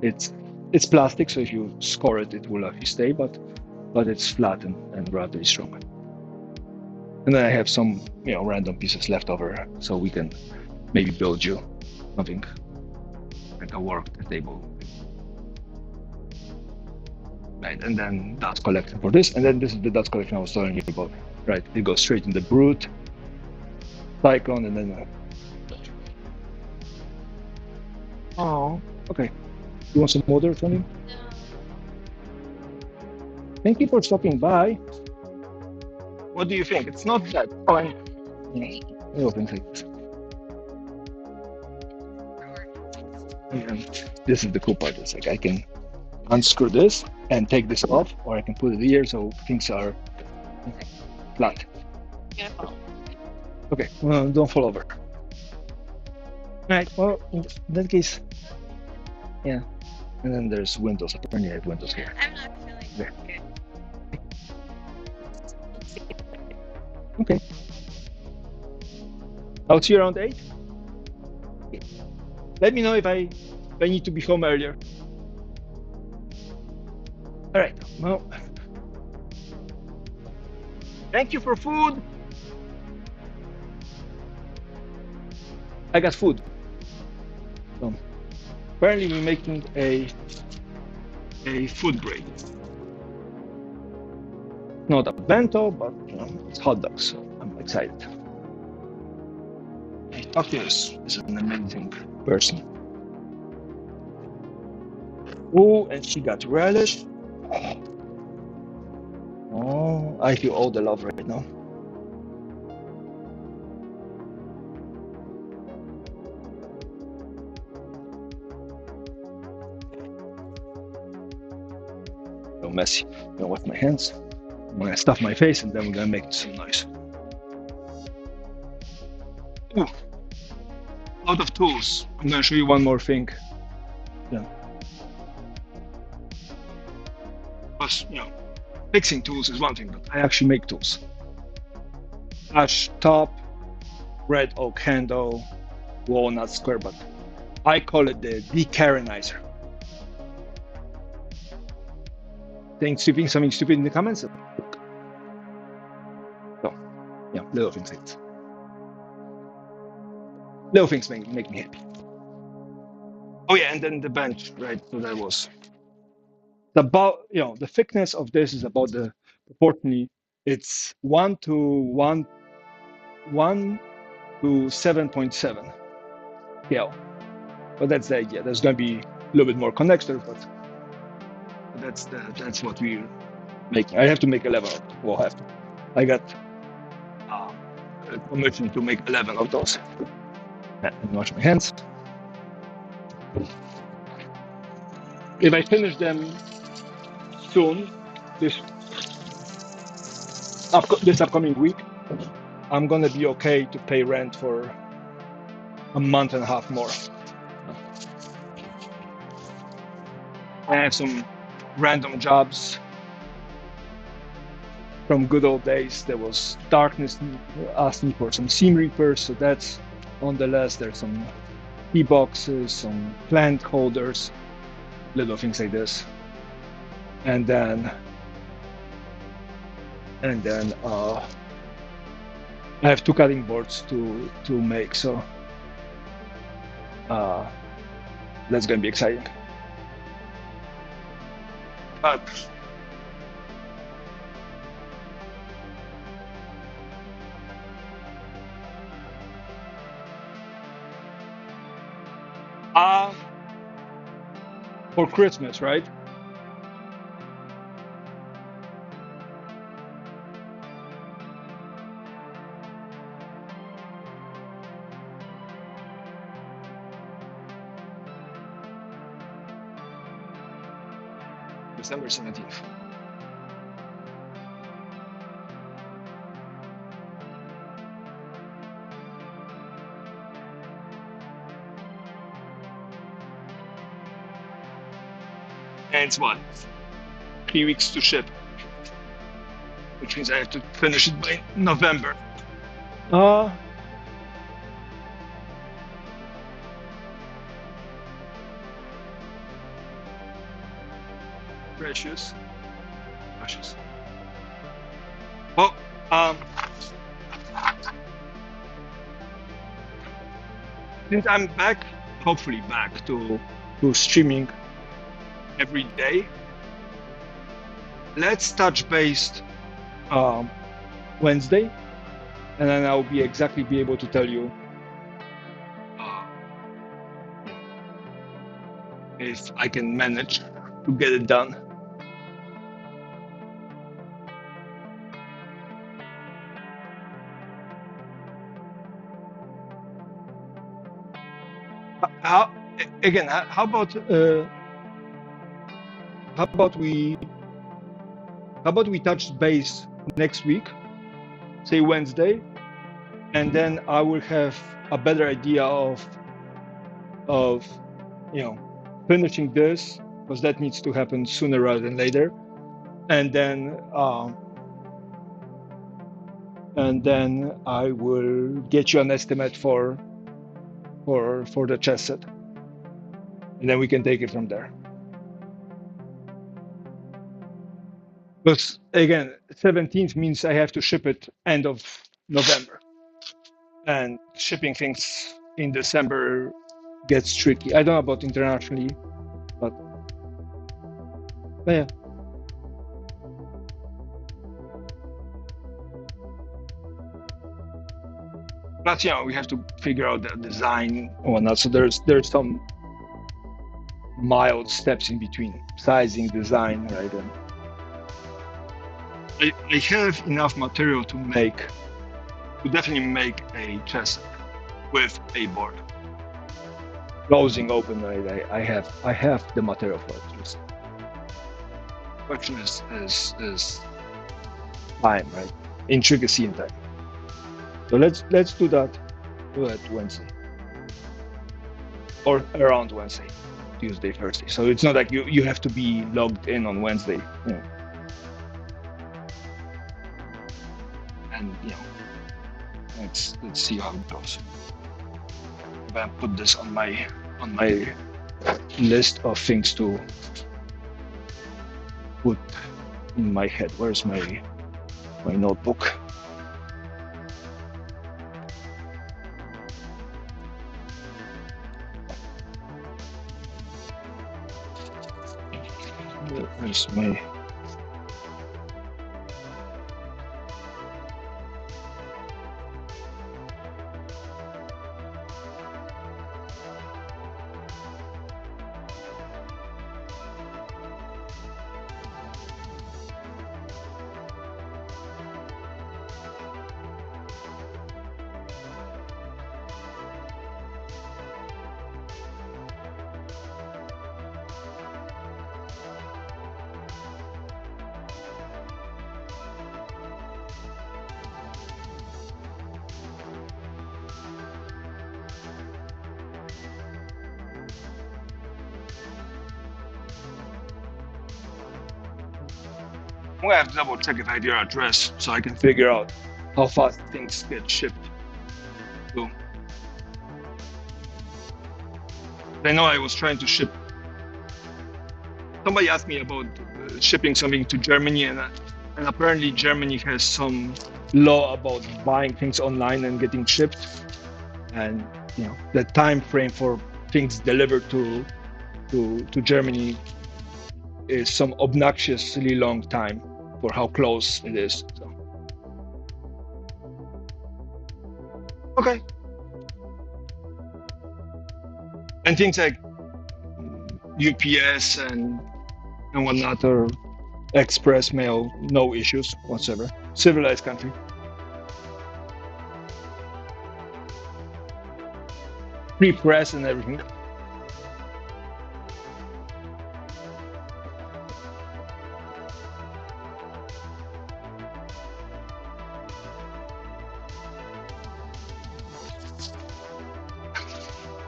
S1: it's plastic, so if you score it, it will actually stay, but it's flat and relatively strong. And then I have some random pieces left over, so we can maybe build you something like a work table. Right, and then dust collection for this, and then this is the dust collection I was telling you about. Right, it goes straight in the Brute, Cyclone, and then. Oh, okay. You want some water, Tony?
S4: No.
S1: Thank you for stopping by. What do you think? It's not that fun. Little things like this. And this is the cool part. It's like I can unscrew this and take this off, or I can put it here so things are flat.
S4: Gonna fall.
S1: Okay, well, don't fall over. Right, well, in that case, yeah. And then there's windows. Apparently, I have windows here.
S4: I'm not feeling
S1: There.
S4: good.
S1: Okay. I'll see you around 8. Let me know if I need to be home earlier. All right. Well, thank you for food. I got food. So, apparently, we're making a food grade. Not a bento, but it's hot dogs. So I'm excited. Hey, Tokyo is an amazing person. Oh, and she got relish. Oh, I feel all the love right now. So messy. I'm gonna wash my hands. I'm gonna stuff my face, and then we're gonna make some noise. Ooh, lot of tools. I'm gonna show you one more thing. Yeah. Plus, fixing tools is one thing, but I actually make tools. Ash top, red oak handle, walnut square, but I call it the decaronizer. Think something stupid in the comments? So, yeah, little things like this. Little things make me happy. Oh yeah, and then the bench, right? So that was about, the thickness of this is about the proportionally, it's 1 to 7.7 scale. But that's the idea. There's going to be a little bit more connectors, but that's what we're making. I have to make 11 of them. Well, have to. I got permission to make 11 of those. And wash my hands. If I finish them soon, this upcoming week, I'm gonna be okay to pay rent for a month and a half more. I have some random jobs from good old days. There was Darkness asked me for some seam reapers, so that's on the list. There's some key boxes, some plant holders, little things like this, and then I have 2 cutting boards to make, so that's gonna be exciting. But for Christmas, right? December 17th. And it's what? 3 weeks to ship, which means I have to finish it by November. Precious. Well, since I'm back, hopefully back to streaming every day, let's touch base Wednesday, and then I'll be able to tell you if I can manage to get it done. How again? How about how about we how about we touch base next week, say Wednesday, and then I will have a better idea of you know finishing this because that needs to happen sooner rather than later, and then I will get you an estimate for the chess set, and then we can take it from there. Because again, 17th means I have to ship it end of November, and shipping things in December gets tricky. I don't know about internationally, but yeah. Plus, we have to figure out the design and whatnot. So there's some mild steps in between sizing, design, right? And I have enough material to definitely make a chess with a board. Closing open, right? I have the material for it. Just question is time, right? Intricacy in time. So let's do that Wednesday or around Wednesday, Tuesday, Thursday. So it's not like you have to be logged in on Wednesday, and let's see how it goes. If I put this on my list of things to put in my head. Where's my notebook? Where's my I'm gonna have to double check if I have your address so I can figure out how fast things get shipped. So, I know I was trying to ship. Somebody asked me about shipping something to Germany, and apparently Germany has some law about buying things online and getting shipped, and the time frame for things delivered to Germany is some obnoxiously long time for how close it is. So. Okay. And things like UPS and whatnot, or express mail, no issues whatsoever. Civilized country. Free press and everything.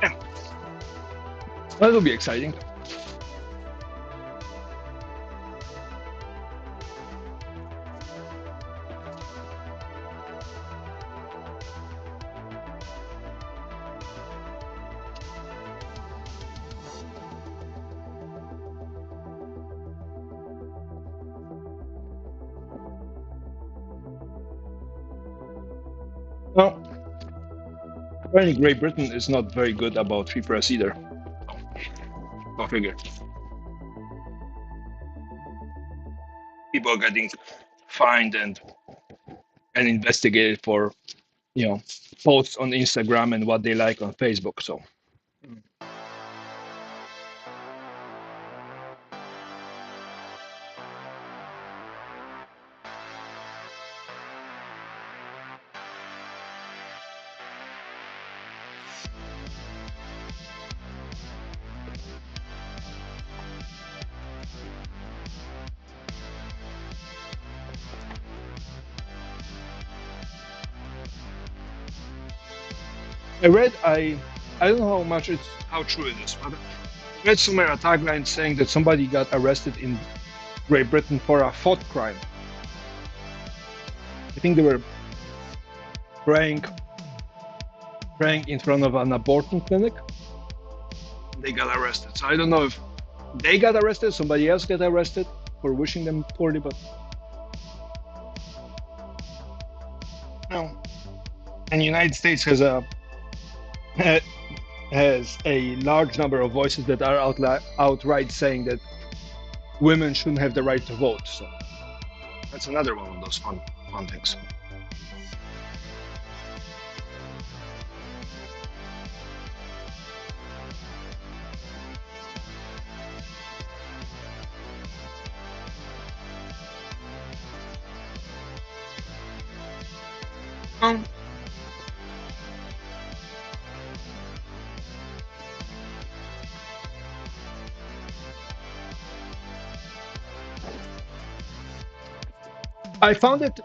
S1: Yeah. That will be exciting. Well, apparently Great Britain is not very good about free press either. Go figure. People are getting fined and investigated for, posts on Instagram and what they like on Facebook. So. I don't know how true it is, but I read somewhere a tagline saying that somebody got arrested in Great Britain for a thought crime. I think they were praying in front of an abortion clinic. They got arrested. So I don't know if they got arrested, somebody else got arrested for wishing them poorly, but no. And the United States has a large number of voices that are outright saying that women shouldn't have the right to vote. So that's another one of those fun things. I found it.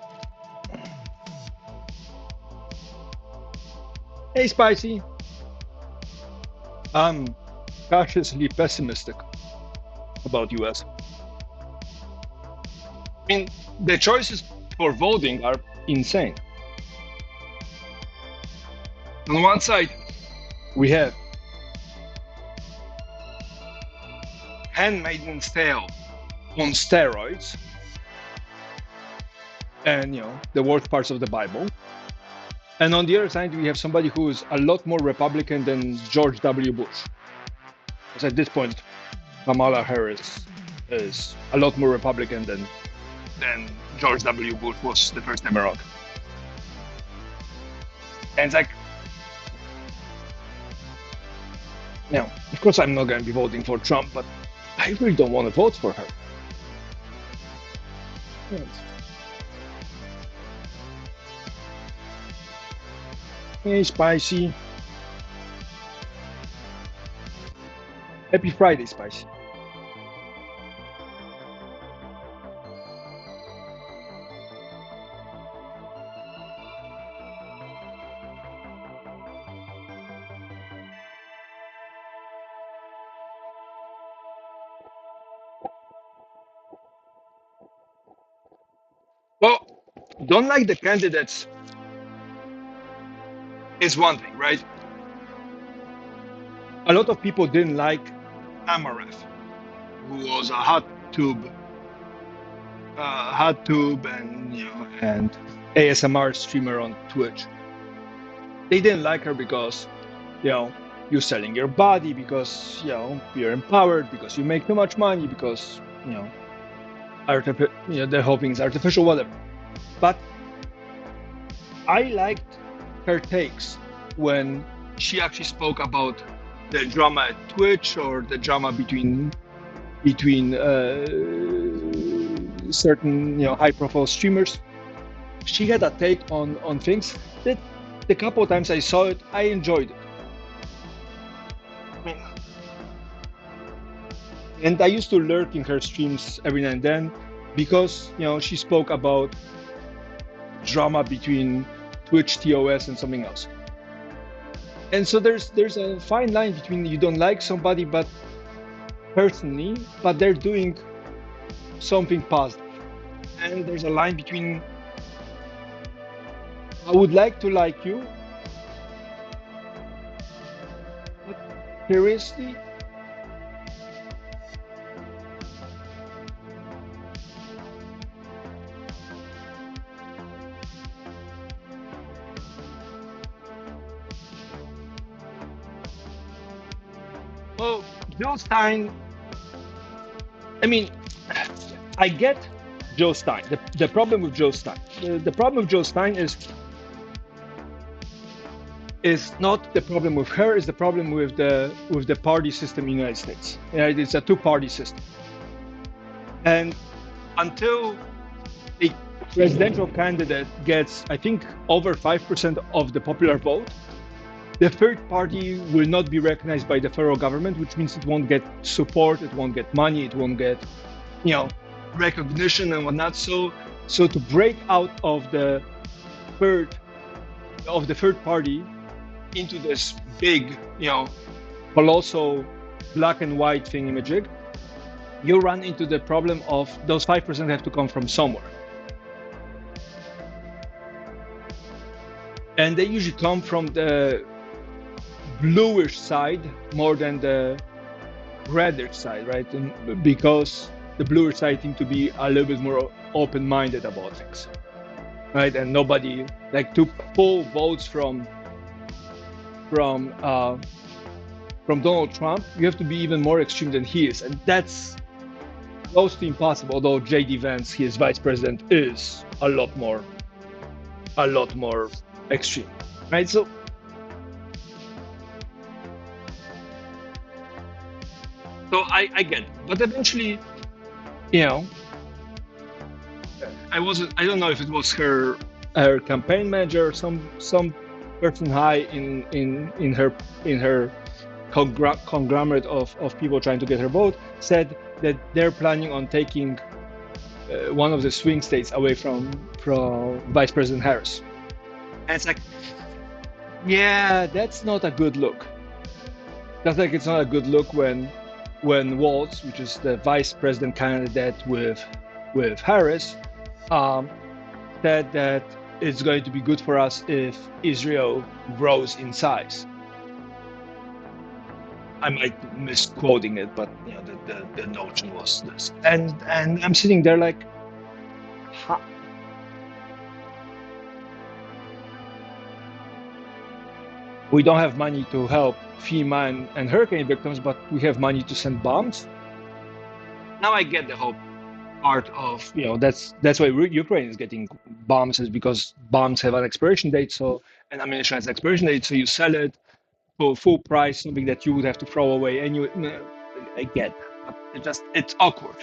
S1: Hey, Spicy. I'm cautiously pessimistic about US. I mean, the choices for voting are insane. On one side, we have Handmaid's Tale on steroids, and the worst parts of the Bible. And on the other side, we have somebody who is a lot more Republican than George W. Bush. Because at this point, Kamala Harris is a lot more Republican than George W. Bush was the first time around. And it's like, of course I'm not going to be voting for Trump, but I really don't want to vote for her. Yes. Hey, Spicy. Happy Friday, Spicy. Well, don't like the candidates is one thing, right? A lot of people didn't like Amareth, who was a hot tube and ASMR streamer on Twitch. They didn't like her because you're selling your body, because you're empowered, because you make too much money, because the whole thing is artificial, whatever. But I liked her takes when she actually spoke about the drama at Twitch or the drama between certain high-profile streamers. She had a take on things that the couple of times I saw it, I enjoyed it. And I used to lurk in her streams every now and then because she spoke about drama between Twitch TOS and something else. And so there's a fine line between you don't like somebody but they're doing something positive. And there's a line between I would like to like you, but seriously, well, Joe Stein, I mean, I get Joe Stein. The problem with Joe Stein, the problem with Joe Stein is not the problem with her, is the problem with the party system in the United States. It's a two-party system. And until a presidential candidate gets, I think, over 5% of the popular vote, the third party will not be recognized by the federal government, which means it won't get support, it won't get money, it won't get, recognition and whatnot. So to break out of the third party, into this big, colossal black and white thingamajig, you run into the problem of those 5% have to come from somewhere. And they usually come from the bluish side more than the reddish side, right? And because the bluish side seem to be a little bit more open-minded about things, right? And nobody, like, to pull votes from Donald Trump, you have to be even more extreme than he is, and that's close to impossible. Although J.D. Vance, his vice president, is a lot more extreme, right? So I get it, but eventually, I don't know if it was her campaign manager, some person high in her conglomerate of people trying to get her vote, said that they're planning on taking one of the swing states away from Vice President Harris. And it's like, yeah, that's not a good look. Just like it's not a good look when Walz, which is the vice president candidate with Harris, said that it's going to be good for us if Israel grows in size. I might be misquoting it, but the notion was this. And I'm sitting there like, ha. We don't have money to help FEMA and hurricane victims, but we have money to send bombs. Now I get the whole part of, that's why Ukraine is getting bombs, is because bombs have an expiration date, so, and ammunition has an expiration date, so you sell it for full price, something that you would have to throw away. And I get that, but it's awkward.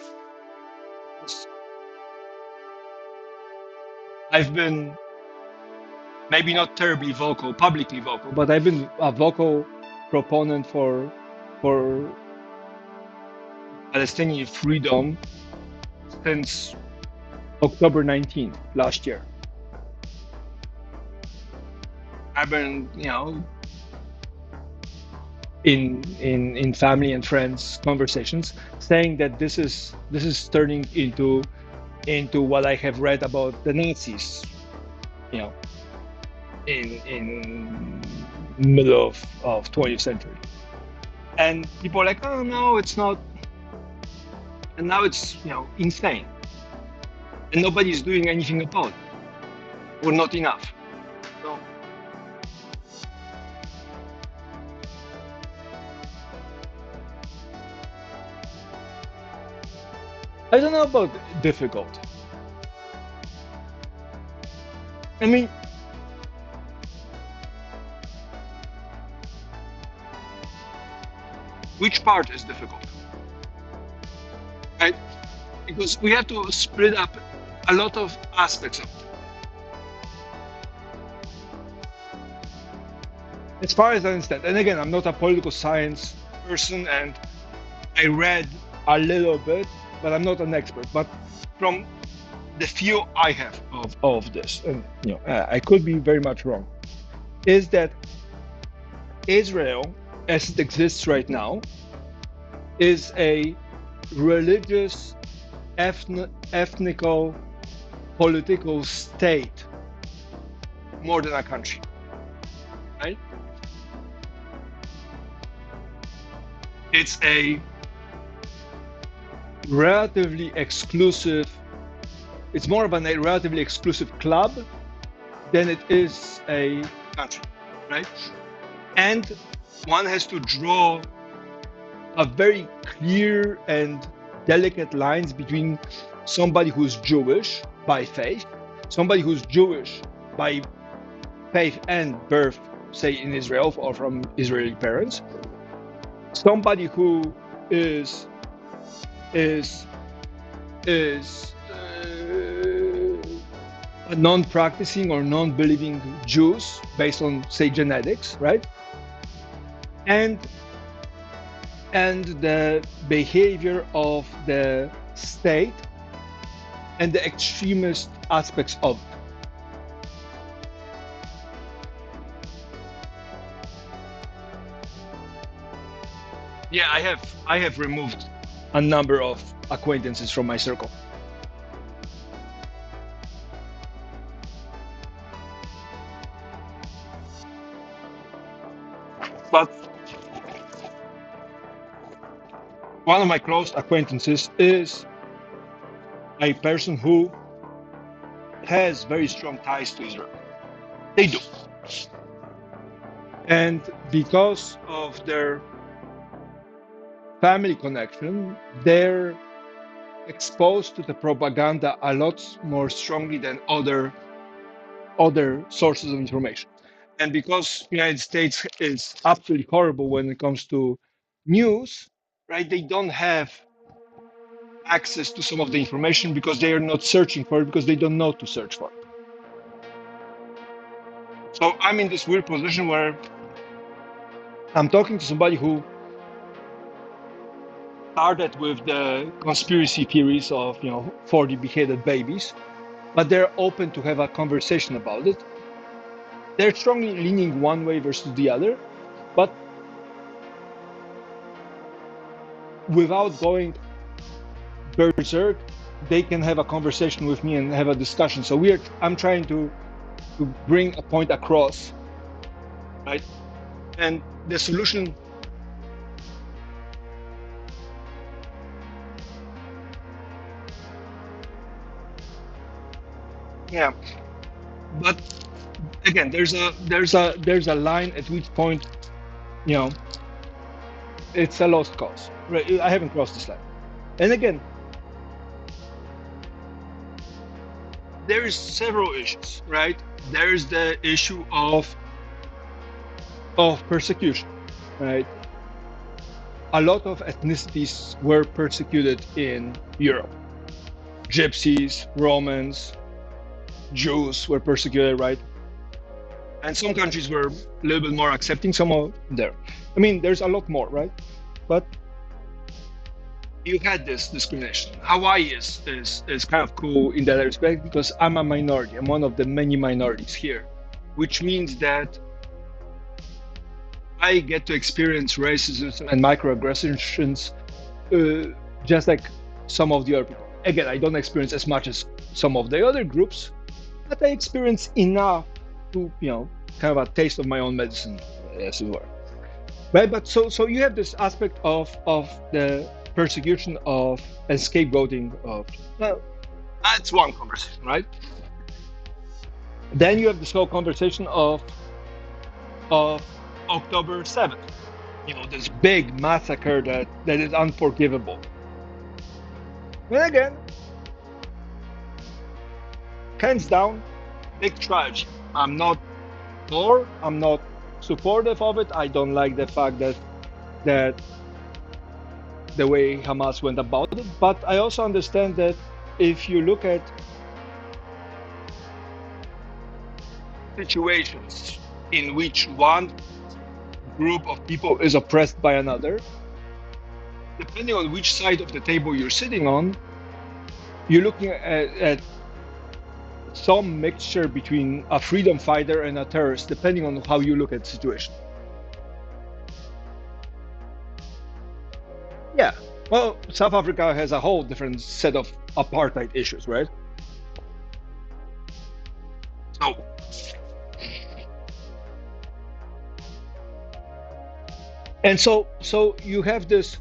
S1: I've been maybe not terribly vocal, publicly vocal, but I've been a vocal proponent for Palestinian freedom since October 19th last year. I've been, in family and friends conversations, saying that this is turning into what I have read about the Nazis, in middle of 20th century. And people are like, oh no, it's not. And now it's insane, and nobody's doing anything about it, or not enough. So I don't know about difficult. I mean, which part is difficult? Right? Because we have to split up a lot of aspects of it. As far as I understand, and again, I'm not a political science person, and I read a little bit, but I'm not an expert. But from the few I have of this, and I could be very much wrong, is that Israel, as it exists right now, is a religious, ethnical, political state more than a country, right? It's a relatively exclusive, it's more of a relatively exclusive club than it is a country, right? And one has to draw a very clear and delicate lines between somebody who's Jewish by faith, somebody who's Jewish by faith and birth, say in Israel or from Israeli parents, somebody who is a non-practicing or non-believing Jews based on, say, genetics, right? And the behavior of the state and the extremist aspects of it. Yeah, I have removed a number of acquaintances from my circle. But one of my close acquaintances is a person who has very strong ties to Israel. They do. And because of their family connection, they're exposed to the propaganda a lot more strongly than other sources of information. And because the United States is absolutely horrible when it comes to news, right? They don't have access to some of the information because they are not searching for it because they don't know to search for it. So I'm in this weird position where I'm talking to somebody who started with the conspiracy theories of 40 beheaded babies, but they're open to have a conversation about it. They're strongly leaning one way versus the other, but without going berserk, they can have a conversation with me and have a discussion. So I'm trying to bring a point across, right? And the solution, yeah. But again, there's a line at which point, you know, it's a lost cause. Right? I haven't crossed this line. And again, there's several issues, right? There's the issue of persecution, right? A lot of ethnicities were persecuted in Europe. Gypsies, Romans, Jews were persecuted, right? And some countries were a little bit more accepting, some of there. I mean, there's a lot more, right? But you had this discrimination. Hawaii is kind of cool in that respect because I'm a minority. I'm one of the many minorities here, which means that I get to experience racism and microaggressions just like some of the other people. Again, I don't experience as much as some of the other groups, but I experience enough to, kind of a taste of my own medicine, as it were. Right? But so you have this aspect of the persecution of and scapegoating of, well, that's one conversation, right? Then you have this whole conversation of October 7th, this big massacre that is unforgivable. And again, hands down, big tragedy. I'm not supportive of it. I don't like the fact that the way Hamas went about it, but I also understand that if you look at situations in which one group of people is oppressed by another, depending on which side of the table you're sitting on, you're looking at some mixture between a freedom fighter and a terrorist, depending on how you look at the situation. Yeah, well, South Africa has a whole different set of apartheid issues, right? So, and so you have this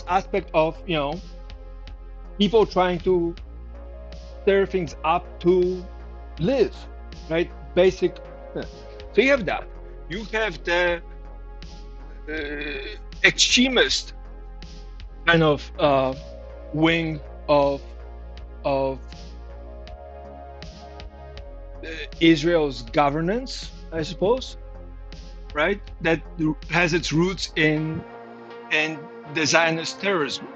S1: aspect of people trying to stir things up to live, right? Basic. So you have that. You have the extremist kind of wing of Israel's governance, I suppose, right? That has its roots in the Zionist terrorism.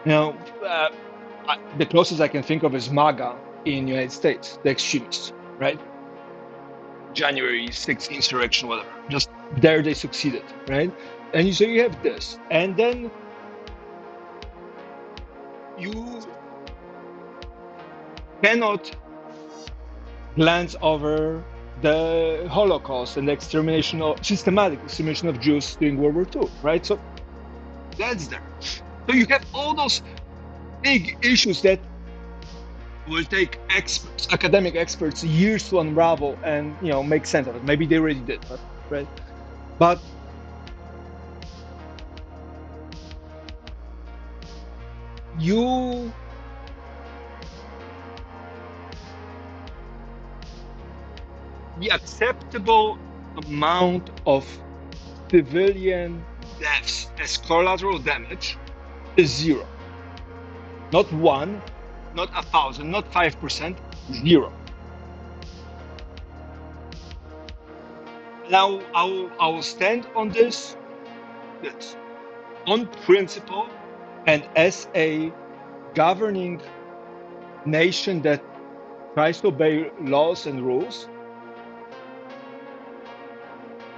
S1: The closest I can think of is MAGA in the United States, the extremists, right? January 6th insurrection, whatever. Just there they succeeded, right? And so you have this. And then you cannot glance over the Holocaust and the extermination of systematic extermination of Jews during World War II, right? So that's there. So you have all those big issues that will take experts, academic experts, years to unravel and make sense of it. Maybe they already did, but right. But you the acceptable amount of civilian deaths as collateral damage is zero. Not 1, not 1,000, not 5%, zero. Now I'll stand on this on principle, and as a governing nation that tries to obey laws and rules,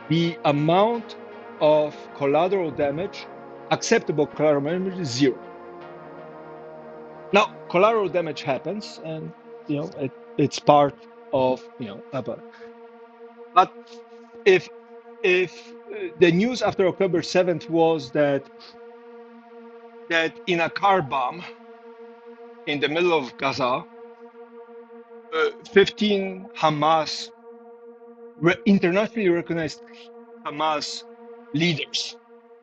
S1: the amount of collateral damage, acceptable collateral damage, is zero. Now, collateral damage happens, and it's part of but if the news after October 7th was that in a car bomb in the middle of Gaza, 15 Hamas internationally recognized Hamas leaders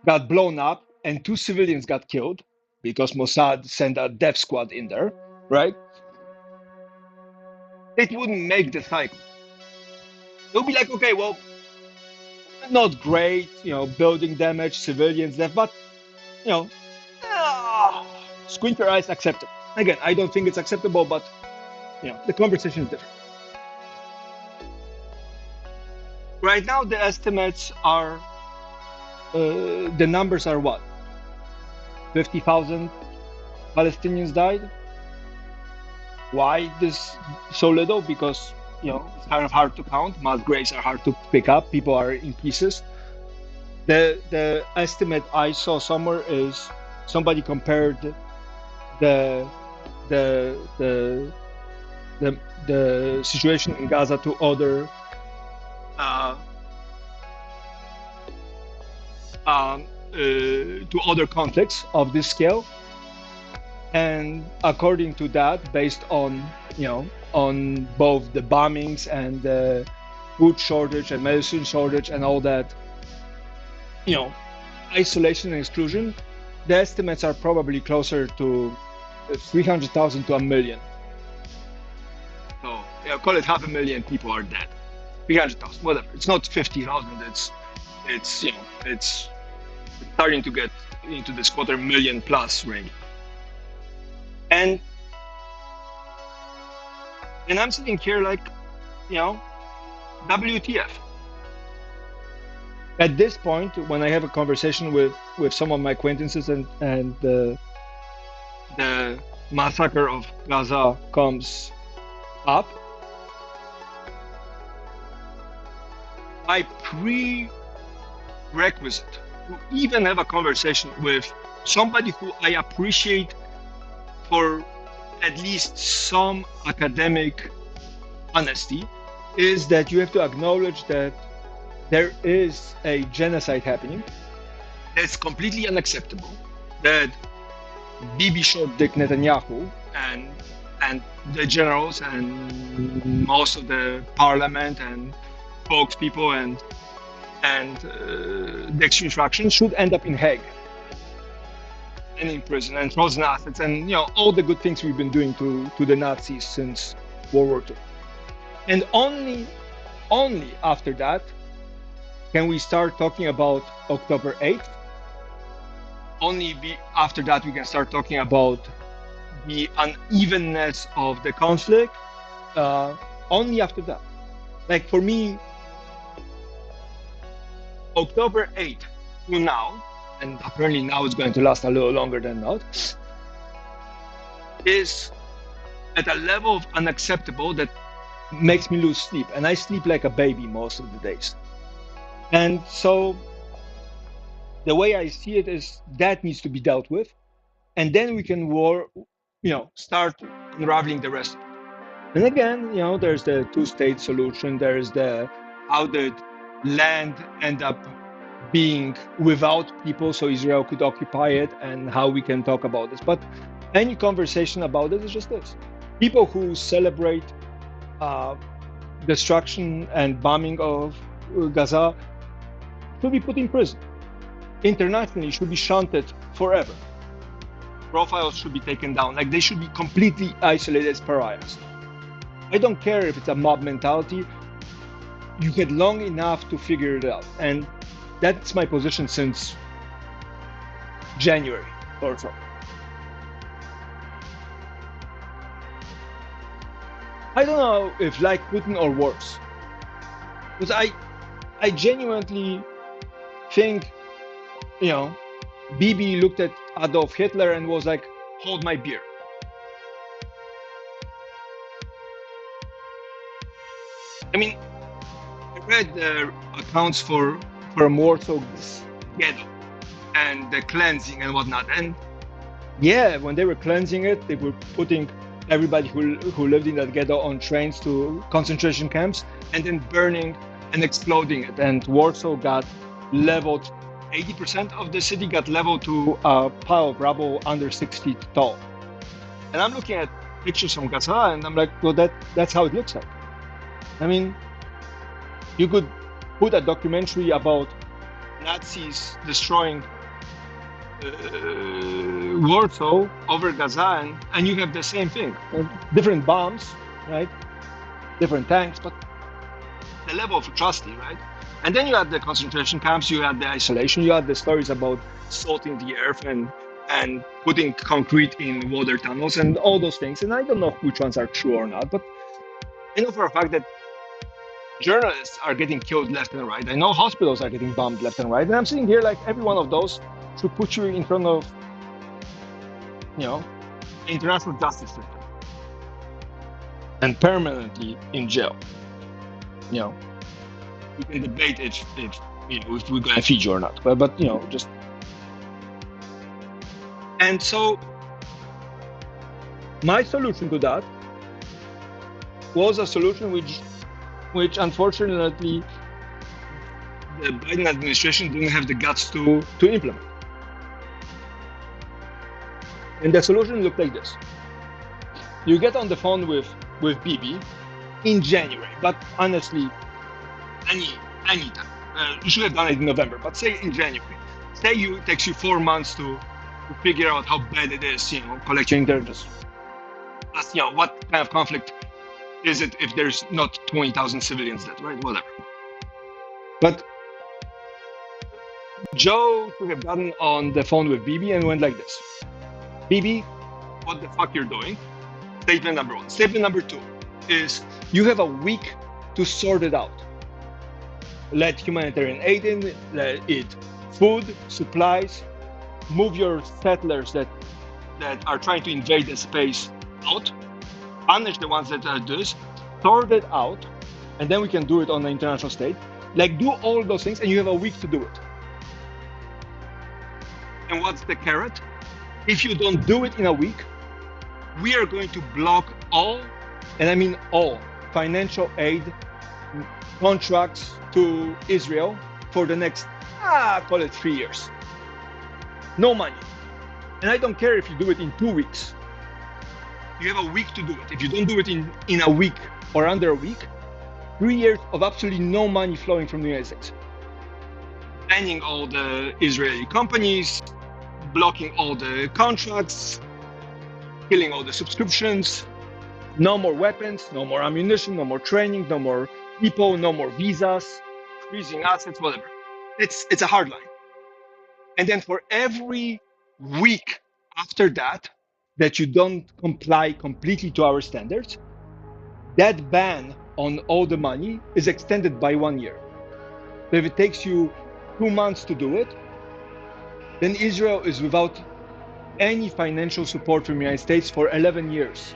S1: got blown up and 2 civilians got killed because Mossad sent a death squad in there, right? It wouldn't make the cycle. It would be like, okay, well, not great, building damage, civilians death, but squint your eyes, acceptable. Again, I don't think it's acceptable, but the conversation is different. Right now, the estimates are, the numbers are what? 50,000 Palestinians died. Why this so little? Because it's kind of hard to count. Mass graves are hard to pick up. People are in pieces. The estimate I saw somewhere is somebody compared the situation in Gaza to other conflicts of this scale, and according to that, based on on both the bombings and the food shortage and medicine shortage and all that, isolation and exclusion, the estimates are probably closer to 300,000 to 1 million. So call it 500,000 people are dead. 300,000, whatever. It's not 50,000. It's starting to get into this 250,000 plus range. And I'm sitting here like, WTF. At this point, when I have a conversation with some of my acquaintances and the massacre of Gaza comes up, my prerequisite to even have a conversation with somebody who I appreciate for at least some academic honesty is that you have to acknowledge that there is a genocide happening that's completely unacceptable, that Bibi short dick Netanyahu and the generals and most of the parliament and spokespeople and the extreme faction should end up in Hague and in prison and frozen assets and all the good things we've been doing to the Nazis since World War II. And only after that can we start talking about October 8th. After that we can start talking about the unevenness of the conflict. Only after that. Like for me, October 8th to now, and apparently now it's going to last a little longer than not, is at a level of unacceptable that makes me lose sleep. And I sleep like a baby most of the days. And so the way I see it is that needs to be dealt with. And then we can start unraveling the rest of it. And again, there's the two-state solution. There's the how did land end up being without people so Israel could occupy it, and how we can talk about this. But any conversation about it is just this. People who celebrate destruction and bombing of Gaza should be put in prison. Internationally, should be shunted forever. Profiles should be taken down. Like, they should be completely isolated as pariahs. I don't care if it's a mob mentality. You had long enough to figure it out. And that's my position since January or so. I don't know if like Putin or worse. Because I genuinely think, Bibi looked at Adolf Hitler and was like, hold my beer. I mean, I read the accounts for Warsaw ghetto and the cleansing and whatnot. And yeah, when they were cleansing it, they were putting everybody who lived in that ghetto on trains to concentration camps and then burning and exploding it. And Warsaw got leveled, 80% of the city got leveled to a pile of rubble under 6 feet tall. And I'm looking at pictures from Gaza and I'm like, well, that's how it looks like. I mean, you could put a documentary about Nazis destroying Warsaw over Gaza, and you have the same thing. Different bombs, right? Different tanks, but the level of atrocity, right? And then you had the concentration camps, you had the isolation, you had the stories about salting the earth and putting concrete in water tunnels and all those things. And I don't know which ones are true or not, but I know for a fact that journalists are getting killed left and right. I know hospitals are getting bombed left and right. And I'm sitting here like every one of those should put you in front of, international justice system and permanently in jail. We can debate if we're going to feed you or not, but just. And so my solution to that was a solution which unfortunately the Biden administration didn't have the guts to implement. And the solution looked like this. You get on the phone with Bibi in January, but honestly, any time. You should have done it in November, but say in January. Say it takes you 4 months to figure out how bad it is, collect your intelligence. Plus, what kind of conflict is it if there's not 20,000 civilians dead, right? Whatever. But Joe should have gotten on the phone with Bibi and went like this. Bibi, what the fuck you're doing? Statement number 1. Statement number 2 is you have a week to sort it out. Let humanitarian aid in, let it food, supplies, move your settlers that are trying to invade the space out, punish the ones that are this, sort it out, and then we can do it on the international stage. Like, do all those things, and you have a week to do it. And what's the carrot? If you don't do it in a week, we are going to block all, and I mean all, financial aid contracts to Israel for the next, call it 3 years. No money. And I don't care if you do it in 2 weeks. You have a week to do it. If you don't do it in a week or under a week, 3 years of absolutely no money flowing from the United States. Banning all the Israeli companies, blocking all the contracts, killing all the subscriptions, no more weapons, no more ammunition, no more training, no more people, no more visas, freezing assets, whatever. It's a hard line. And then for every week after that you don't comply completely to our standards, that ban on all the money is extended by 1 year. So if it takes you 2 months to do it, then Israel is without any financial support from the United States for 11 years.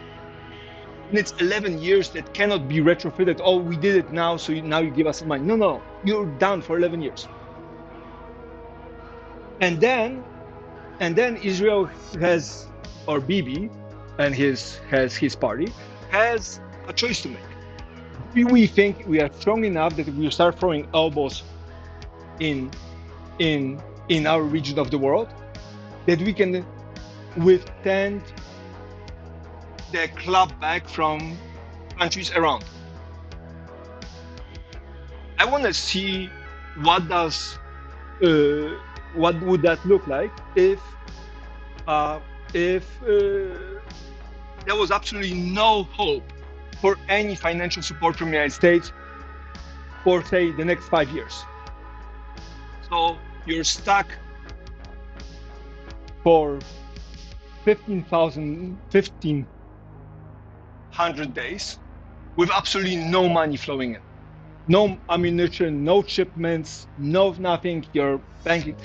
S1: And it's 11 years that cannot be retrofitted. Oh, we did it now, so now you give us money. No, you're down for 11 years. And then Israel has, or Bibi, and his party, has a choice to make. We think we are strong enough that if we start throwing elbows in our region of the world, that we can withstand the clapback from countries around. I want to see what would that look like if there was absolutely no hope for any financial support from the United States for, say, the next 5 years. So you're stuck for 1,500 days with absolutely no money flowing in. No ammunition, no shipments, no nothing, you're banking.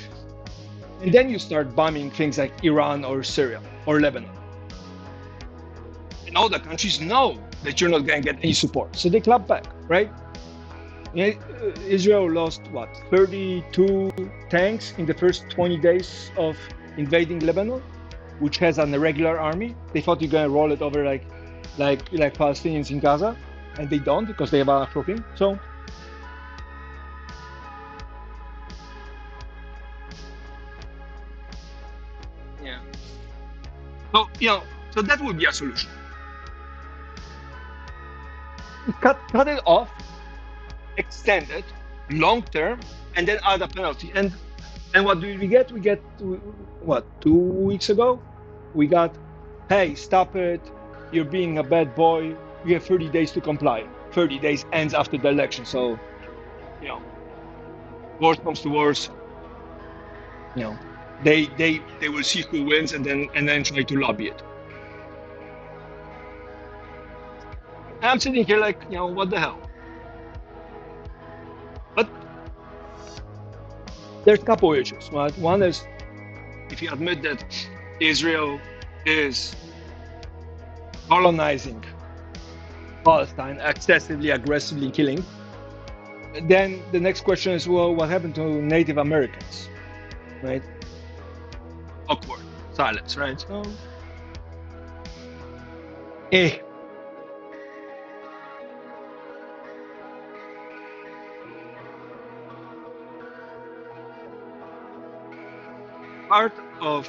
S1: And then you start bombing things like Iran or Syria or Lebanon. And all the countries know that you're not going to get any support. So they clap back, right? Israel lost, 32 tanks in the first 20 days of invading Lebanon, which has an irregular army. They thought you're going to roll it over like Palestinians in Gaza, and they don't because they have a trophy. So yeah. So so that would be a solution. Cut it off, extend it, long term, and then add a penalty. And what do we get? We get 2 weeks ago, we got, hey, stop it! You're being a bad boy. You have 30 days to comply. 30 days ends after the election. So, worst comes to worst, they will see who wins and then try to lobby it. And I'm sitting here like, what the hell? But there's a couple issues, right? One is if you admit that Israel is colonizing Palestine, excessively, aggressively killing, then the next question is, well, what happened to Native Americans, right? Awkward silence, right? So, part of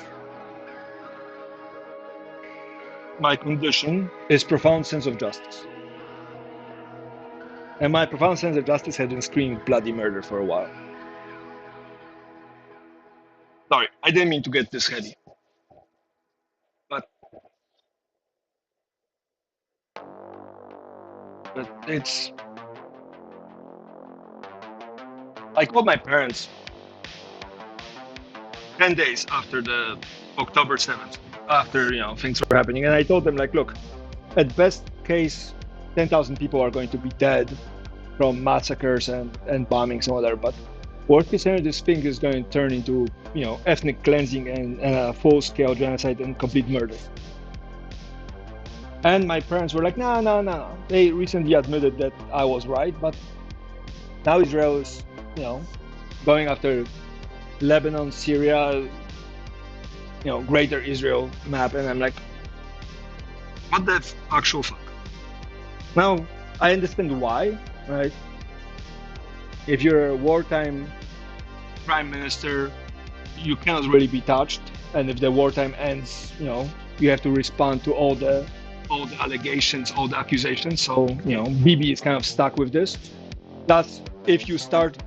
S1: my condition is profound sense of justice. And my profound sense of justice had been screaming bloody murder for a while. Sorry, I didn't mean to get this heady. But it's... I called my parents 10 days after the October 7th, after things were happening, and I told them, like, look, at best case, 10,000 people are going to be dead from massacres and bombings and whatever, but worst case scenario, this thing is going to turn into ethnic cleansing and a full-scale genocide and complete murder. And my parents were like, no. They recently admitted that I was right, but now Israel is going after Lebanon, Syria, greater Israel map, and I'm like, what the actual fuck? Now, I understand why, right? If you're a wartime prime minister, you cannot really be touched, and if the wartime ends, you have to respond to all the allegations, all the accusations. So, Bibi is kind of stuck with this. Plus, if you start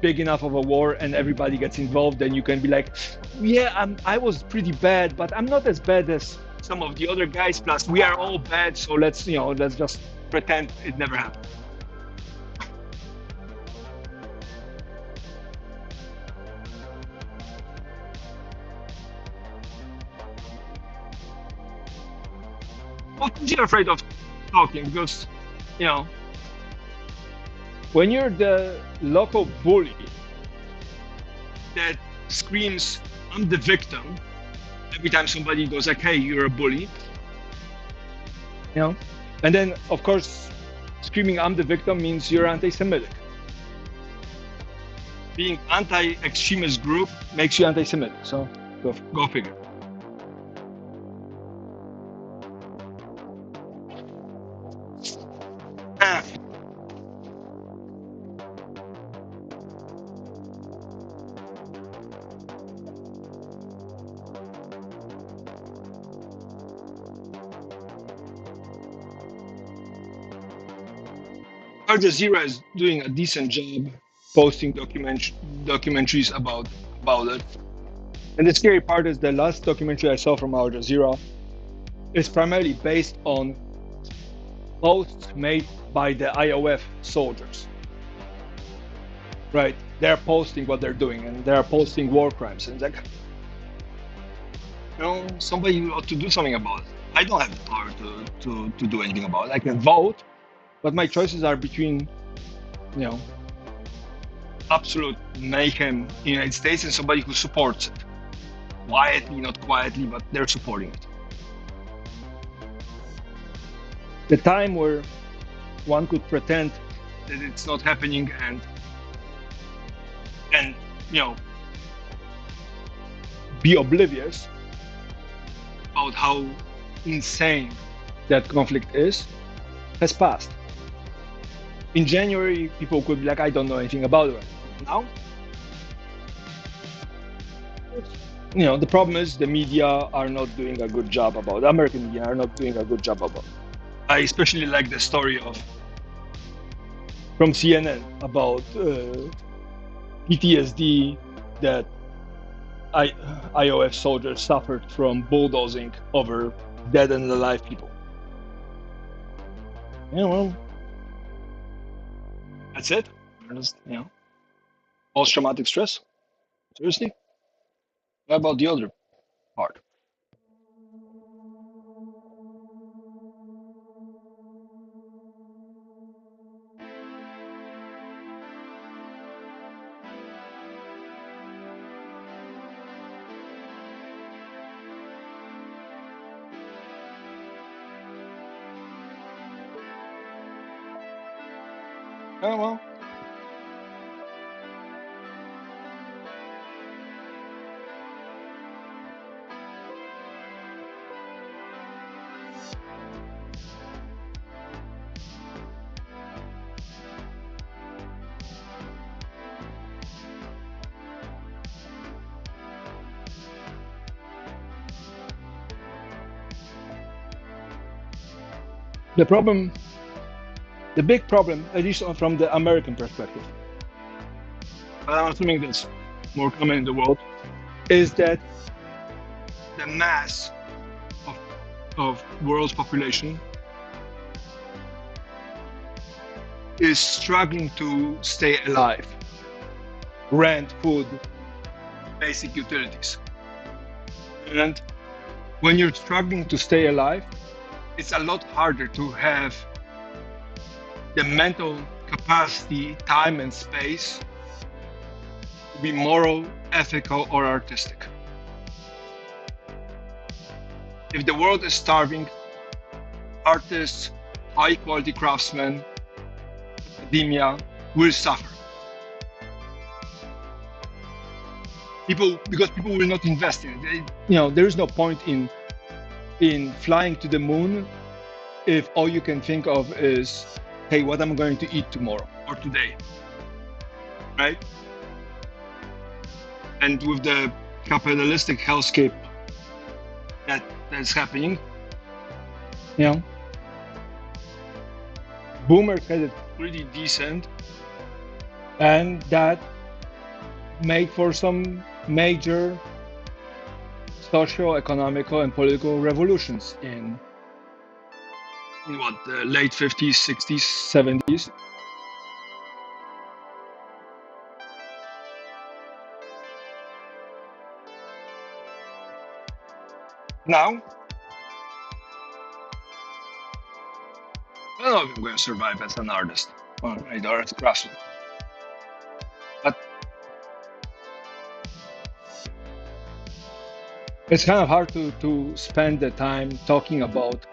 S1: big enough of a war and everybody gets involved, then you can be like, yeah, I was pretty bad, but I'm not as bad as some of the other guys. Plus, we are all bad, so let's just pretend it never happened. Well, you're afraid of talking because, when you're the local bully that screams, I'm the victim, every time somebody goes like, hey, you're a bully, and then, of course, screaming, I'm the victim means you're anti-Semitic. Being anti-extremist group makes you anti-Semitic, so go figure. Al Jazeera is doing a decent job posting documentaries about it. And the scary part is the last documentary I saw from Al Jazeera is primarily based on posts made by the IOF soldiers. Right? They're posting what they're doing and they're posting war crimes. And it's like, somebody ought to do something about it. I don't have the power to do anything about it. I can vote, but my choices are between, absolute mayhem in the United States and somebody who supports it. Quietly, not quietly, but they're supporting it. The time where one could pretend that it's not happening and be oblivious about how insane that conflict is has passed. In January, people could be like, I don't know anything about it. Now, the problem is the media are not doing a good job about it. The American media are not doing a good job about it. I especially like the story from CNN about PTSD that IOF soldiers suffered from bulldozing over dead and alive people. Well, that's it. Just, post-traumatic stress. Seriously? What about the other part? Oh, well. The big problem, at least from the American perspective, but I'm assuming that's more common in the world, is that the mass of world's population is struggling to stay alive, rent, food, basic utilities. And when you're struggling to stay alive, it's a lot harder to have the mental capacity, time, and space to be moral, ethical, or artistic. If the world is starving, artists, high-quality craftsmen, academia will suffer. Because people will not invest in it. There is no point in flying to the moon if all you can think of is, hey, what am I going to eat tomorrow or today, right? And with the capitalistic hellscape that's happening, boomers had it pretty decent, and that made for some major social, economical, and political revolutions in the late 50s, 60s, 70s. Now, I don't know if I'm going to survive as an artist or as a craftsman. But it's kind of hard to spend the time talking about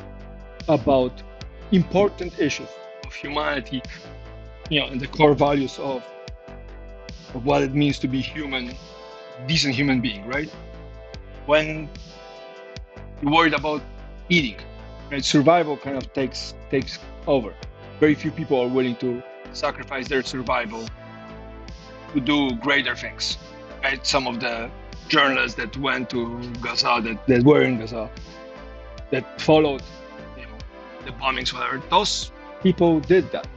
S1: important issues of humanity, and the core values of what it means to be human, decent human being, right? When you're worried about eating, right? Survival kind of takes over. Very few people are willing to sacrifice their survival to do greater things, right? Some of the journalists that went to Gaza, that were in Gaza, that followed the bombings, whatever, those people did that.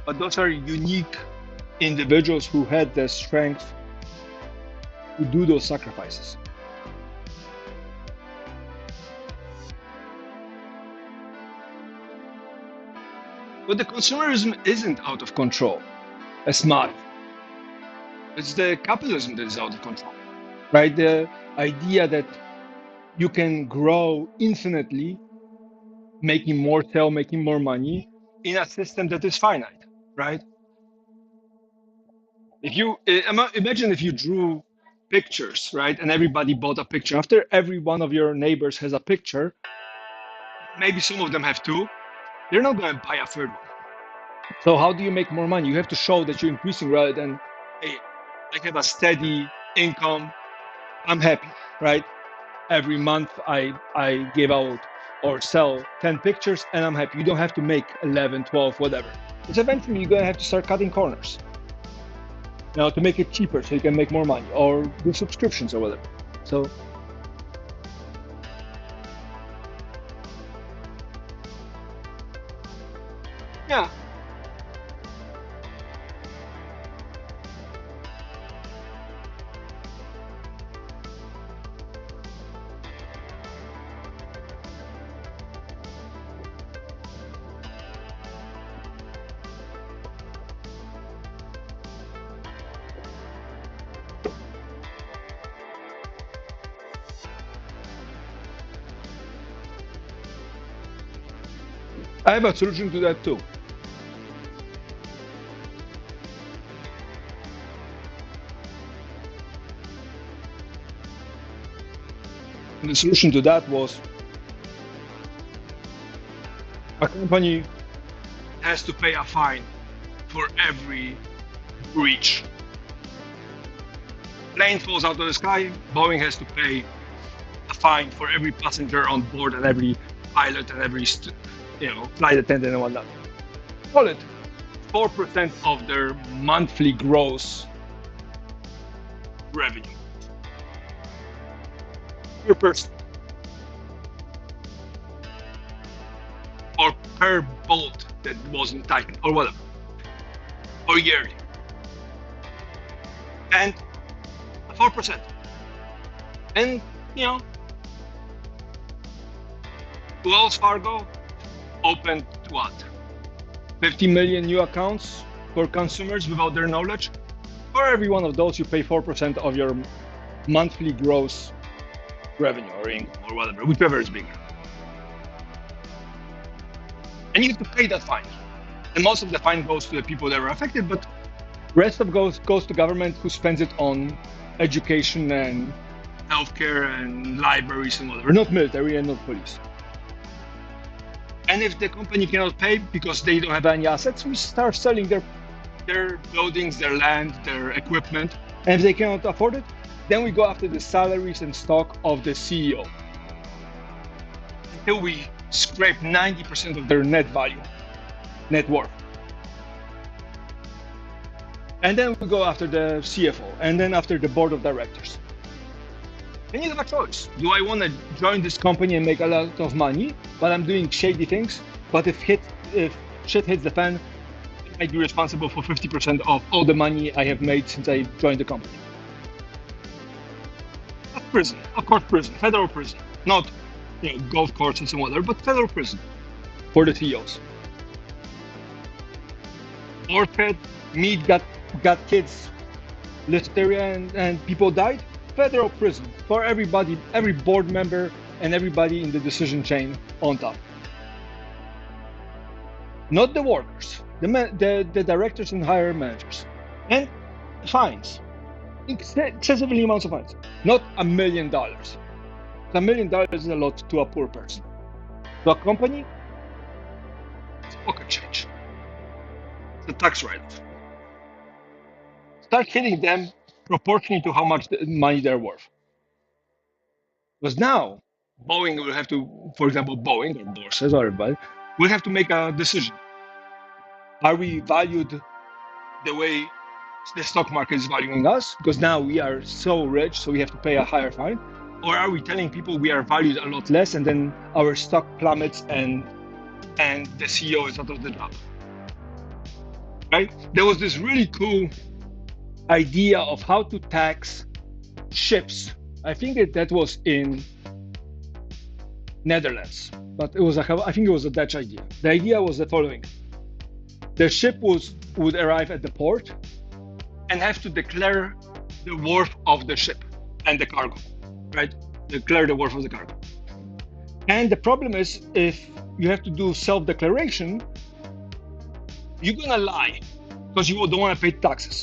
S1: but those are unique individuals who had the strength to do those sacrifices. But the consumerism isn't out of control. It's not. It's the capitalism that is out of control, right? The idea that you can grow infinitely, making more sale, making more money in a system that is finite, right? If you imagine if you drew pictures, right, and everybody bought a picture. After every one of your neighbors has a picture, maybe some of them have two. They're not going to buy a third one. So how do you make more money? You have to show that you're increasing rather than, hey, I have a steady income. I'm happy, right? Every month I give out or sell 10 pictures and I'm happy. You don't have to make 11, 12, whatever. Because eventually you're going to have to start cutting corners. Now to make it cheaper so you can make more money or do subscriptions or whatever. So yeah. I have a solution to that too. And the solution to that was a company has to pay a fine for every breach. Plane falls out of the sky, Boeing has to pay a fine for every passenger on board and every pilot and every flight attendant and whatnot. Call it 4% of their monthly gross revenue per person or per bolt that wasn't tightened or whatever, or yearly, and 4%. And Wells Fargo opened what? 50 million new accounts for consumers without their knowledge. For every one of those, you pay 4% of your monthly gross revenue or income or whatever, whichever is bigger. And you have to pay that fine. And most of the fine goes to the people that were affected, but the rest of goes to government, who spends it on education and healthcare and libraries and whatever, not military and not police. And if the company cannot pay because they don't have any assets, we start selling their buildings, their land, their equipment. And if they cannot afford it, then we go after the salaries and stock of the CEO until we scrape 90% of their net value, net worth. And then we go after the CFO, and then after the board of directors. Then you have a choice. Do I want to join this company and make a lot of money, but I'm doing shady things? But if shit hits the fan, I might be responsible for 50% of all the money I have made since I joined the company. That's prison, of course, prison, federal prison, not golf courses and whatever, but federal prison for the CEOs. Orchid, meat got kids, listeria, and people died. Federal prison for everybody, every board member and everybody in the decision chain on top. Not the workers, the directors and higher managers. And fines, excessively amounts of fines. Not $1 million. $1 million is a lot to a poor person. To a company, it's pocket change. It's a tax write-off. Start hitting them proportionally to how much money they're worth. Because now, Boeing will have to, for example, Boeing or Bourses or everybody, will have to make a decision. Are we valued the way the stock market is valuing us? Because now we are so rich, so we have to pay a higher fine. Or are we telling people we are valued a lot less, and then our stock plummets and the CEO is out of the job? right? There was this really cool idea of how to tax ships. I think that was in Netherlands, but it was I think it was a Dutch idea. The idea was the following: the ship would arrive at the port and have to declare the worth of the ship and the cargo, right? Declare the worth of the cargo. And the problem is, if you have to do self-declaration, you're gonna lie because you don't want to pay taxes,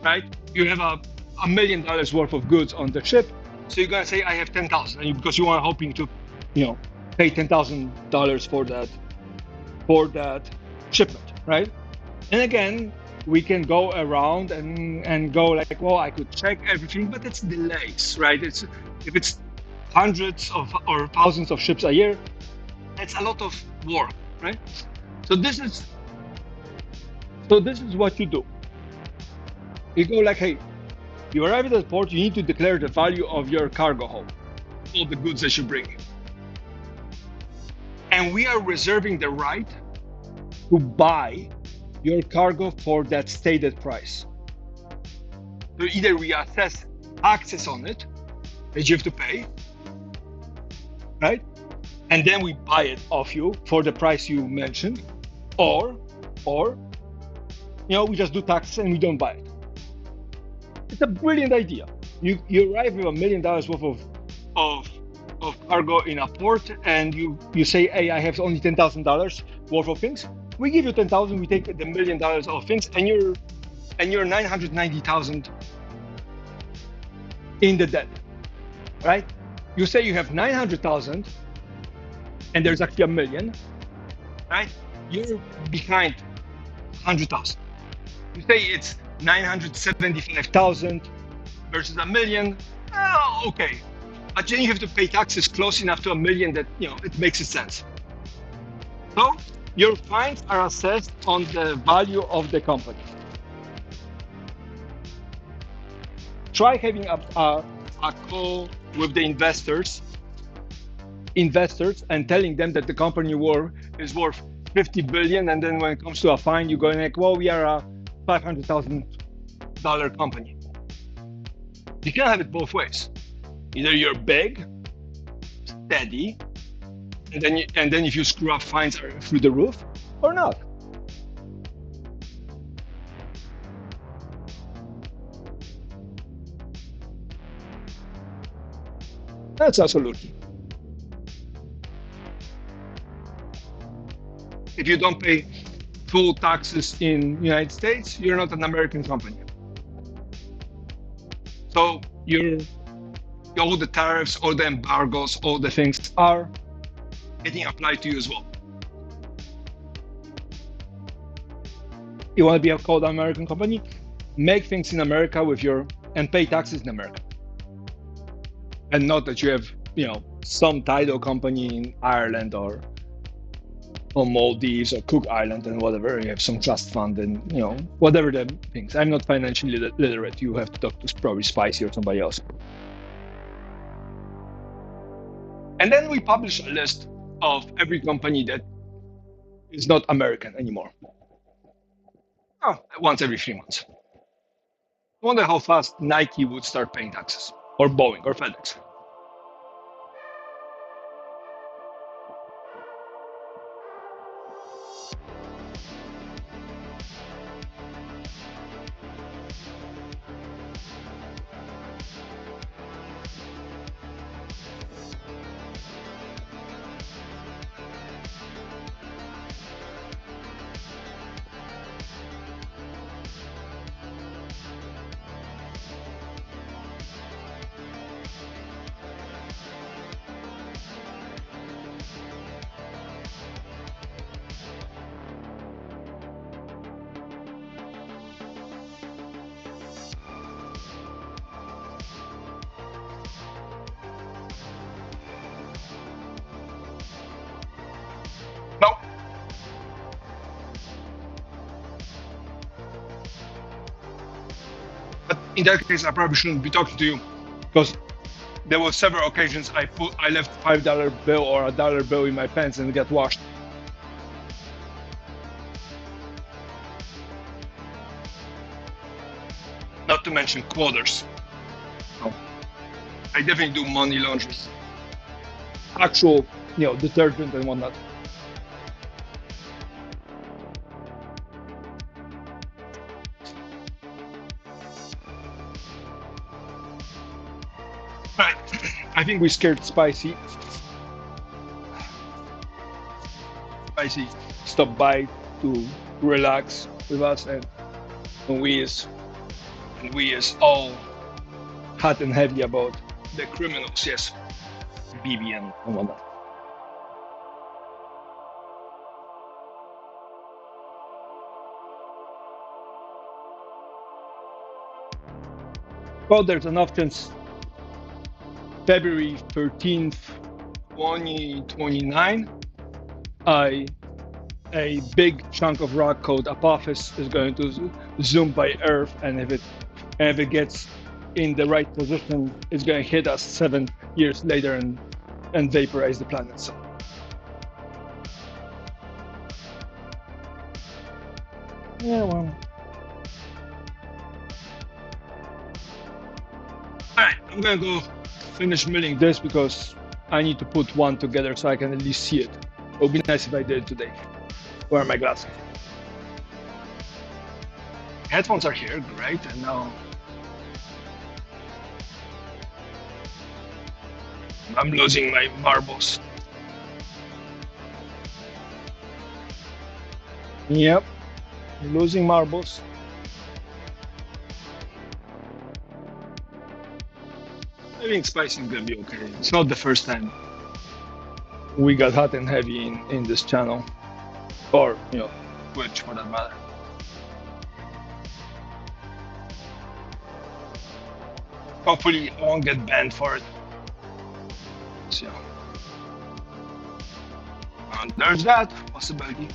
S1: right? You have $1 million worth of goods on the ship, so you're gonna say I have 10,000, because you are hoping to, pay $10,000 for that shipment, right? And again, we can go around and go like, well, I could check everything, but it's delays, right? If it's hundreds of or thousands of ships a year, that's a lot of work, right? So this is what you do. You go like, hey, you arrive at the port, you need to declare the value of your cargo hold, all the goods that you bring. And we are reserving the right to buy your cargo for that stated price. So either we assess taxes on it that you have to pay, right? And then we buy it off you for the price you mentioned, or we just do taxes and we don't buy it. It's a brilliant idea. You arrive with $1 million worth of cargo in a port, and you say, hey, I have only $10,000 worth of things. We give you 10,000. We take the $1 million of things, and you're 990,000 in the debt, right? You say you have 900,000, and there's actually $1 million, right? You're behind 100,000. You say it's 975,000 versus $1 million. Oh, okay, but then you have to pay taxes close enough to $1 million that it makes sense. So your fines are assessed on the value of the company. Try having a call with the investors and telling them that the company is worth 50 billion, and then when it comes to a fine, you're going like, well, we are a $500,000 company. You can't have it both ways. Either you're big, steady, and then if you screw up, fines are through the roof, or not. That's a solution. If you don't pay full taxes in the United States, you're not an American company. So all the tariffs, all the embargoes, all the things are getting applied to you as well. You want to be called an American company? Make things in America and pay taxes in America. And not that you have, some title company in Ireland or Maldives or Cook Island and whatever. You have some trust fund and, whatever the things. I'm not financially literate. You have to talk to probably Spicy or somebody else. And then we publish a list of every company that is not American anymore. Once every 3 months. I wonder how fast Nike would start paying taxes, or Boeing, or FedEx. No. But in that case, I probably shouldn't be talking to you, because there were several occasions I left $5 bill or a dollar bill in my pants and it got washed. not to mention quarters. So I definitely do money laundry, actual, detergent and whatnot. Right, I think we scared Spicy. Spicy stopped by to relax with us, and we is all hot and heavy about the criminals, yes, BBM and whatnot. Well, there's an chance February 13th, 2029, a big chunk of rock called Apophis is going to zoom by Earth, and if it gets in the right position, it's going to hit us 7 years later and vaporize the planet. So, yeah, well. All right, I'm gonna go finish milling this because I need to put one together so I can at least see it. It would be nice if I did it today. Where are my glasses? Headphones are here, great, and now I'm losing my marbles. Yep, losing marbles. I think Spicy is gonna be okay. It's not the first time we got hot and heavy in this channel, or Twitch for that matter. Hopefully, I won't get banned for it. So, and there's that possibility.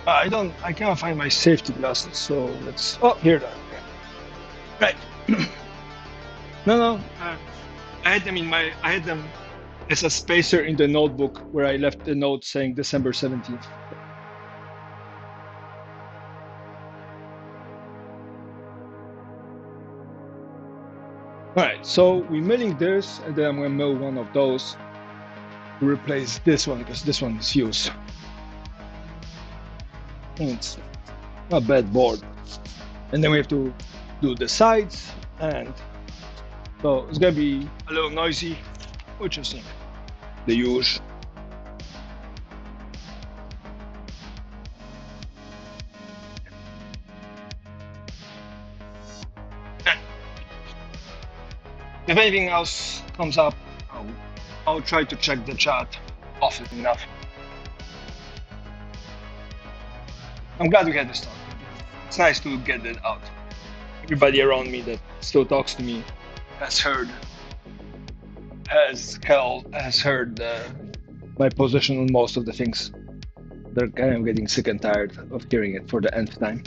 S1: I can't find my safety glasses, so let's. Oh, here they are. Right. No. I had them as a spacer in the notebook where I left the note saying December 17th. All right, so we're milling this, and then I'm gonna mill one of those to replace this one because this one is used. It's not a bad board. And then we have to do the sides, and so it's gonna be a little noisy, which is the usual. If anything else comes up, I'll try to check the chat often enough. I'm glad we had this talk. It's nice to get it out. Everybody around me that still talks to me has heard my position on most of the things. They're kind of getting sick and tired of hearing it for the nth time.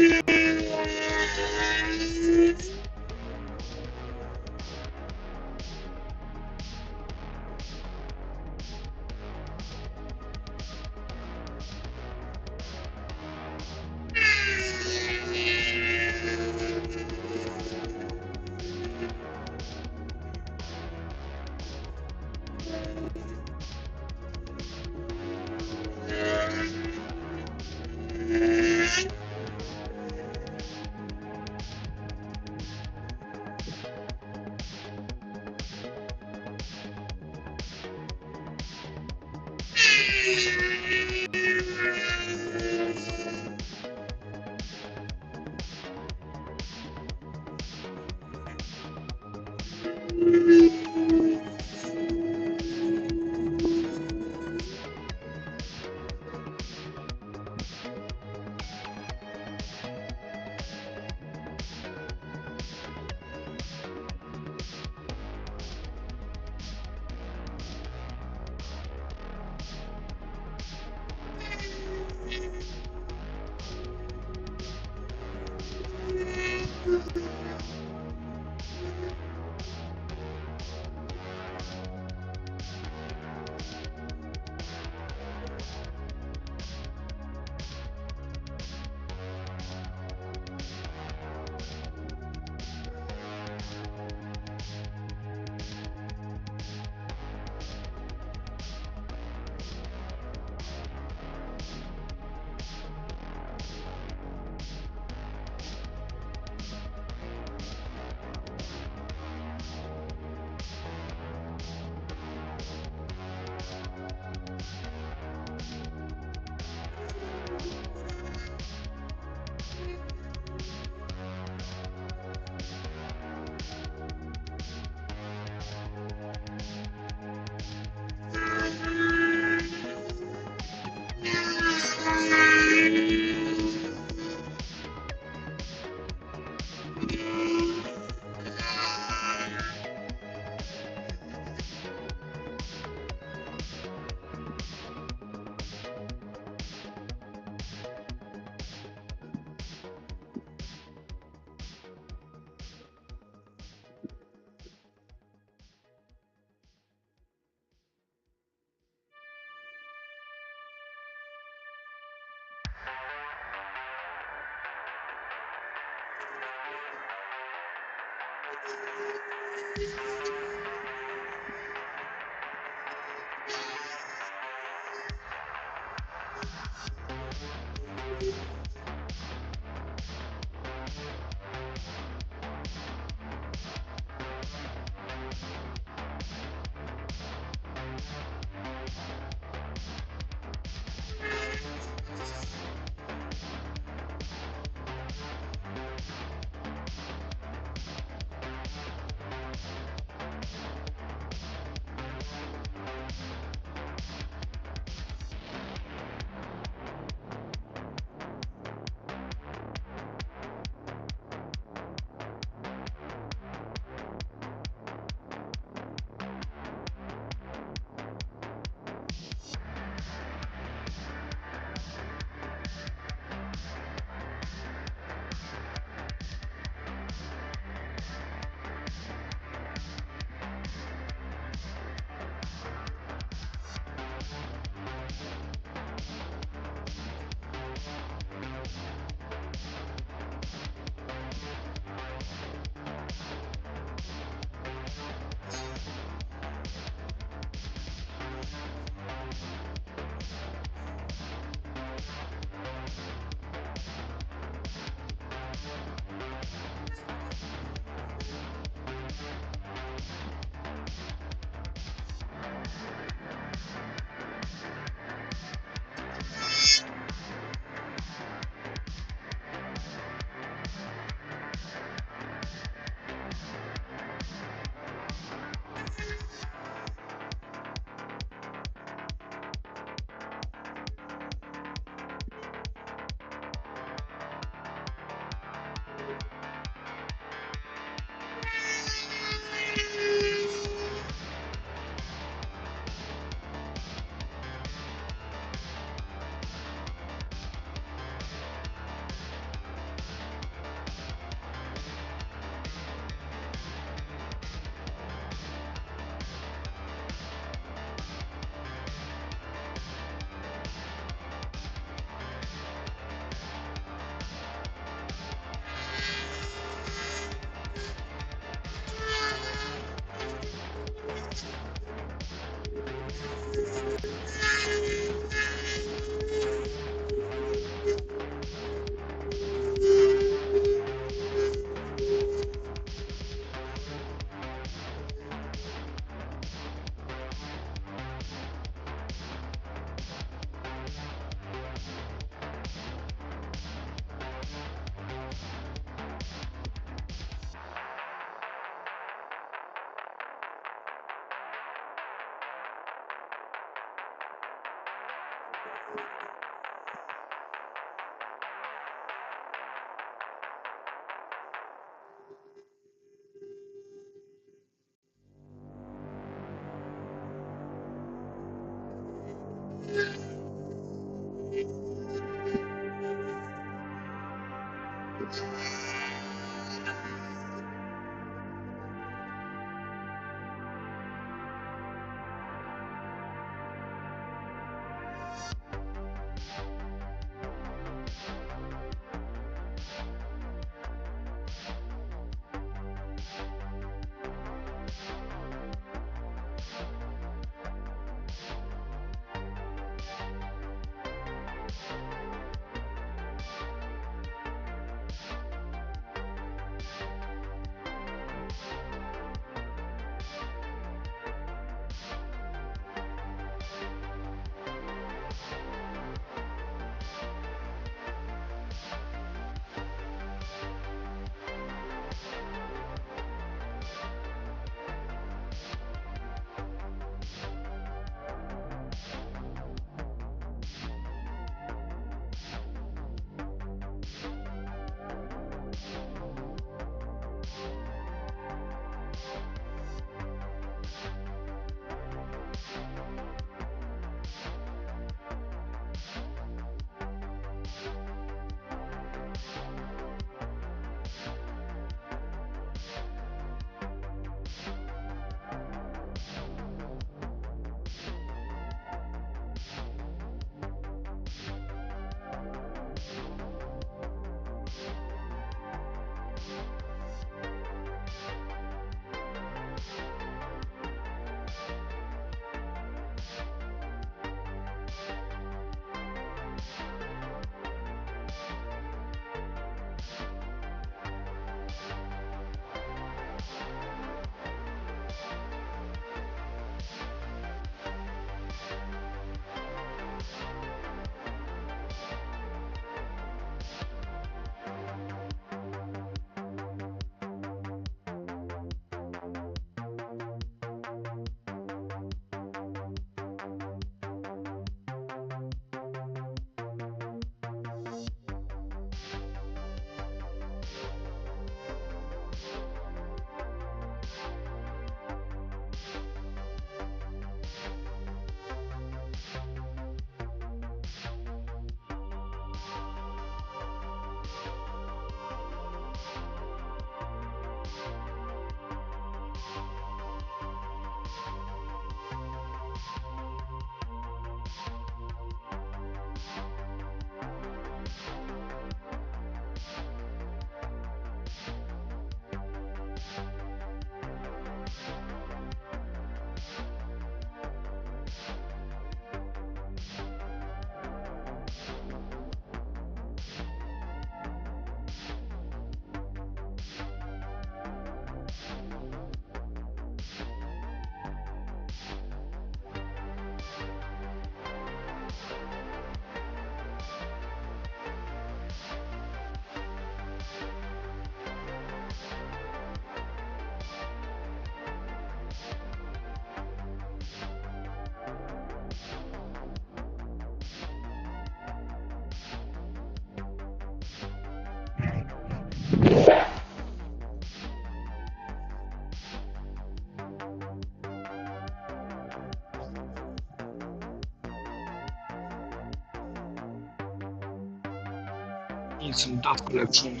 S1: Need some dot collection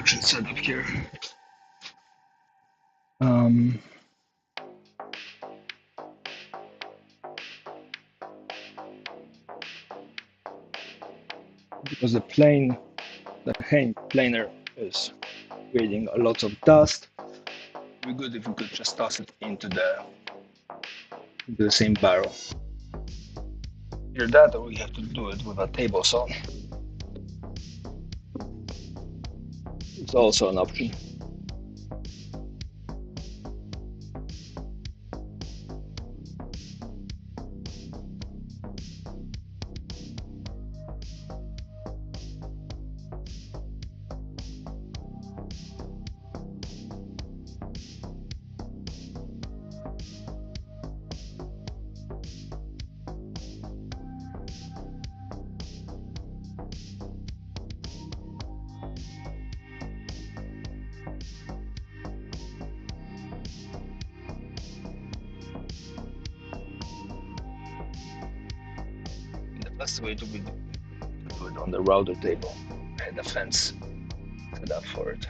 S1: setup here. Because the hand planer is creating a lot of dust, it'd be good if we could just toss it into the same barrel. Either that, or we have to do it with a table saw. It's also an option. The best way to do it on the router table. I had a fence set up for it.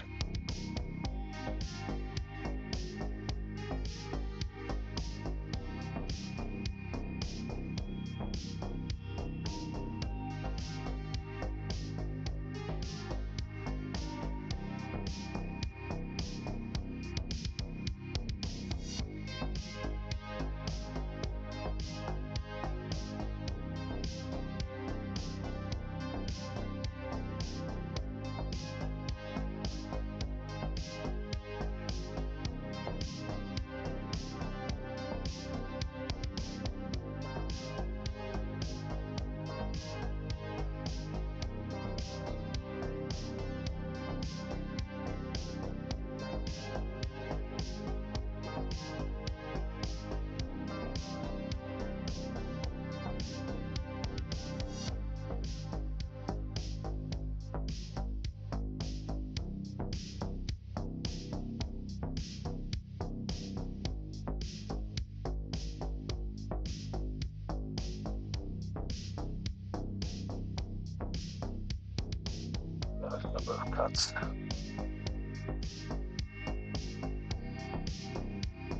S1: Number of cuts.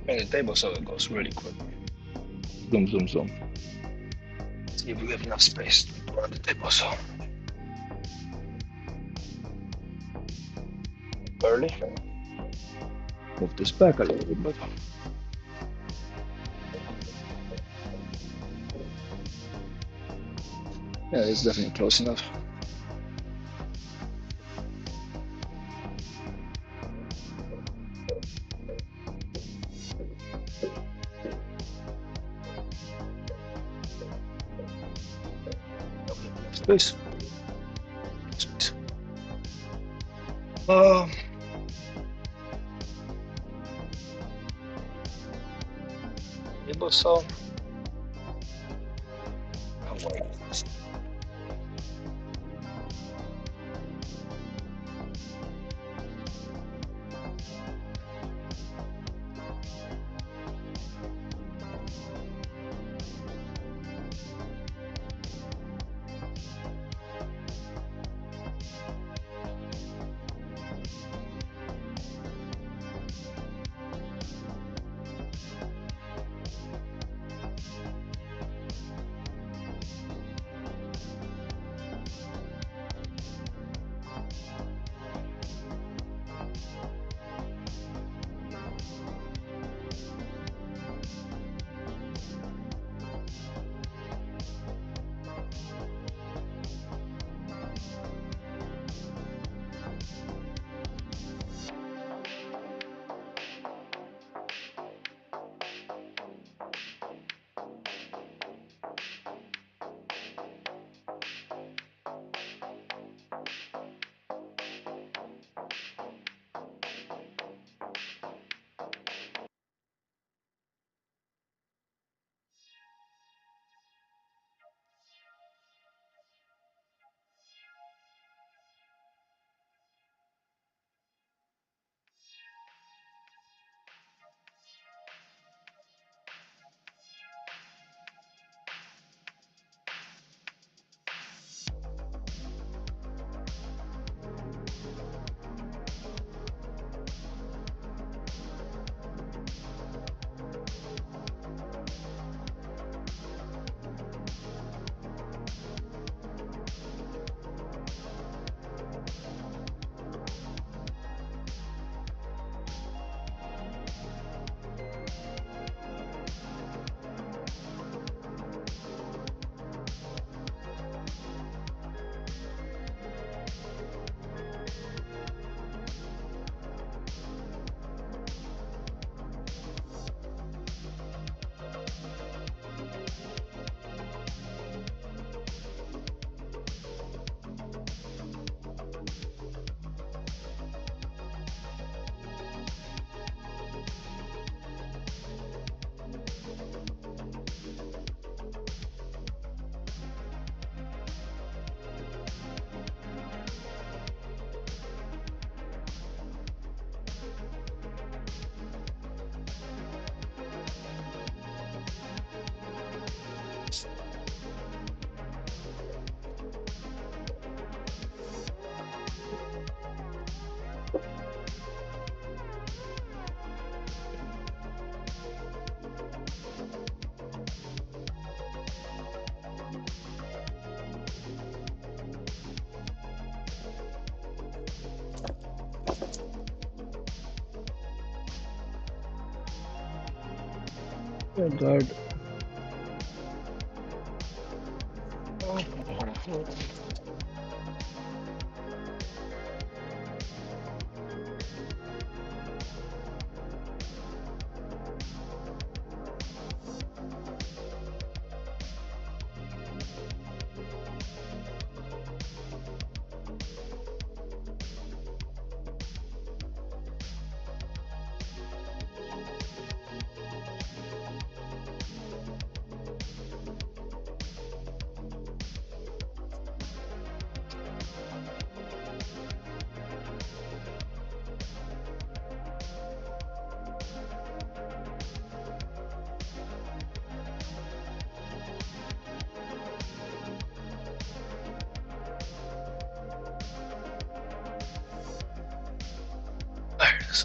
S1: And the table saw it goes really quick. Zoom, zoom, zoom. See if we have enough space to run the table saw. Early. Move this back a little bit. Yeah, it's definitely close enough. Space. Space. Table saw. How wide is this? Oh God. There it is.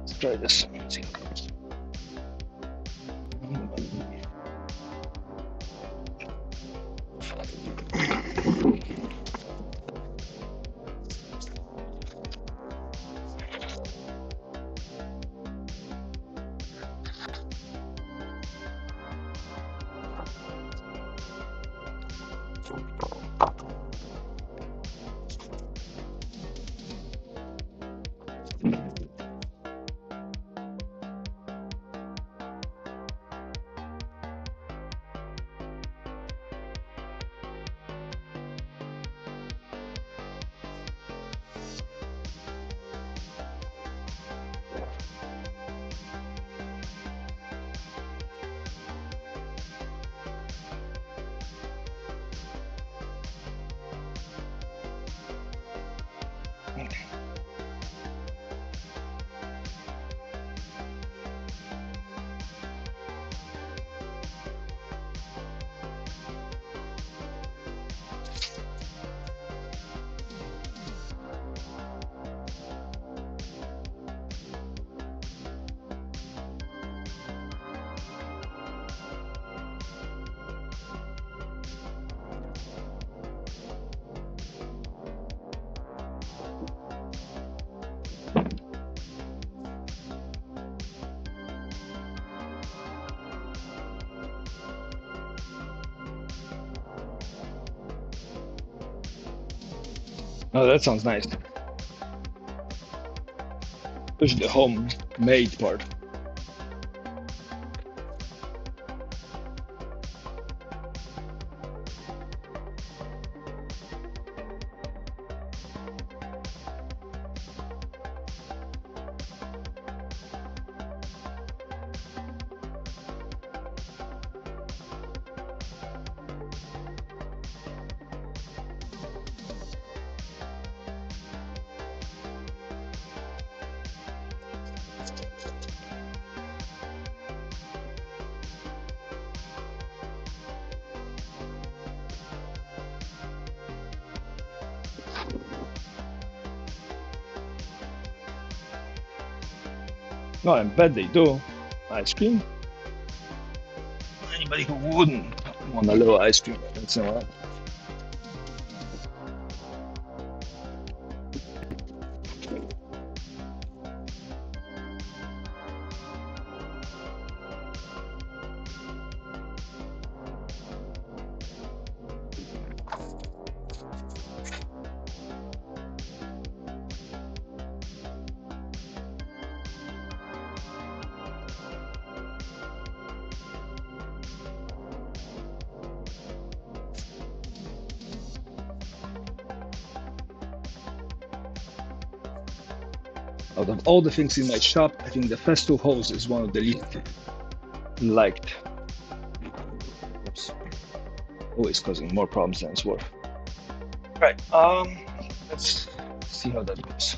S1: Let's try this. See how it goes. Oh, that sounds nice. Especially the homemade part. No, I bet they do. Ice cream? Anybody who wouldn't want a little ice cream once in a while. Out of all the things in my shop, I think the Festo hose is one of the least liked. Oops. Always causing more problems than it's worth. Right, let's see how that goes.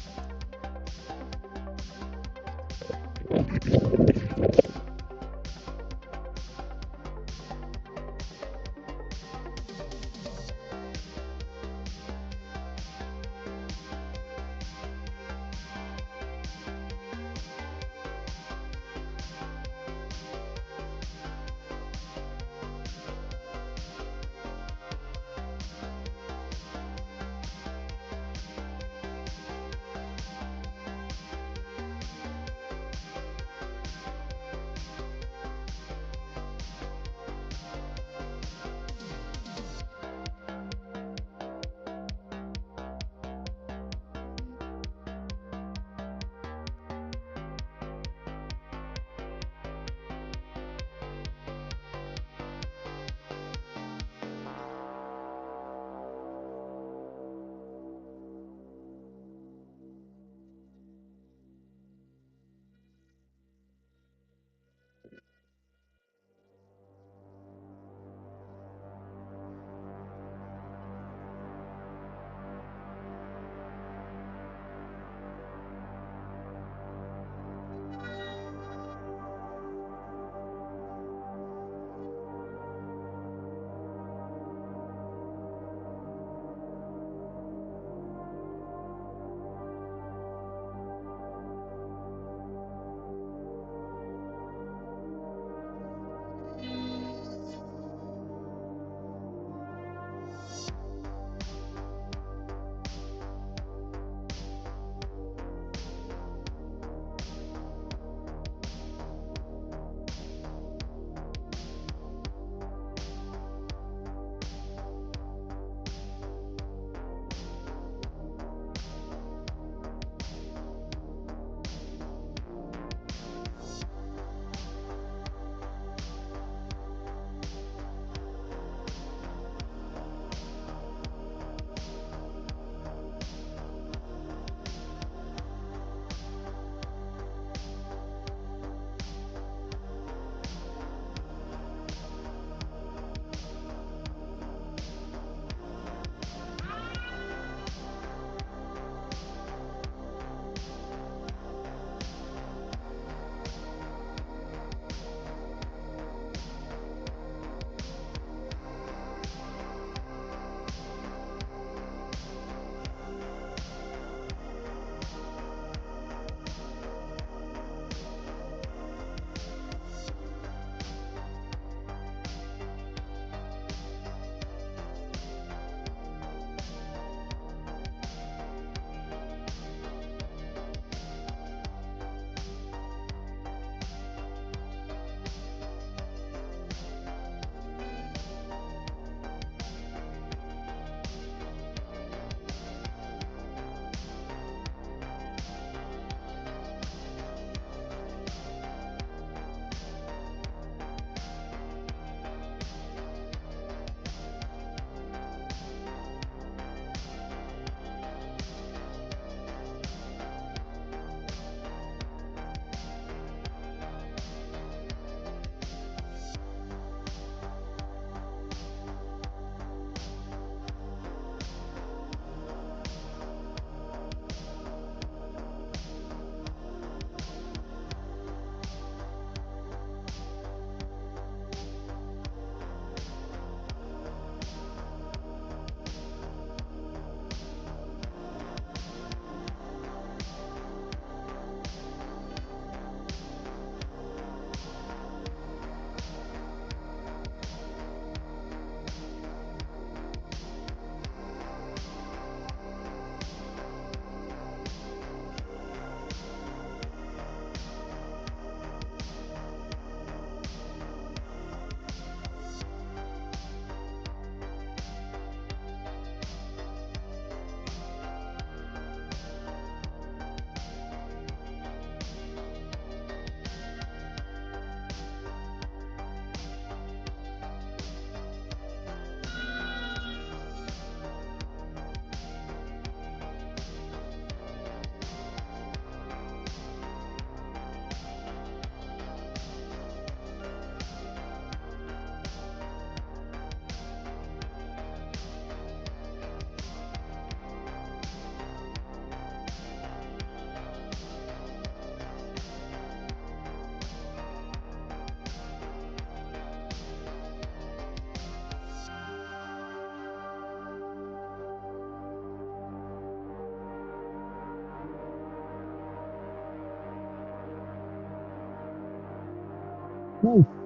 S1: Nice.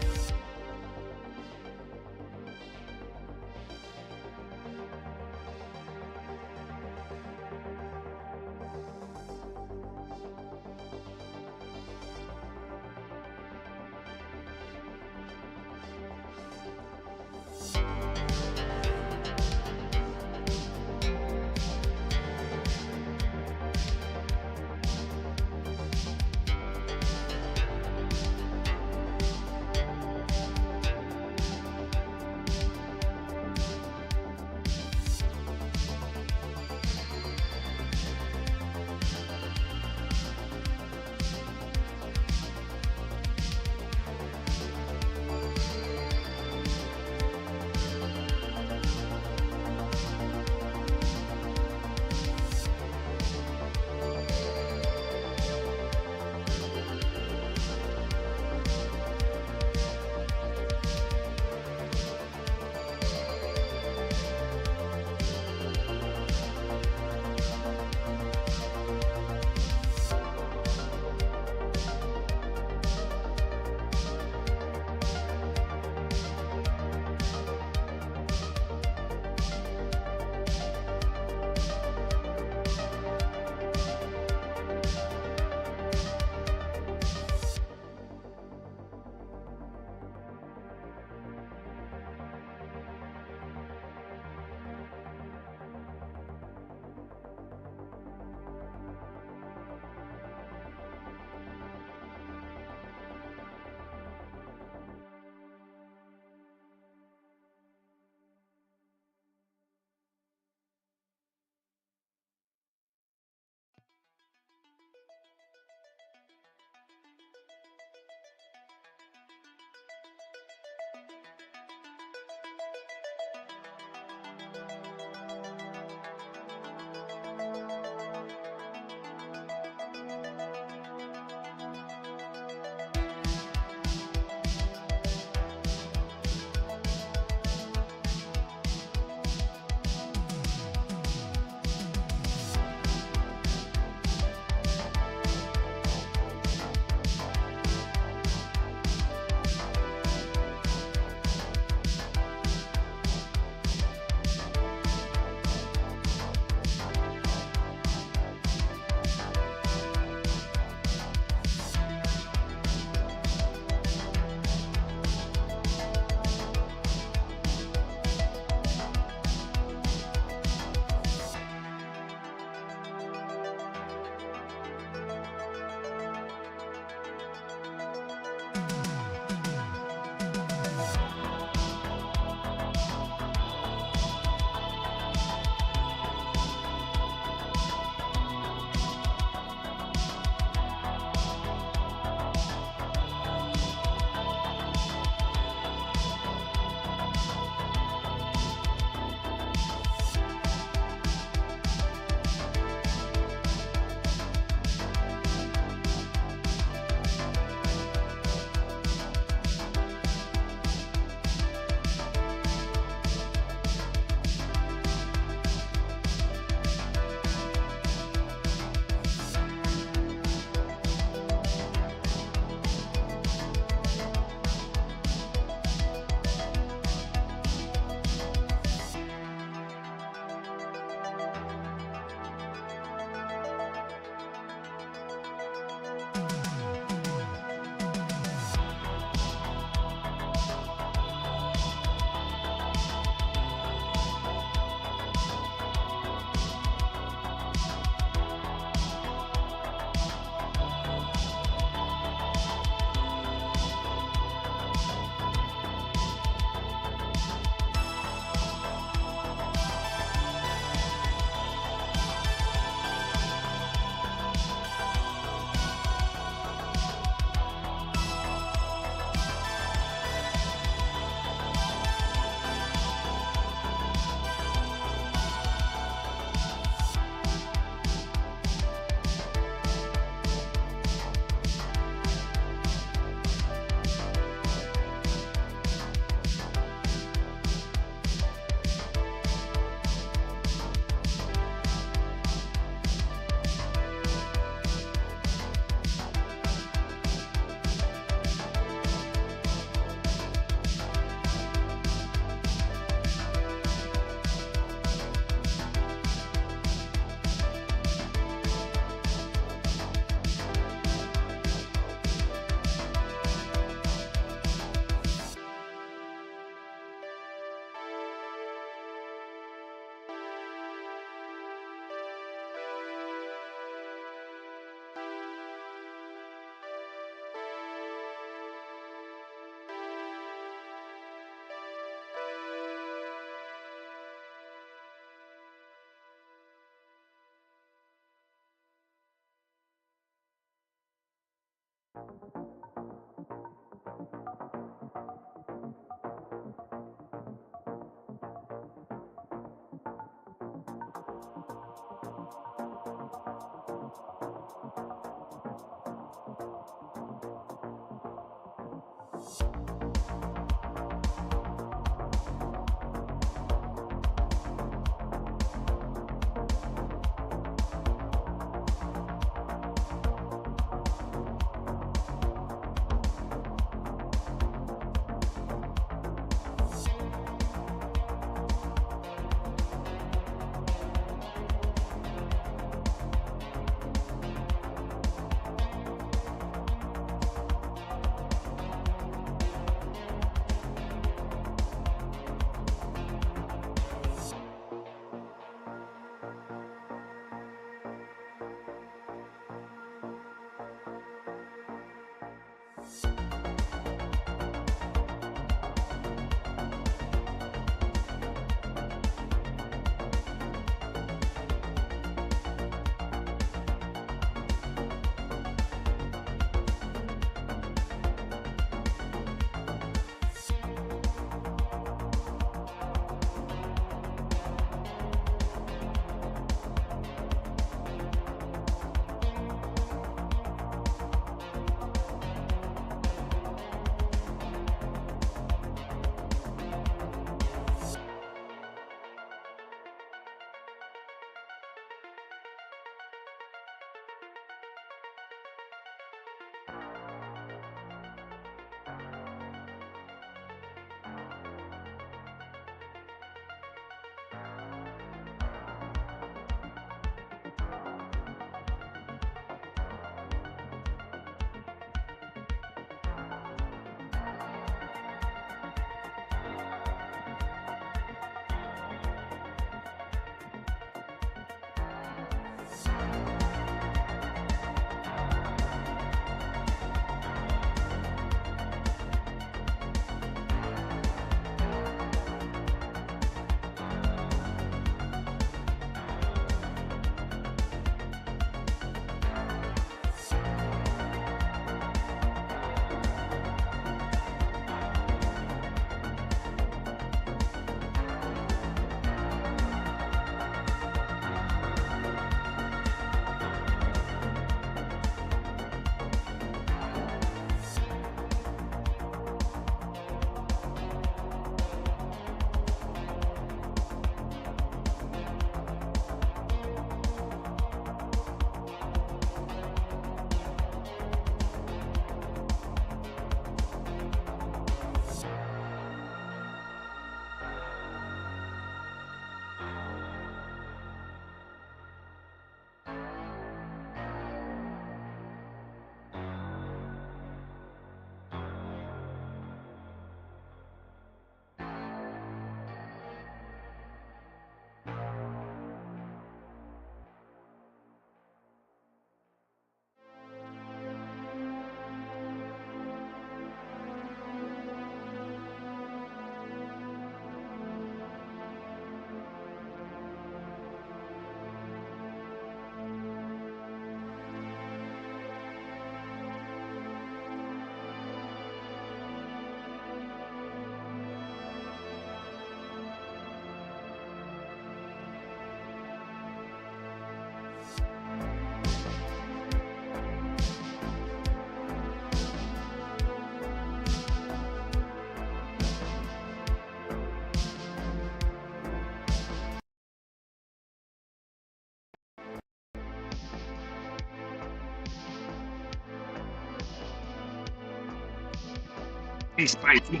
S1: Hey, Spicy.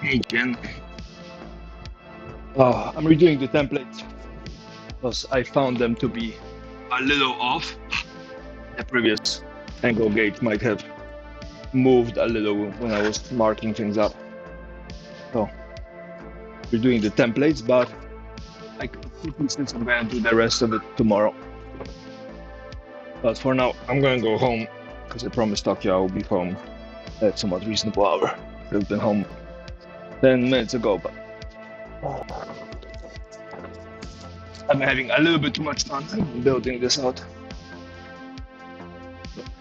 S1: Hey, Jen. I'm redoing the templates because I found them to be a little off. The previous angle gauge might have moved a little when I was marking things up. So we're doing the templates, but like since I'm gonna do the rest of it tomorrow. But for now, I'm gonna go home because I promised Tokyo I will be home at somewhat reasonable hour. I've been home 10 minutes ago, but I'm having a little bit too much fun building this out.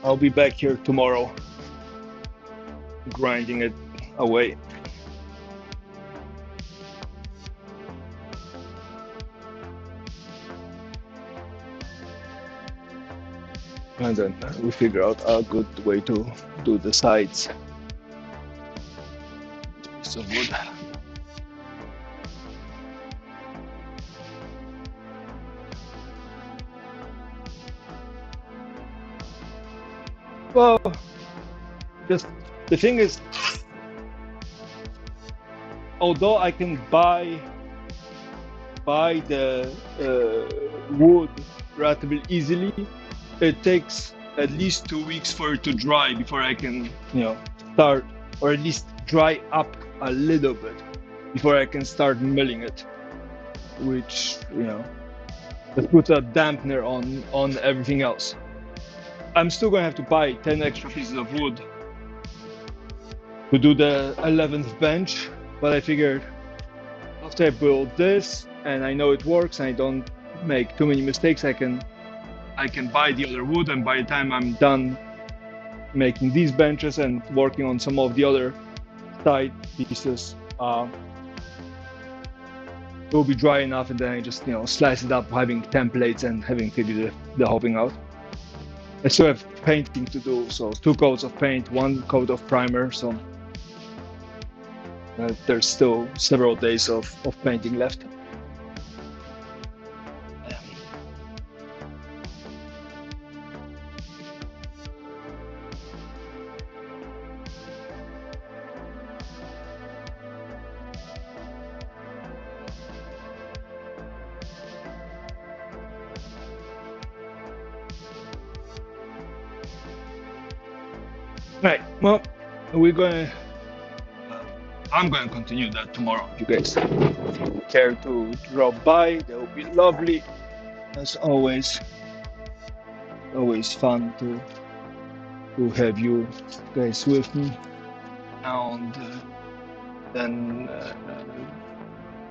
S1: I'll be back here tomorrow, grinding it away. And then we figure out a good way to do the sides. pieces of wood. Well, just the thing is, although I can buy the wood relatively easily, it takes at least 2 weeks for it to dry before I can, start, or at least dry up a little bit before I can start milling it, which, that puts a dampener on everything else. I'm still gonna have to buy 10 extra pieces of wood to do the 11th bench, but I figured after I build this and I know it works and I don't make too many mistakes, I can buy the other wood, and by the time I'm done making these benches and working on some of the other side pieces, it will be dry enough, and then I just slice it up, having templates and having figured the whole thing out. I still have painting to do, so 2 coats of paint, 1 coat of primer, so there's still several days of painting left. Right, well, I'm gonna continue that tomorrow. If you guys care to drop by, that would be lovely. As always, always fun to have you guys with me. And then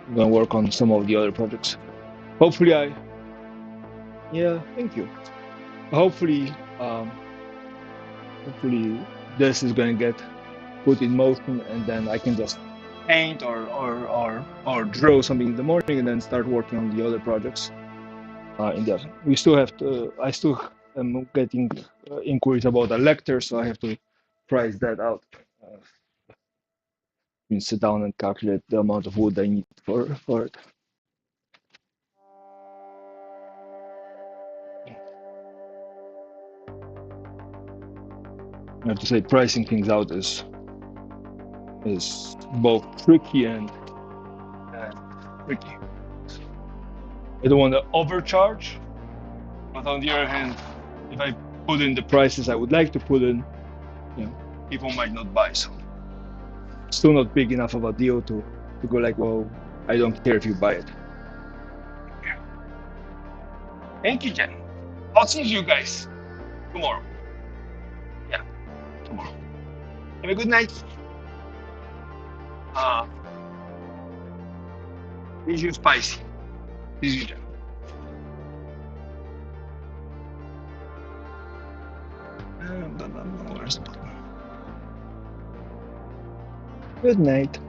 S1: I'm gonna work on some of the other projects. Hopefully thank you. Hopefully this is gonna get put in motion, and then I can just paint or draw something in the morning and then start working on the other projects in the afternoon. I still am getting inquiries about a lecture, so I have to price that out. Sit down and calculate the amount of wood I need for it. I have to say, pricing things out is both tricky and tricky. I don't want to overcharge, but on the other hand, if I put in the prices I would like to put in, people might not buy. So still not big enough of a deal to go like, well, I don't care if you buy it. Thank you, Jen. I'll see you guys tomorrow. Yeah, tomorrow. Have a good night. Is you spicy? Is you Jen? Where's the button? Good night.